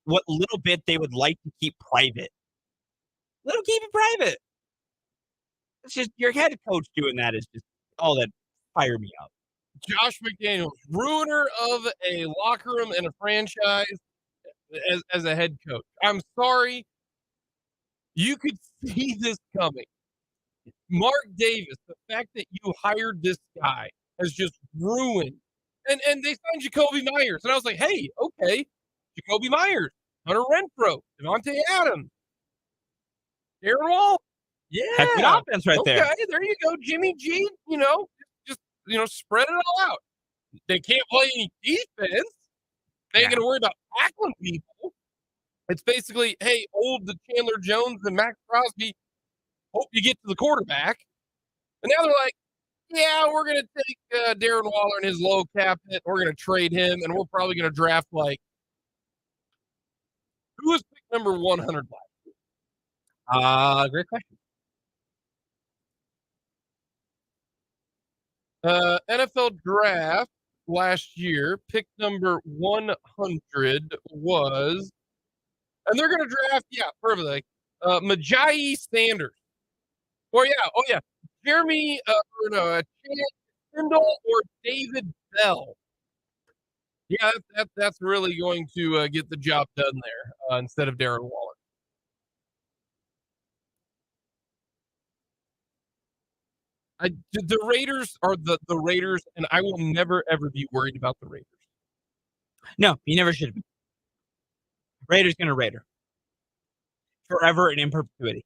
what little bit they would like to keep private. Let them keep it private. It's just your head coach doing that is just all that fire me up. Josh McDaniels, ruiner of a locker room and a franchise as a head coach. I'm sorry. You could see this coming. Mark Davis, the fact that you hired this guy has just ruined. And they signed Jacoby Myers. And I was like, hey, okay, Jacoby Myers, Hunter Renfrow, Devontae Adams, Darren Wall. Yeah. Heck of an offense right there. Okay, there you go. Jimmy G, just spread it all out. They can't play any defense. They ain't going to worry about tackling people. It's basically, hey, hold the Chandler Jones and Max Crosby. Hope you get to the quarterback. And now they're like, yeah, we're going to take Darren Waller and his low cap hit. We're going to trade him, and we're probably going to draft, who was pick number 100 last year? Great question. NFL draft last year, pick number 100 was, and they're going to draft, perfectly, Majai Sanders. Oh, yeah. Jeremy, Tyndall or David Bell. Yeah, that's really going to get the job done there instead of Darren Waller. The Raiders are the Raiders, and I will never, ever be worried about the Raiders. No, you never should be. Raiders going to Raider. Forever and in perpetuity.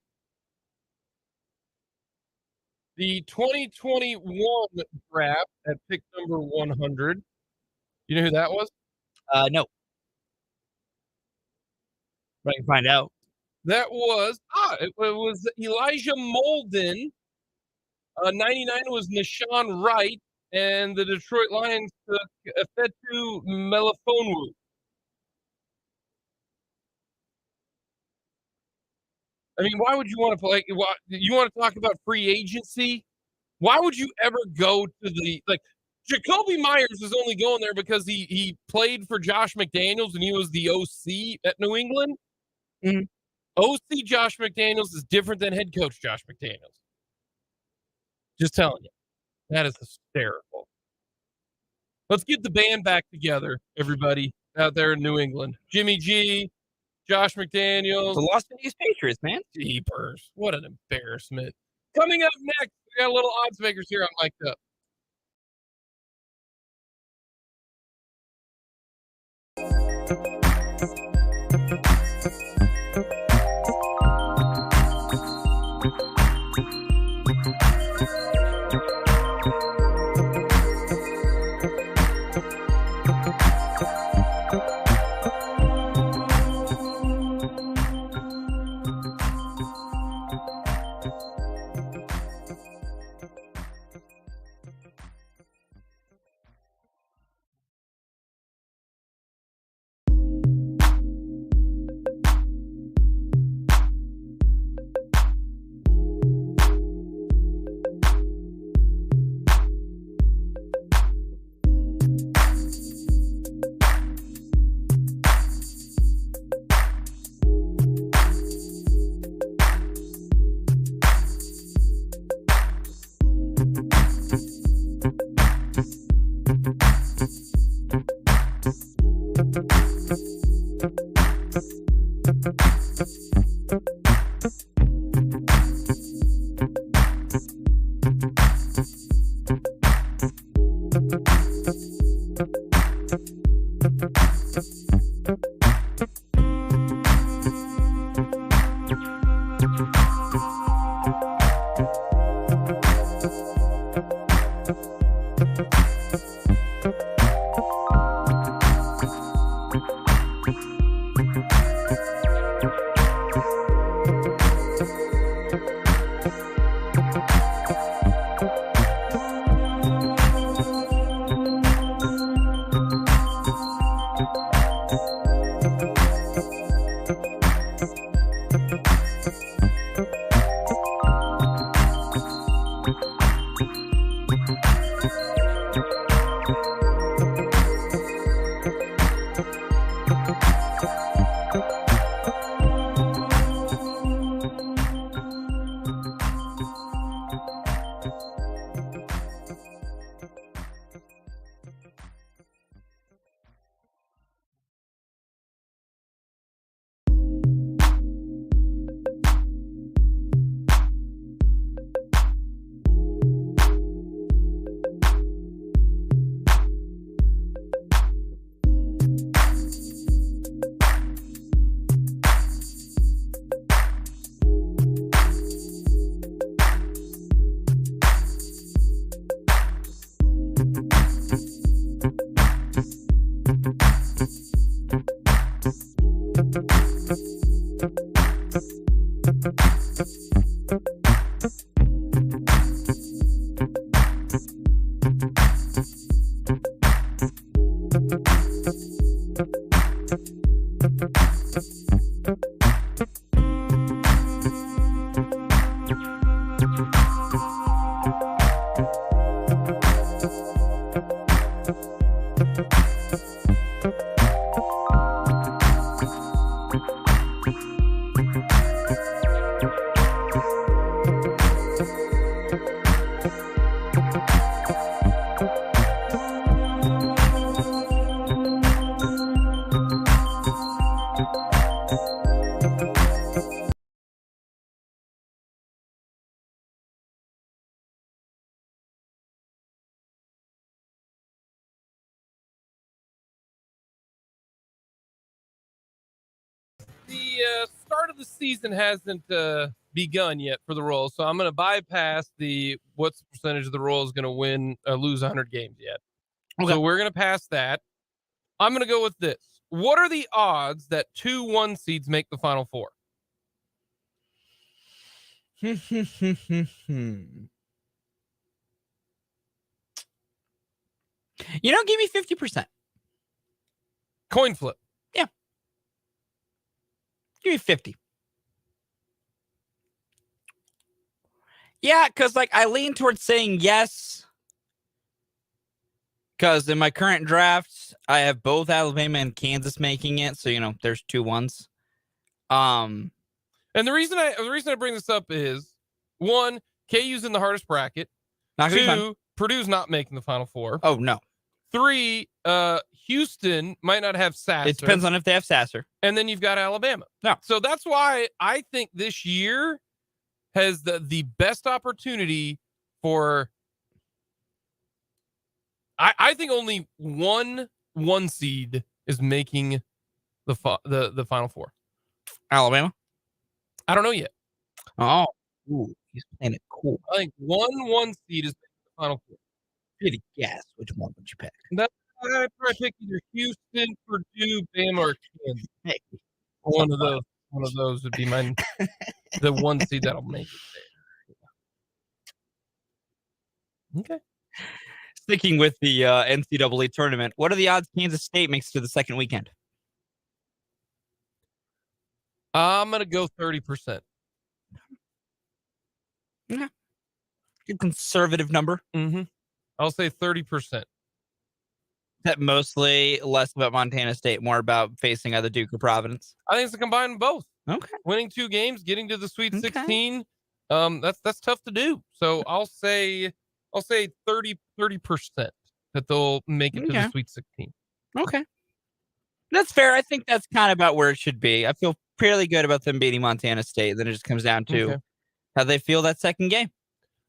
The 2021 draft at pick number 100. You know who that was? No. But I can find out. That was it was Elijah Molden. 99 was Nashawn Wright, and the Detroit Lions took Efetu Melifonwu. I mean, why would you want to play? You want to talk about free agency? Why would you ever go to the Jacoby Myers is only going there because he played for Josh McDaniels and he was the OC at New England. Mm-hmm. OC Josh McDaniels is different than head coach Josh McDaniels. Just telling you. That is hysterical. Let's get the band back together, everybody out there in New England. Jimmy G, Josh McDaniels. The Las Vegas Patriots, man. Jeepers. What an embarrassment. Coming up next, we got a little odds makers here on Mic'd Up. The start of the season hasn't begun yet for the Royals, so I'm going to bypass the what's the percentage of the Royals going to win lose 100 games yet. Okay. So we're going to pass that. I'm going to go with this. What are the odds that 2 1 seeds make the Final Four? Give me 50%. Coin flip. Yeah. Give me 50. Yeah, because I lean towards saying yes. Because in my current drafts, I have both Alabama and Kansas making it. So, there's 2 1s. And the reason I bring this up is 1, KU's in the hardest bracket. 2, Purdue's not making the Final Four. Oh, no. 3, Houston might not have Sasser. It depends on if they have Sasser. And then you've got Alabama. No. So that's why I think this year has the best opportunity for. I think only one seed is making the Final Four? Alabama. I don't know yet. Oh, ooh, he's playing it cool. I think one seed is the Final Four. If you had to guess, which one would you pick? I'd probably pick either Houston, Purdue, Bama, or Kansas. Hey, One of those would be the one seed that'll make it there. Okay. Sticking with the NCAA tournament, what are the odds Kansas State makes it to the second weekend? I'm gonna go 30%. Yeah, good conservative number. Mm-hmm. I'll say 30%. That mostly less about Montana State, more about facing either Duke or Providence. I think it's a combined of both. Okay. Winning 2 games, getting to the Sweet Okay. 16. That's tough to do. So I'll say 30% that they'll make it to the Sweet 16. Okay. That's fair. I think that's kind of about where it should be. I feel fairly good about them beating Montana State. Then it just comes down to how they feel that second game.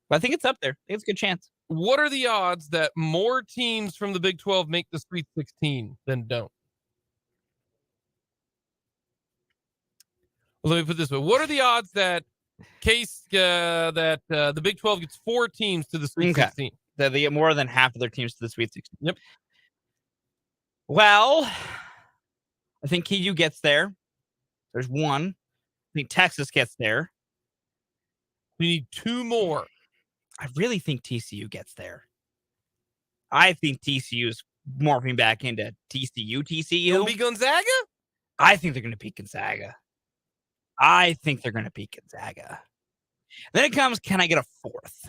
But I think it's up there. I think it's a good chance. What are the odds that more teams from the Big 12 make the Sweet 16 than don't? Well, let me put it this way. What are the odds that the Big 12 gets 4 teams to the Sweet 16? That they get more than half of their teams to the Sweet 16. Yep. Well, I think KU gets there. There's 1. I think Texas gets there. We need 2 more. I really think TCU gets there. I think TCU is morphing back into TCU. Gonna be Gonzaga? I think they're going to beat Gonzaga. Then it comes, can I get a 4th?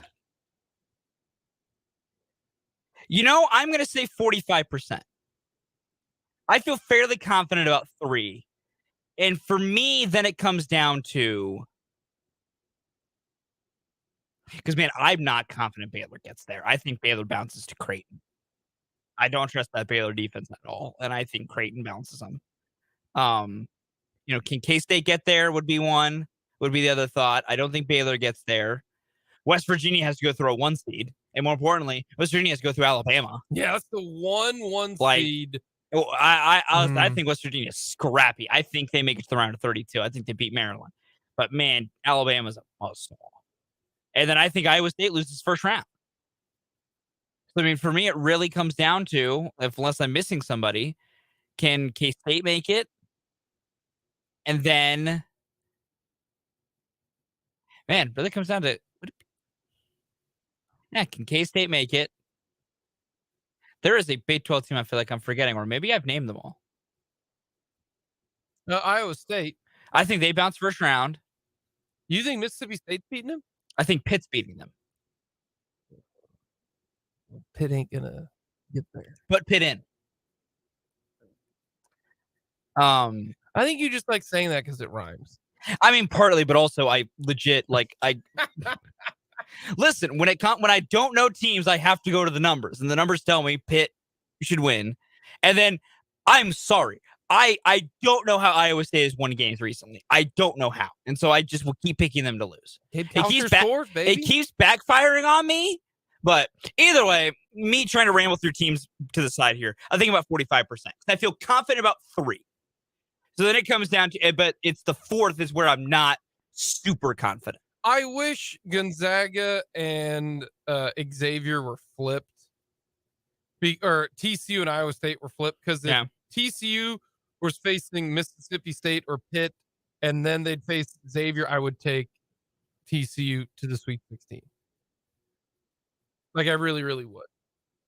I'm going to say 45%. I feel fairly confident about 3. And for me, then it comes down to, because, man, I'm not confident Baylor gets there. I think Baylor bounces to Creighton. I don't trust that Baylor defense at all, and I think Creighton bounces them. Can K-State get there would be one, would be the other thought. I don't think Baylor gets there. West Virginia has to go through a 1 seed, and more importantly, West Virginia has to go through Alabama. Yeah, that's the 1 seed. I think West Virginia is scrappy. I think they make it to the round of 32. I think they beat Maryland. But, man, Alabama's a buzzsaw. And then I think Iowa State loses first round. So, I mean, for me, it really comes down to, unless I'm missing somebody, can K-State make it? And then, man, really comes down to, can K-State make it? There is a Big 12 team I feel like I'm forgetting, or maybe I've named them all. Iowa State. I think they bounce first round. You think Mississippi State's beating them? I think Pitt's beating them. Pitt ain't gonna get there. Put Pitt in. I think you just like saying that because it rhymes. I mean, partly, but also I legit listen. When I don't know teams, I have to go to the numbers, and the numbers tell me Pitt should win. And then I'm sorry, I don't know how Iowa State has won games recently. I don't know how, and so I just will keep picking them to lose. It keeps backfiring on me. But either way, me trying to ramble through teams to the side here, I think about 45%. I feel confident about 3. So then it comes down to, but it's the 4th is where I'm not super confident. I wish Gonzaga and Xavier were flipped, or TCU and Iowa State were flipped, because if TCU was facing Mississippi State or Pitt, and then they'd face Xavier, I would take TCU to the Sweet 16. Like, I really, really would.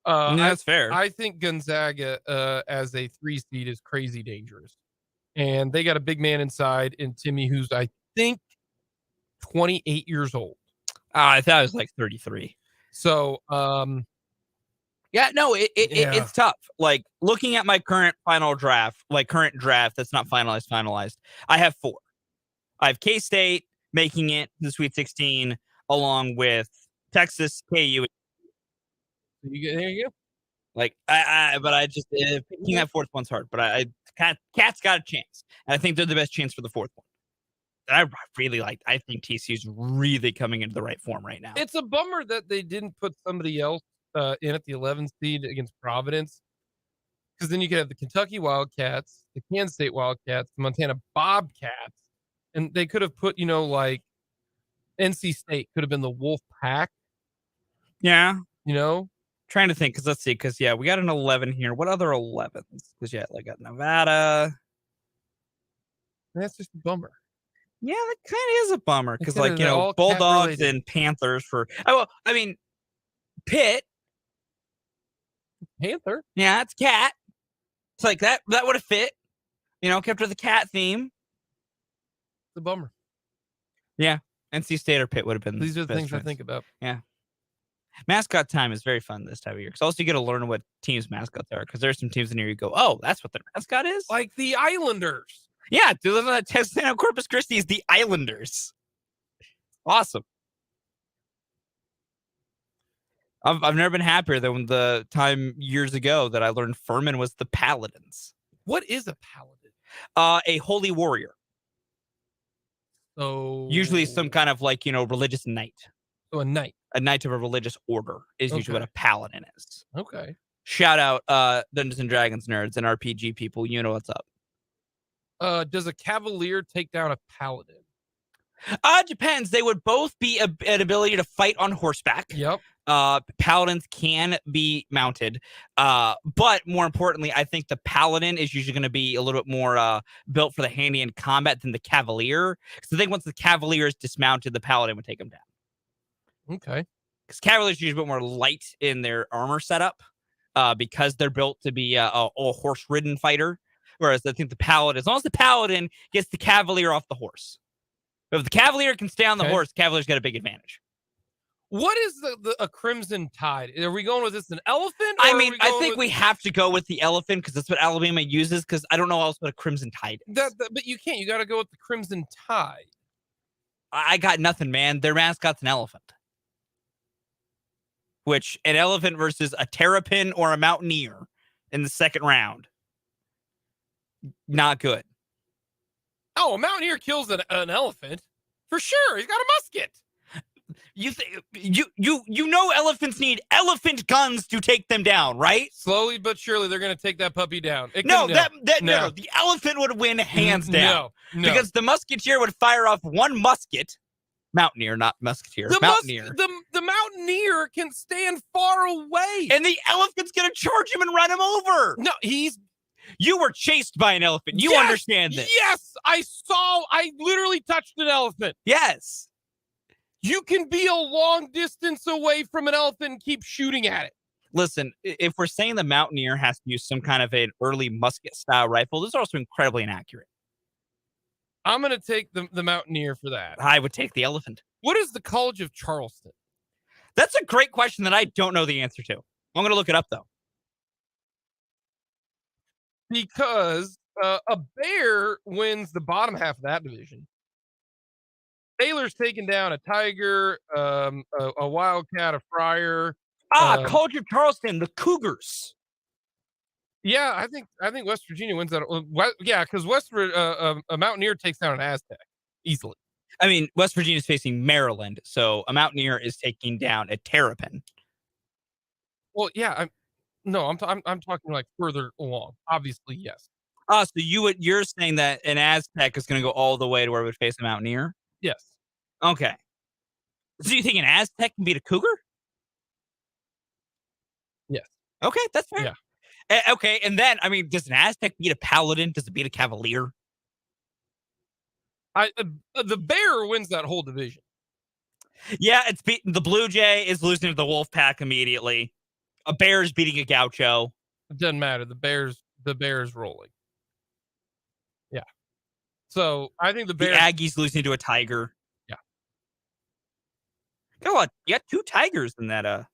That's fair. I think Gonzaga as a 3 seed is crazy dangerous. And they got a big man inside in Timmy, who's, I think, 28 years old. I thought it was like 33. So, it's tough. Like, looking at my current draft that's not finalized, I have 4. I have K-State making it to the Sweet 16, along with Texas, KU. There you go. Like, but I just picking that 4th one's hard. But Cat's got a chance, and I think they're the best chance for the 4th one. I really like. I think TCU's really coming into the right form right now. It's a bummer that they didn't put somebody else in at the 11th seed against Providence, because then you could have the Kentucky Wildcats, the Kansas State Wildcats, the Montana Bobcats, and they could have put, like NC State could have been the Wolf Pack, Yeah. Trying to think, because let's see, because we got an 11 here. What other 11s? Because I got Nevada. That's just a bummer. Yeah, that kind of is a bummer because, related. Bulldogs and Panthers for. Oh, well, I mean, Pitt. Panther. Yeah, it's cat. It's like that would have fit. Kept with the cat theme. It's a bummer. Yeah, NC State or Pitt would have been. These are the things choice. I think about. Yeah. Mascot time is very fun this time of year because also you get to learn what teams' mascots are because there's some teams in here you go, oh, that's what their mascot is? Like the Islanders. Yeah, San Corpus Christi is the Islanders. Awesome. I've never been happier than the time years ago that I learned Furman was the Paladins. What is a paladin? A holy warrior. So usually some kind of religious knight. So a knight. A knight of a religious order is usually what a paladin is. Okay. Shout out Dungeons and Dragons nerds and RPG people. You know what's up. Does a cavalier take down a paladin? Depends. They would both be an ability to fight on horseback. Yep. Paladins can be mounted. But more importantly, I think the paladin is usually going to be a little bit more built for the hand-to-hand combat than the cavalier. Because I think once the cavalier is dismounted, the paladin would take him down. Okay. Because cavaliers are usually a bit more light in their armor setup because they're built to be a horse-ridden fighter. Whereas I think the paladin, as long as the paladin gets the cavalier off the horse. But if the cavalier can stay on the horse, the cavalier's got a big advantage. What is a Crimson Tide? Are we going with this an elephant? I think we have to go with the elephant because that's what Alabama uses because I don't know else what a Crimson Tide is. But you can't. You got to go with the Crimson Tide. I got nothing, man. Their mascot's an elephant. Which, an elephant versus a terrapin or a mountaineer in the second round. Not good. Oh, a mountaineer kills an elephant for sure. He's got a musket. You know elephants need elephant guns to take them down, right? Slowly but surely, they're going to take that puppy down. No, the elephant would win hands down. No, because the musketeer would fire off one musket. Mountaineer, not musketeer. Mountaineer. The mountaineer can stand far away, and the elephant's going to charge him and run him over. No, You were chased by an elephant. You understand this. Yes, I literally touched an elephant. Yes. You can be a long distance away from an elephant and keep shooting at it. Listen, if we're saying the mountaineer has to use some kind of an early musket-style rifle, this is also incredibly inaccurate. I'm going to take the mountaineer for that. I would take the elephant. What is the College of Charleston? That's a great question that I don't know the answer to. I'm going to look it up, though. Because a bear wins the bottom half of that division. Baylor's taking down a tiger, a wildcat, a friar. College of Charleston, the Cougars. Yeah, I think West Virginia wins that. Yeah, because a Mountaineer takes down an Aztec easily. I mean, West Virginia is facing Maryland, so a Mountaineer is taking down a Terrapin. Well, yeah, I'm talking like further along. Obviously, yes. So you're saying that an Aztec is going to go all the way to where it would face a Mountaineer? Yes. Okay. So you think an Aztec can beat a Cougar? Yes. Okay, that's fair. Yeah. Okay, and then, I mean, does an Aztec beat a Paladin? Does it beat a Cavalier? The Bear wins that whole division. Yeah, it's beating the Blue Jay is losing to the Wolf Pack immediately. A Bear is beating a Gaucho. It doesn't matter. The Bear's rolling. Yeah. So I think the Aggies losing to a Tiger. Yeah. Come on, you got two Tigers in that a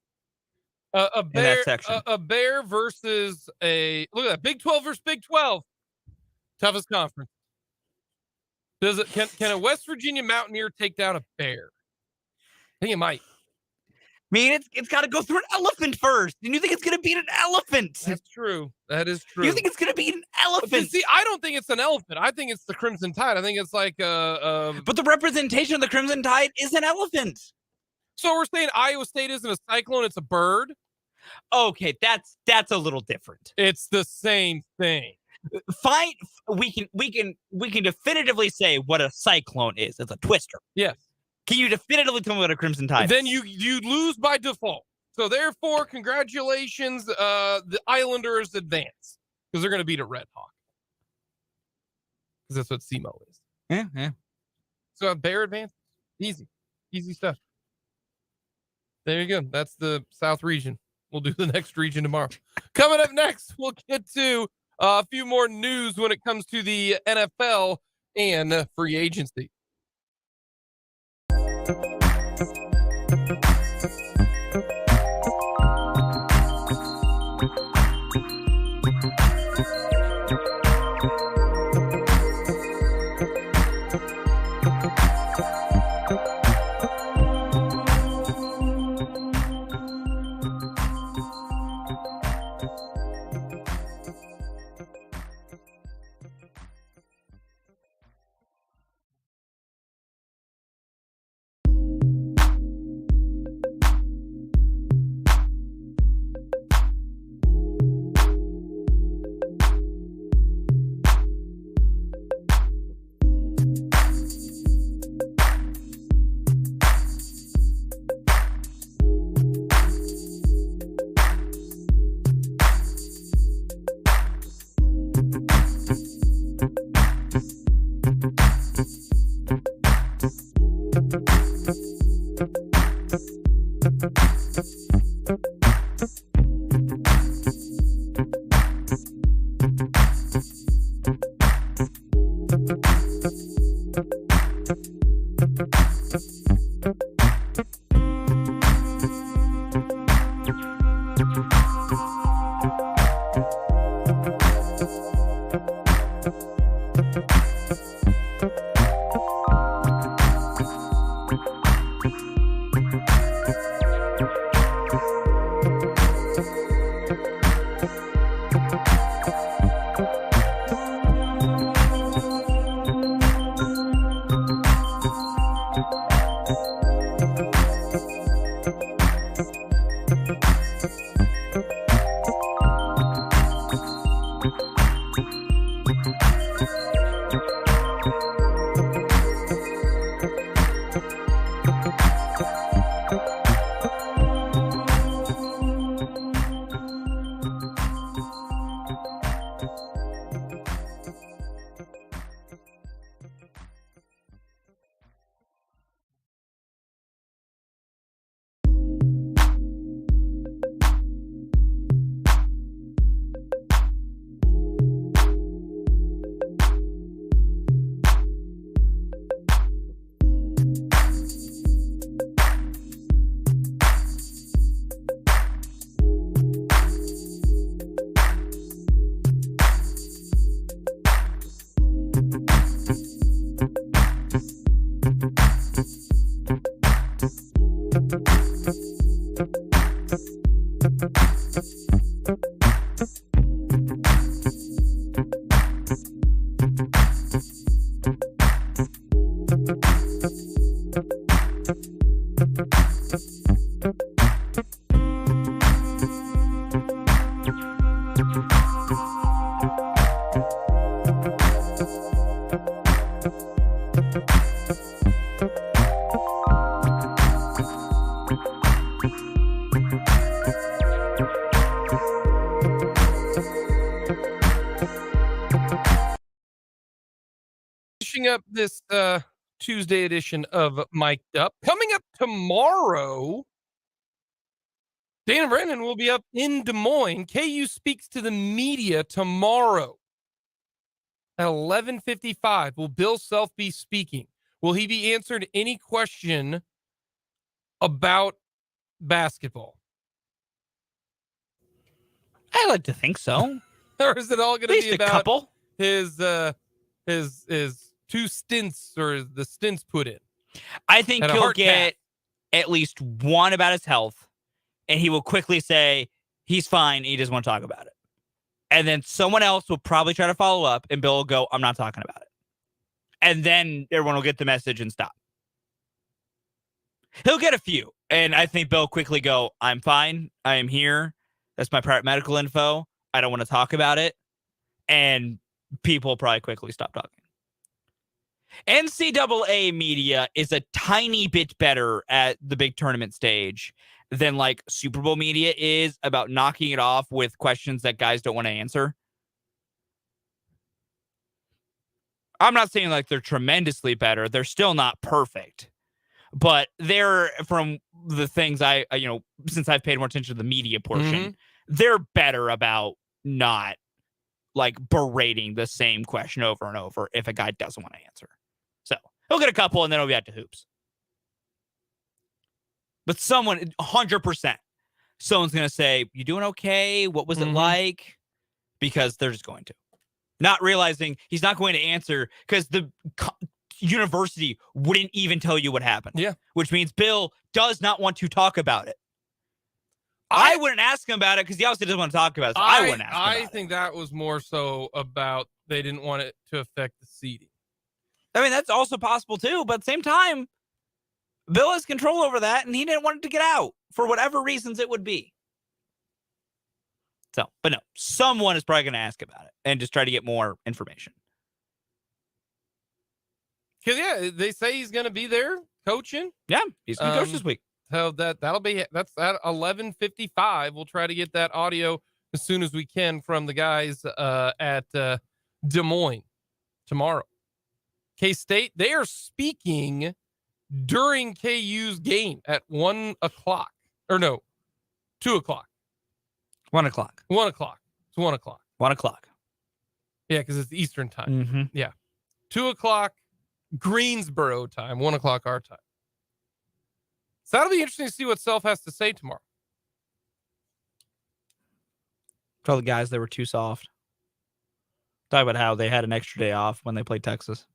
bear, in that section. A Bear versus look at that, Big 12 versus Big 12. Toughest conference. Can a West Virginia Mountaineer take down a Bear? I think it might. I mean, it's got to go through an elephant first. And you think it's going to beat an elephant? That's true. That is true. You think it's going to beat an elephant? But see, I don't think it's an elephant. I think it's the Crimson Tide. I think it's like But the representation of the Crimson Tide is an elephant. So we're saying Iowa State isn't a cyclone, it's a bird? Okay, that's a little different. It's the same thing. we can definitively say what a cyclone is. It's a twister. Yes. Can you definitively tell me what a crimson tide Then is? you lose by default. So therefore, congratulations, the Islanders advance because they're going to beat a Red Hawk. Because that's what SEMO is. Yeah. So Bear advance, easy stuff. There you go. That's the South region. We'll do the next region tomorrow. Coming up next, we'll get to a few more news when it comes to the NFL and free agency. Finishing up this Tuesday edition of Mic'd Up. Coming up tomorrow, Dana Brennan will be up in Des Moines. KU speaks to the media tomorrow at 11:55. Will Bill Self be speaking? Will he be answered any question about basketball? I like to think so. Or is it all going to be a about couple. his two stints or the stints put in? I think And a he'll heart get at least one about his health, and he will quickly say he's fine. He doesn't want to talk about it. And then someone else will probably try to follow up, and Bill will go, I'm not talking about it. And then everyone will get the message and stop. He'll get a few. And I think Bill will quickly go, I'm fine. I am here. That's my private medical info. I don't want to talk about it. and people probably quickly stop talking. NCAA media is a tiny bit better at the big tournament stage than like Super Bowl media is about knocking it off with questions that guys don't want to answer. I'm not saying like they're tremendously better. They're still not perfect. But they're, from the things I since I've paid more attention to the media portion, they're better about not like berating the same question over and over if a guy doesn't want to answer. So he'll get a couple and then he'll be out to hoops. But someone, 100%, someone's going to say, you doing okay? What was it like? Because they're just going to. Not realizing he's not going to answer because the university wouldn't even tell you what happened. Yeah. Which means Bill does not want to talk about it. I wouldn't ask him about it because he obviously doesn't want to talk about it. So I wouldn't ask him about it. I think that was more so about they didn't want it to affect the seeding. I mean, that's also possible too. But at the same time, Bill has control over that, and he didn't want it to get out for whatever reasons it would be. So, but no, someone is probably going to ask about it and just try to get more information. Because, yeah, they say he's going to be there coaching. Yeah, he's going to coach this week. So that's at 11:55. We'll try to get that audio as soon as we can from the guys at Des Moines tomorrow. K-State, they are speaking during KU's game at 1 o'clock. Or no, 2 o'clock. 1 o'clock. 1 o'clock. It's 1 o'clock. 1 o'clock. Yeah, because it's Eastern time. Yeah. 2 o'clock Greensboro time, 1 o'clock our time. So that'll be interesting to see what Self has to say tomorrow. Tell the guys they were too soft. Talk about how they had an extra day off when they played Texas.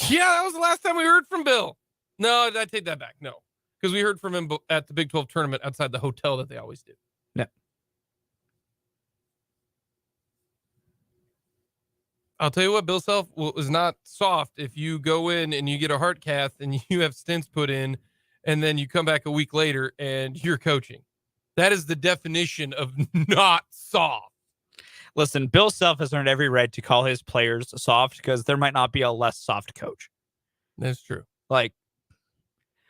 Yeah, that was the last time we heard from Bill. No, I take that back. No, because we heard from him at the Big 12 tournament outside the hotel that they always do. Yeah. I'll tell you what, Bill Self was not soft if you go in and you get a heart cath and you have stents put in and then you come back a week later and you're coaching. That is the definition of not soft. Listen, Bill Self has earned every right to call his players soft because there might not be a less soft coach. That's true. Like,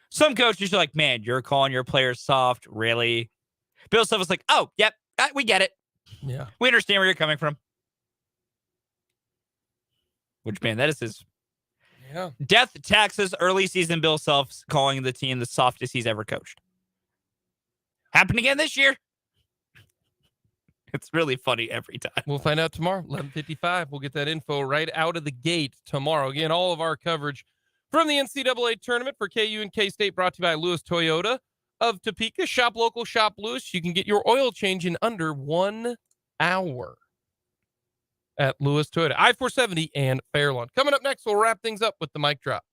some coaches are like, man, you're calling your players soft? Really? Bill Self is like, oh, yep, we get it. Yeah. We understand where you're coming from. Which, man, that is his death taxes early season Bill Self calling the team the softest he's ever coached. Happened again this year. It's really funny every time. We'll find out tomorrow, 11:55. We'll get that info right out of the gate tomorrow. Again, all of our coverage from the NCAA tournament for KU and K-State brought to you by Lewis Toyota of Topeka. Shop local, shop Lewis. You can get your oil change in under 1 hour at Lewis Toyota, I-470 and Fairlawn. Coming up next, we'll wrap things up with the mic drop.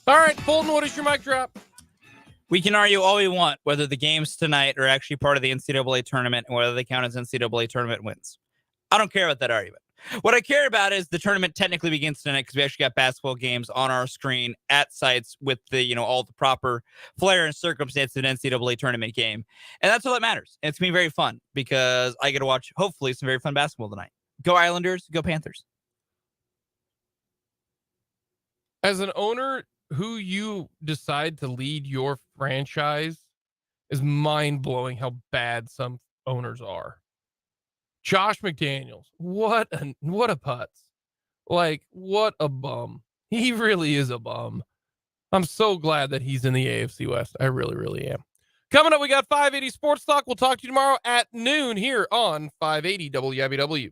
All right, Fulton, what is your mic drop? We can argue all we want whether the games tonight are actually part of the NCAA tournament and whether they count as NCAA tournament wins. I don't care about that argument. What I care about is the tournament technically begins tonight because we actually got basketball games on our screen at sites with the, all the proper flair and circumstance of an NCAA tournament game. And that's all that matters. And it's going to be very fun because I get to watch, hopefully, some very fun basketball tonight. Go Islanders, go Panthers. As an owner, who you decide to lead your franchise is mind-blowing how bad some owners are. Josh McDaniels, what a putz. Like, what a bum. He really is a bum. I'm so glad that he's in the AFC West. I really, really am. Coming up, we got 580 Sports Talk. We'll talk to you tomorrow at noon here on 580 WIBW.